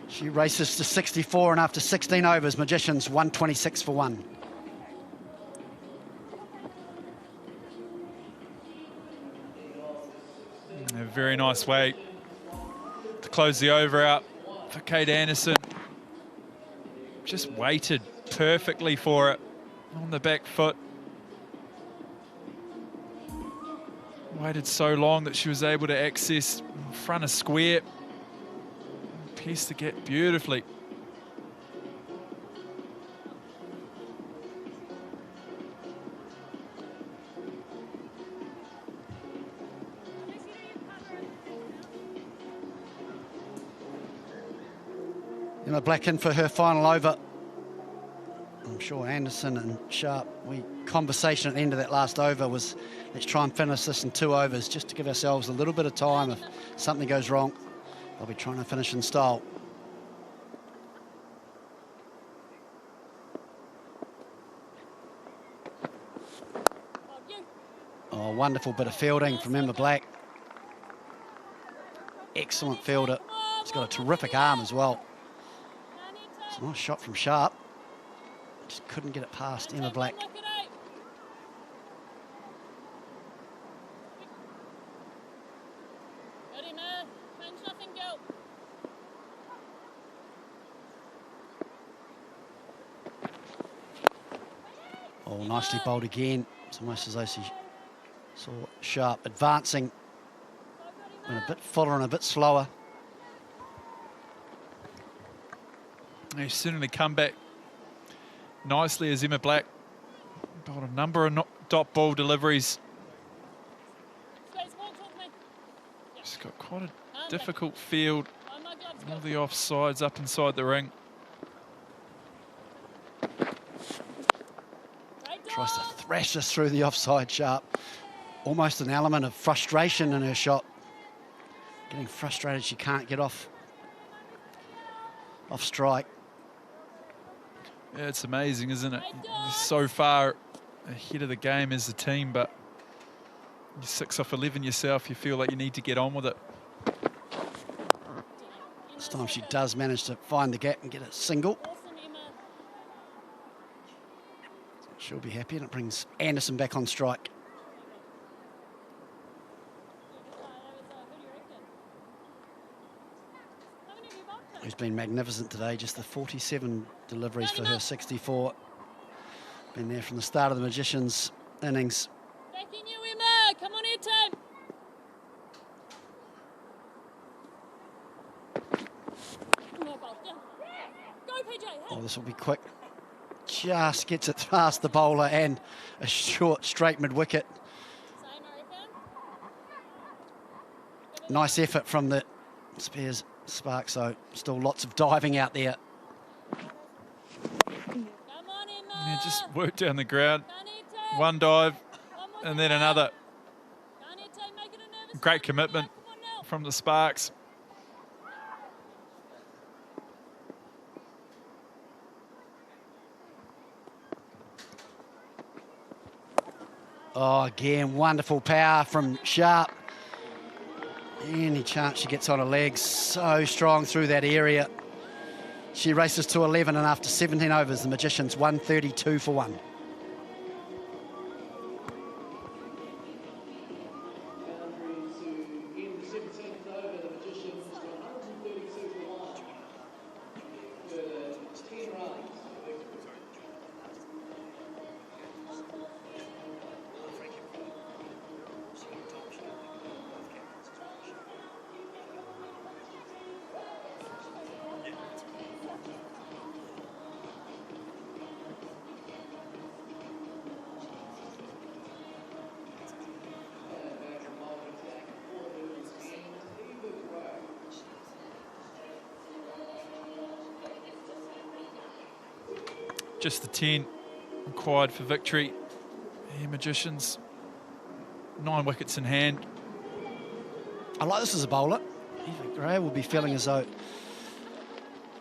She races to 64, and after 16 overs, Magicians 126 for 1. A very nice way to close the over out for Kate Anderson. Just waited perfectly for it on the back foot. Waited so long that she was able to access in front of square. Piece the gap beautifully. Emma Black in for her final over. I'm sure Anderson and Sharp, conversation at the end of that last over was, let's try and finish this in 2 overs just to give ourselves a little bit of time if something goes wrong. They'll be trying to finish in style. Oh, wonderful bit of fielding from Emma Black. Excellent fielder. She's got a terrific arm as well. It's a nice shot from Sharp. Just couldn't get it past Emma Black. Oh, nicely bowled again. It's almost as though she saw Sharp advancing, and a bit fuller and a bit slower. They certainly come back nicely as Emma Black bowled a number of dot ball deliveries. She's got quite a difficult field. All the offsides up inside the ring. Tries to thrash this through the offside, Sharp. Almost an element of frustration in her shot. Getting frustrated she can't get off strike. Yeah, it's amazing, isn't it? You're so far ahead of the game as a team, but you're 6 off 11 yourself. You feel like you need to get on with it. This time she does manage to find the gap and get a single. She'll be happy, and it brings Anderson back on strike. Who's been magnificent today, just the 47 deliveries for her 64. Been there from the start of the Magicians' innings. Backing you, Emma. Come on, team. Go, PJ. Oh, this will be quick. Just gets it past the bowler and a short straight mid-wicket. Nice effort from the Spears Sparks, so still lots of diving out there. Yeah, just work down the ground. One dive and then another. Great commitment from the Sparks. Oh, again, wonderful power from Sharp. Any chance she gets on her legs, so strong through that area. She races to 11, and after 17 overs, the Magicians 132 for 1. Just the 10 required for victory. The Magicians, 9 wickets in hand. I like this as a bowler. Eva Gray will be feeling as though,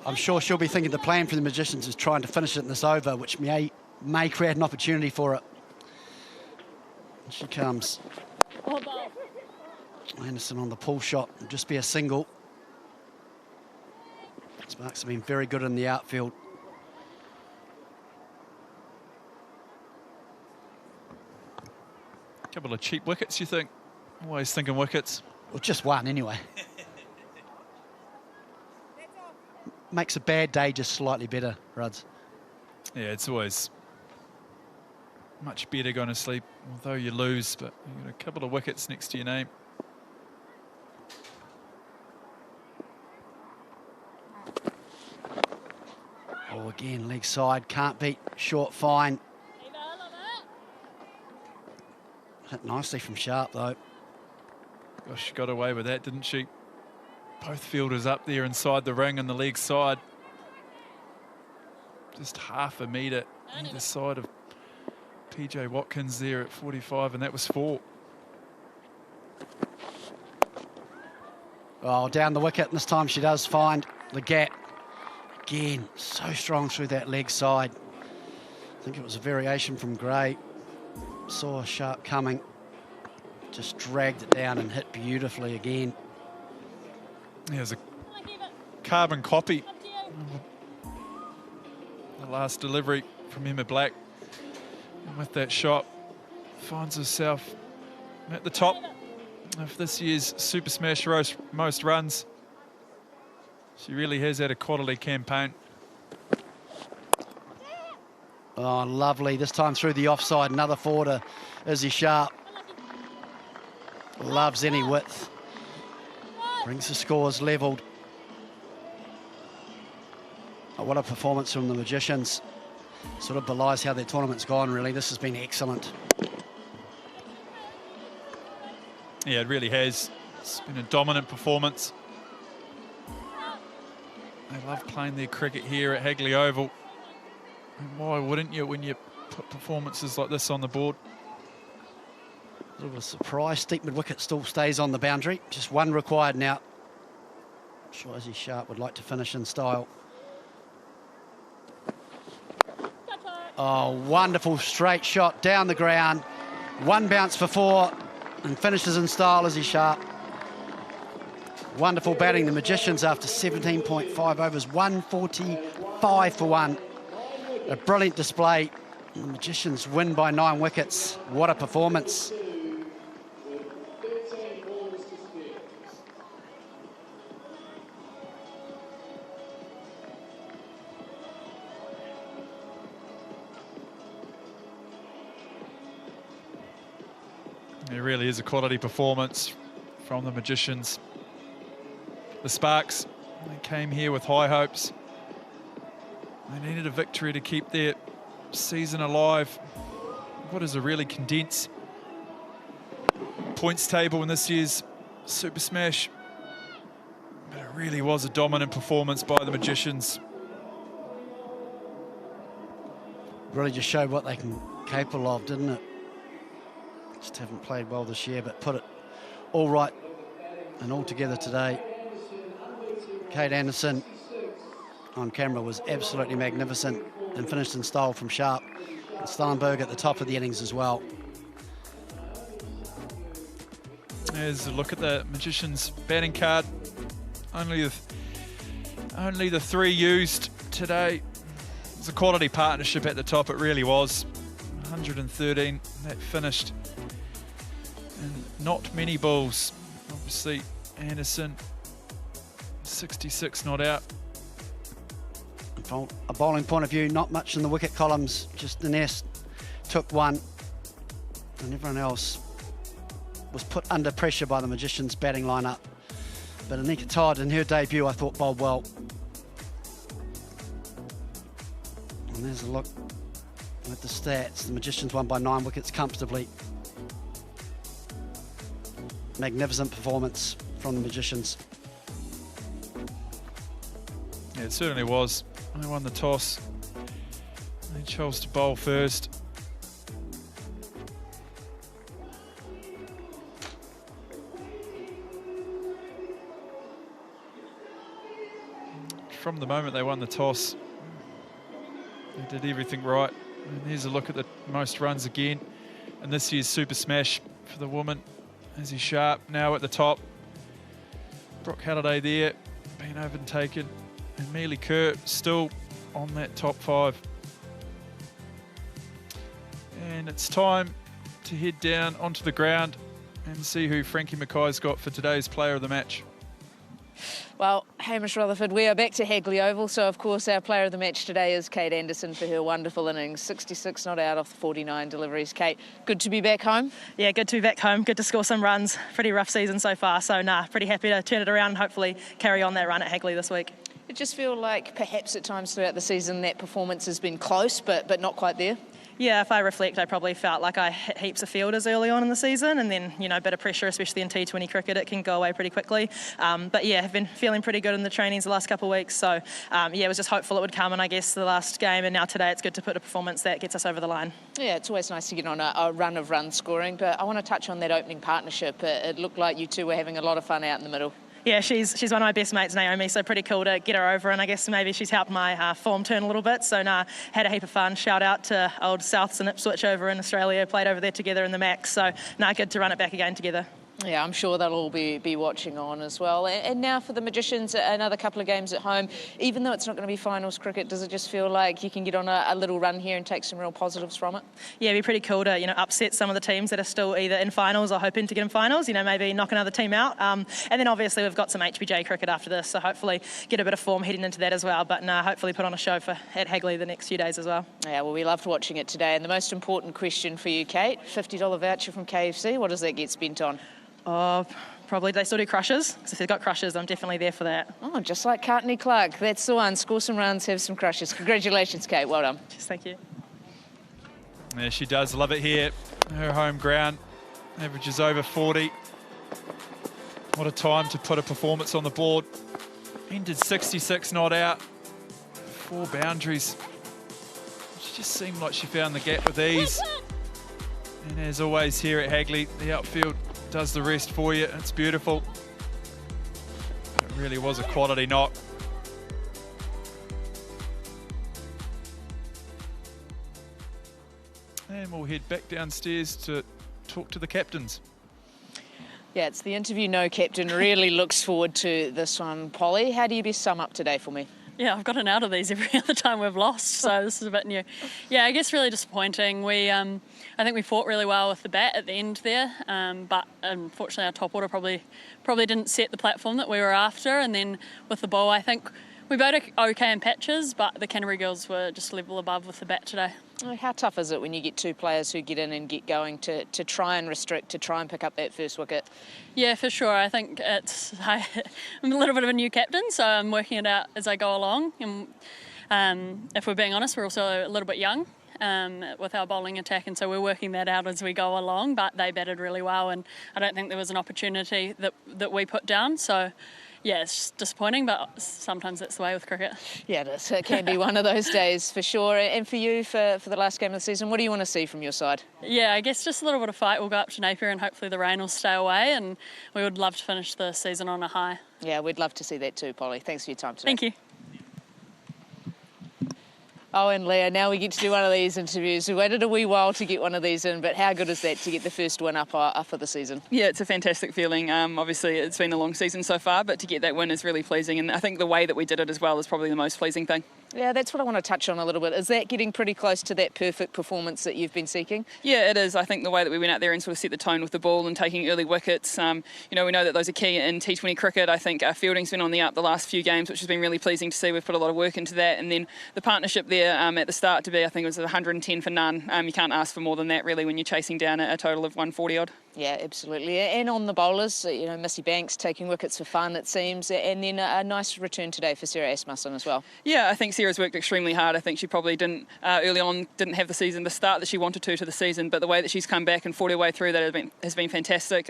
I'm sure she'll be thinking the plan for the Magicians is trying to finish it in this over, which may create an opportunity for it. And she comes. Anderson on the pull shot, will just be a single. Sparks have been very good in the outfield. Couple of cheap wickets, you think? Always thinking wickets. Well, just one anyway. Makes a bad day just slightly better, Ruds. Yeah, it's always much better going to sleep, although you lose, but you got a couple of wickets next to your name. Oh, again, leg side, can't beat, short fine. Hit nicely from Sharp, though. Gosh, she got away with that, didn't she? Both fielders up there inside the ring and the leg side. Just half a metre either side of PJ Watkins there at 45, and that was 4. Oh, down the wicket, and this time she does find the gap. Again, so strong through that leg side. I think it was a variation from Gray. Saw Sharp coming, just dragged it down and hit beautifully again. There's a carbon copy. The last delivery from Emma Black. And with that shot, finds herself at the top of this year's Super Smash most runs. She really has had a quality campaign. Oh, lovely. This time through the offside, another four to Izzy Sharp. Loves any width. Brings the scores levelled. Oh, what a performance from the Magicians. Sort of belies how their tournament's gone, really. This has been excellent. Yeah, it really has. It's been a dominant performance. They love playing their cricket here at Hagley Oval. And why wouldn't you when you put performances like this on the board? A little bit of surprise. Steep mid-wicket still stays on the boundary. Just one required now. I'm sure Izzy Sharp would like to finish in style. Oh, wonderful straight shot down the ground. One bounce for 4 and finishes in style, Izzy Sharp. Wonderful batting. The Magicians, after 17.5 overs, 145 for 1. A brilliant display. The Magicians win by 9 wickets. What a performance. It really is a quality performance from the Magicians. The Sparks, they came here with high hopes. They needed a victory to keep their season alive. What is a really condensed points table in this year's Super Smash. But it really was a dominant performance by the Magicians. Really just showed what they can capable of, didn't it? Just haven't played well this year, but put it all right and all together today. Kate Anderson on camera was absolutely magnificent and finished in style from Sharp. And Stalenberg at the top of the innings as well. There's a look at the Magicians' batting card. Only the 3 used today. It was a quality partnership at the top, it really was. 113, that finished. And not many balls. Obviously, Anderson, 66 not out. From a bowling point of view, not much in the wicket columns. Just Ines took one, and everyone else was put under pressure by the Magicians' batting lineup. But Anika Todd, in her debut, I thought bowled well. And there's a look at the stats. The Magicians won by 9 wickets comfortably. Magnificent performance from the Magicians. Yeah, it certainly was. They won the toss. They chose to bowl first. From the moment they won the toss, they did everything right. And here's a look at the most runs again. And this year's Super Smash for the woman. Izzy Sharp now at the top. Brooke Halliday there, being overtaken. And Mealy Kerr still on that top 5. And it's time to head down onto the ground and see who Frankie Mackay's got for today's player of the match. Well, Hamish Rutherford, we are back to Hagley Oval, so of course our player of the match today is Kate Anderson for her wonderful innings. 66 not out off the 49 deliveries. Kate, good to be back home? Yeah, good to be back home. Good to score some runs. Pretty rough season so far, so pretty happy to turn it around and hopefully carry on that run at Hagley this week. It just feel like perhaps at times throughout the season that performance has been close, but not quite there? Yeah, if I reflect, I probably felt like I hit heaps of fielders early on in the season, and then, a bit of pressure, especially in T20 cricket, it can go away pretty quickly. But yeah, I've been feeling pretty good in the trainings the last couple of weeks, so yeah, was just hopeful it would come, and I guess the last game, and now today it's good to put a performance that gets us over the line. Yeah, it's always nice to get on a run of run scoring, but I want to touch on that opening partnership. It looked like you two were having a lot of fun out in the middle. Yeah, she's one of my best mates, Naomi, so pretty cool to get her over, and I guess maybe she's helped my form turn a little bit, so had a heap of fun. Shout out to old Souths and Ipswich over in Australia, played over there together in the Max, so good to run it back again together. Yeah, I'm sure they'll all be watching on as well. And now for the Magicians, another couple of games at home. Even though it's not going to be finals cricket, does it just feel like you can get on a little run here and take some real positives from it? Yeah, it'd be pretty cool to upset some of the teams that are still either in finals or hoping to get in finals. Maybe knock another team out. And then obviously we've got some HBJ cricket after this, so hopefully get a bit of form heading into that as well. But hopefully put on a show at Hagley the next few days as well. Yeah, well, we loved watching it today. And the most important question for you, Kate, $50 voucher from KFC. What does that get spent on? Oh, probably they still do crushes, because if they've got crushes, I'm definitely there for that. Oh, just like Courtney Clark. That's the one. Score some runs, have some crushes. Congratulations, Kate. Well done. Thank you. Yeah, she does love it here. Her home ground averages over 40. What a time to put a performance on the board. Ended 66 not out. 4 boundaries. She just seemed like she found the gap with ease. And as always here at Hagley, the outfield does the rest for you. It's beautiful. It really was a quality knock. And we'll head back downstairs to talk to the captains. Yeah, it's the interview no captain really looks forward to this one. Polly, how do you best sum up today for me? Yeah, I've gotten out of these every other time we've lost, so this is a bit new. Yeah, I guess really disappointing. I think we fought really well with the bat at the end there, but unfortunately our top order probably didn't set the platform that we were after, and then with the ball, I think we bowled okay in patches, but the Canterbury girls were just level above with the bat today. How tough is it when you get 2 players who get in and get going to try and restrict, to try and pick up that first wicket? Yeah, for sure. I think I'm a little bit of a new captain, so I'm working it out as I go along. And if we're being honest, we're also a little bit young with our bowling attack, and so we're working that out as we go along, but they batted really well, and I don't think there was an opportunity that we put down. So yeah, it's just disappointing, but sometimes that's the way with cricket. Yeah, it is. It can be one of those days for sure. And for you, for the last game of the season, what do you want to see from your side? Yeah, I guess just a little bit of fight. We'll go up to Napier and hopefully the rain will stay away, and we would love to finish the season on a high. Yeah, we'd love to see that too, Polly. Thanks for your time today. Thank you. Oh, and Leah, now we get to do one of these interviews. We waited a wee while to get one of these in, but how good is that to get the first win up for the season? Yeah, it's a fantastic feeling. Obviously, it's been a long season so far, but to get that win is really pleasing. And I think the way that we did it as well is probably the most pleasing thing. Yeah, that's what I want to touch on a little bit. Is that getting pretty close to that perfect performance that you've been seeking? Yeah, it is. I think the way that we went out there and sort of set the tone with the ball and taking early wickets, we know that those are key in T20 cricket. I think our fielding's been on the up the last few games, which has been really pleasing to see. We've put a lot of work into that. And then the partnership there at the start to be, I think it was 110 for none. You can't ask for more than that, really, when you're chasing down a total of 140-odd. Yeah, absolutely. And on the bowlers, Missy Banks taking wickets for fun, it seems, and then a nice return today for Sarah Asmusson as well. Yeah, I think Sarah's worked extremely hard. I think she probably didn't early on didn't have the start that she wanted to the season, but the way that she's come back and fought her way through that has been fantastic.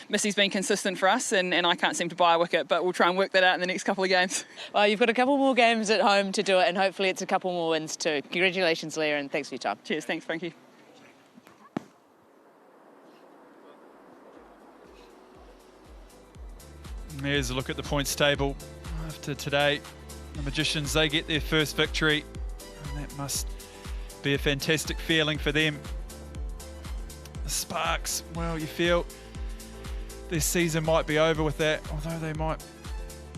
Missy's been consistent for us, and I can't seem to buy a wicket, but we'll try and work that out in the next couple of games. Well, you've got a couple more games at home to do it, and hopefully it's a couple more wins too. Congratulations, Leah, and thanks for your time. Cheers, thanks, Frankie. There's a look at the points table after today. The Magicians, they get their first victory, and that must be a fantastic feeling for them. The Sparks, well, you feel their season might be over with that, although they might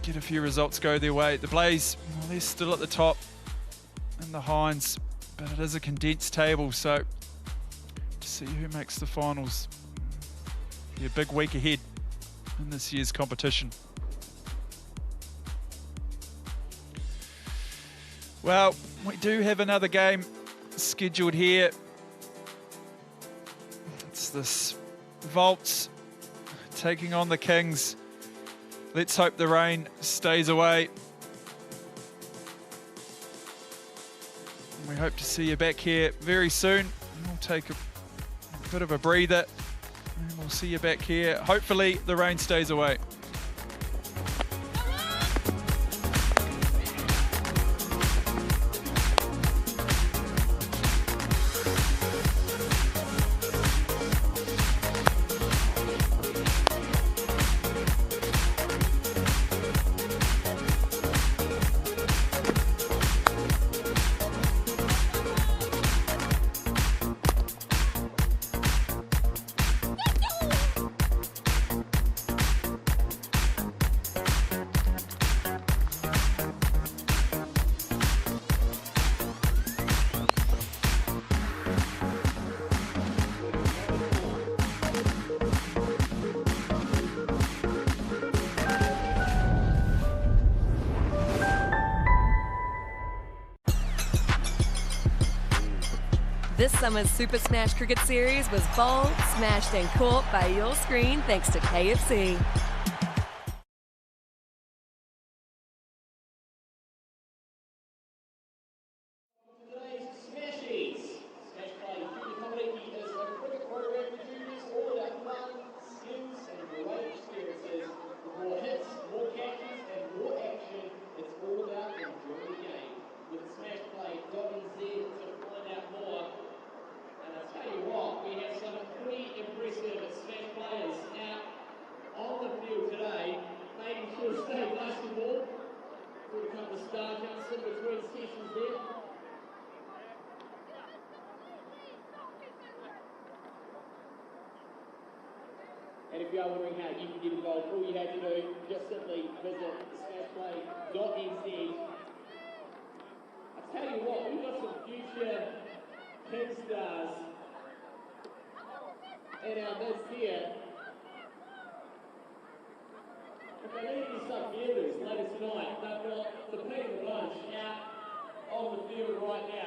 get a few results go their way. The Blaze, well, they're still at the top, and the Hinds, but it is a condensed table, so to see who makes the finals, be a big week ahead in this year's competition. Well, we do have another game scheduled here. It's this Volts taking on the Kings. Let's hope the rain stays away. We hope to see you back here very soon. We'll take a bit of a breather, and we'll see you back here. Hopefully the rain stays away. This summer's Super Smash Cricket Series was bowled, smashed and caught by your screen thanks to KFC. And if you are wondering how you can get involved, all you have to do, just simply visit smashplay.nz. I tell you what, we've got some future King stars in our midst here. If they need any sub-viewers later tonight, they've got the Peter Bunch out on the field right now.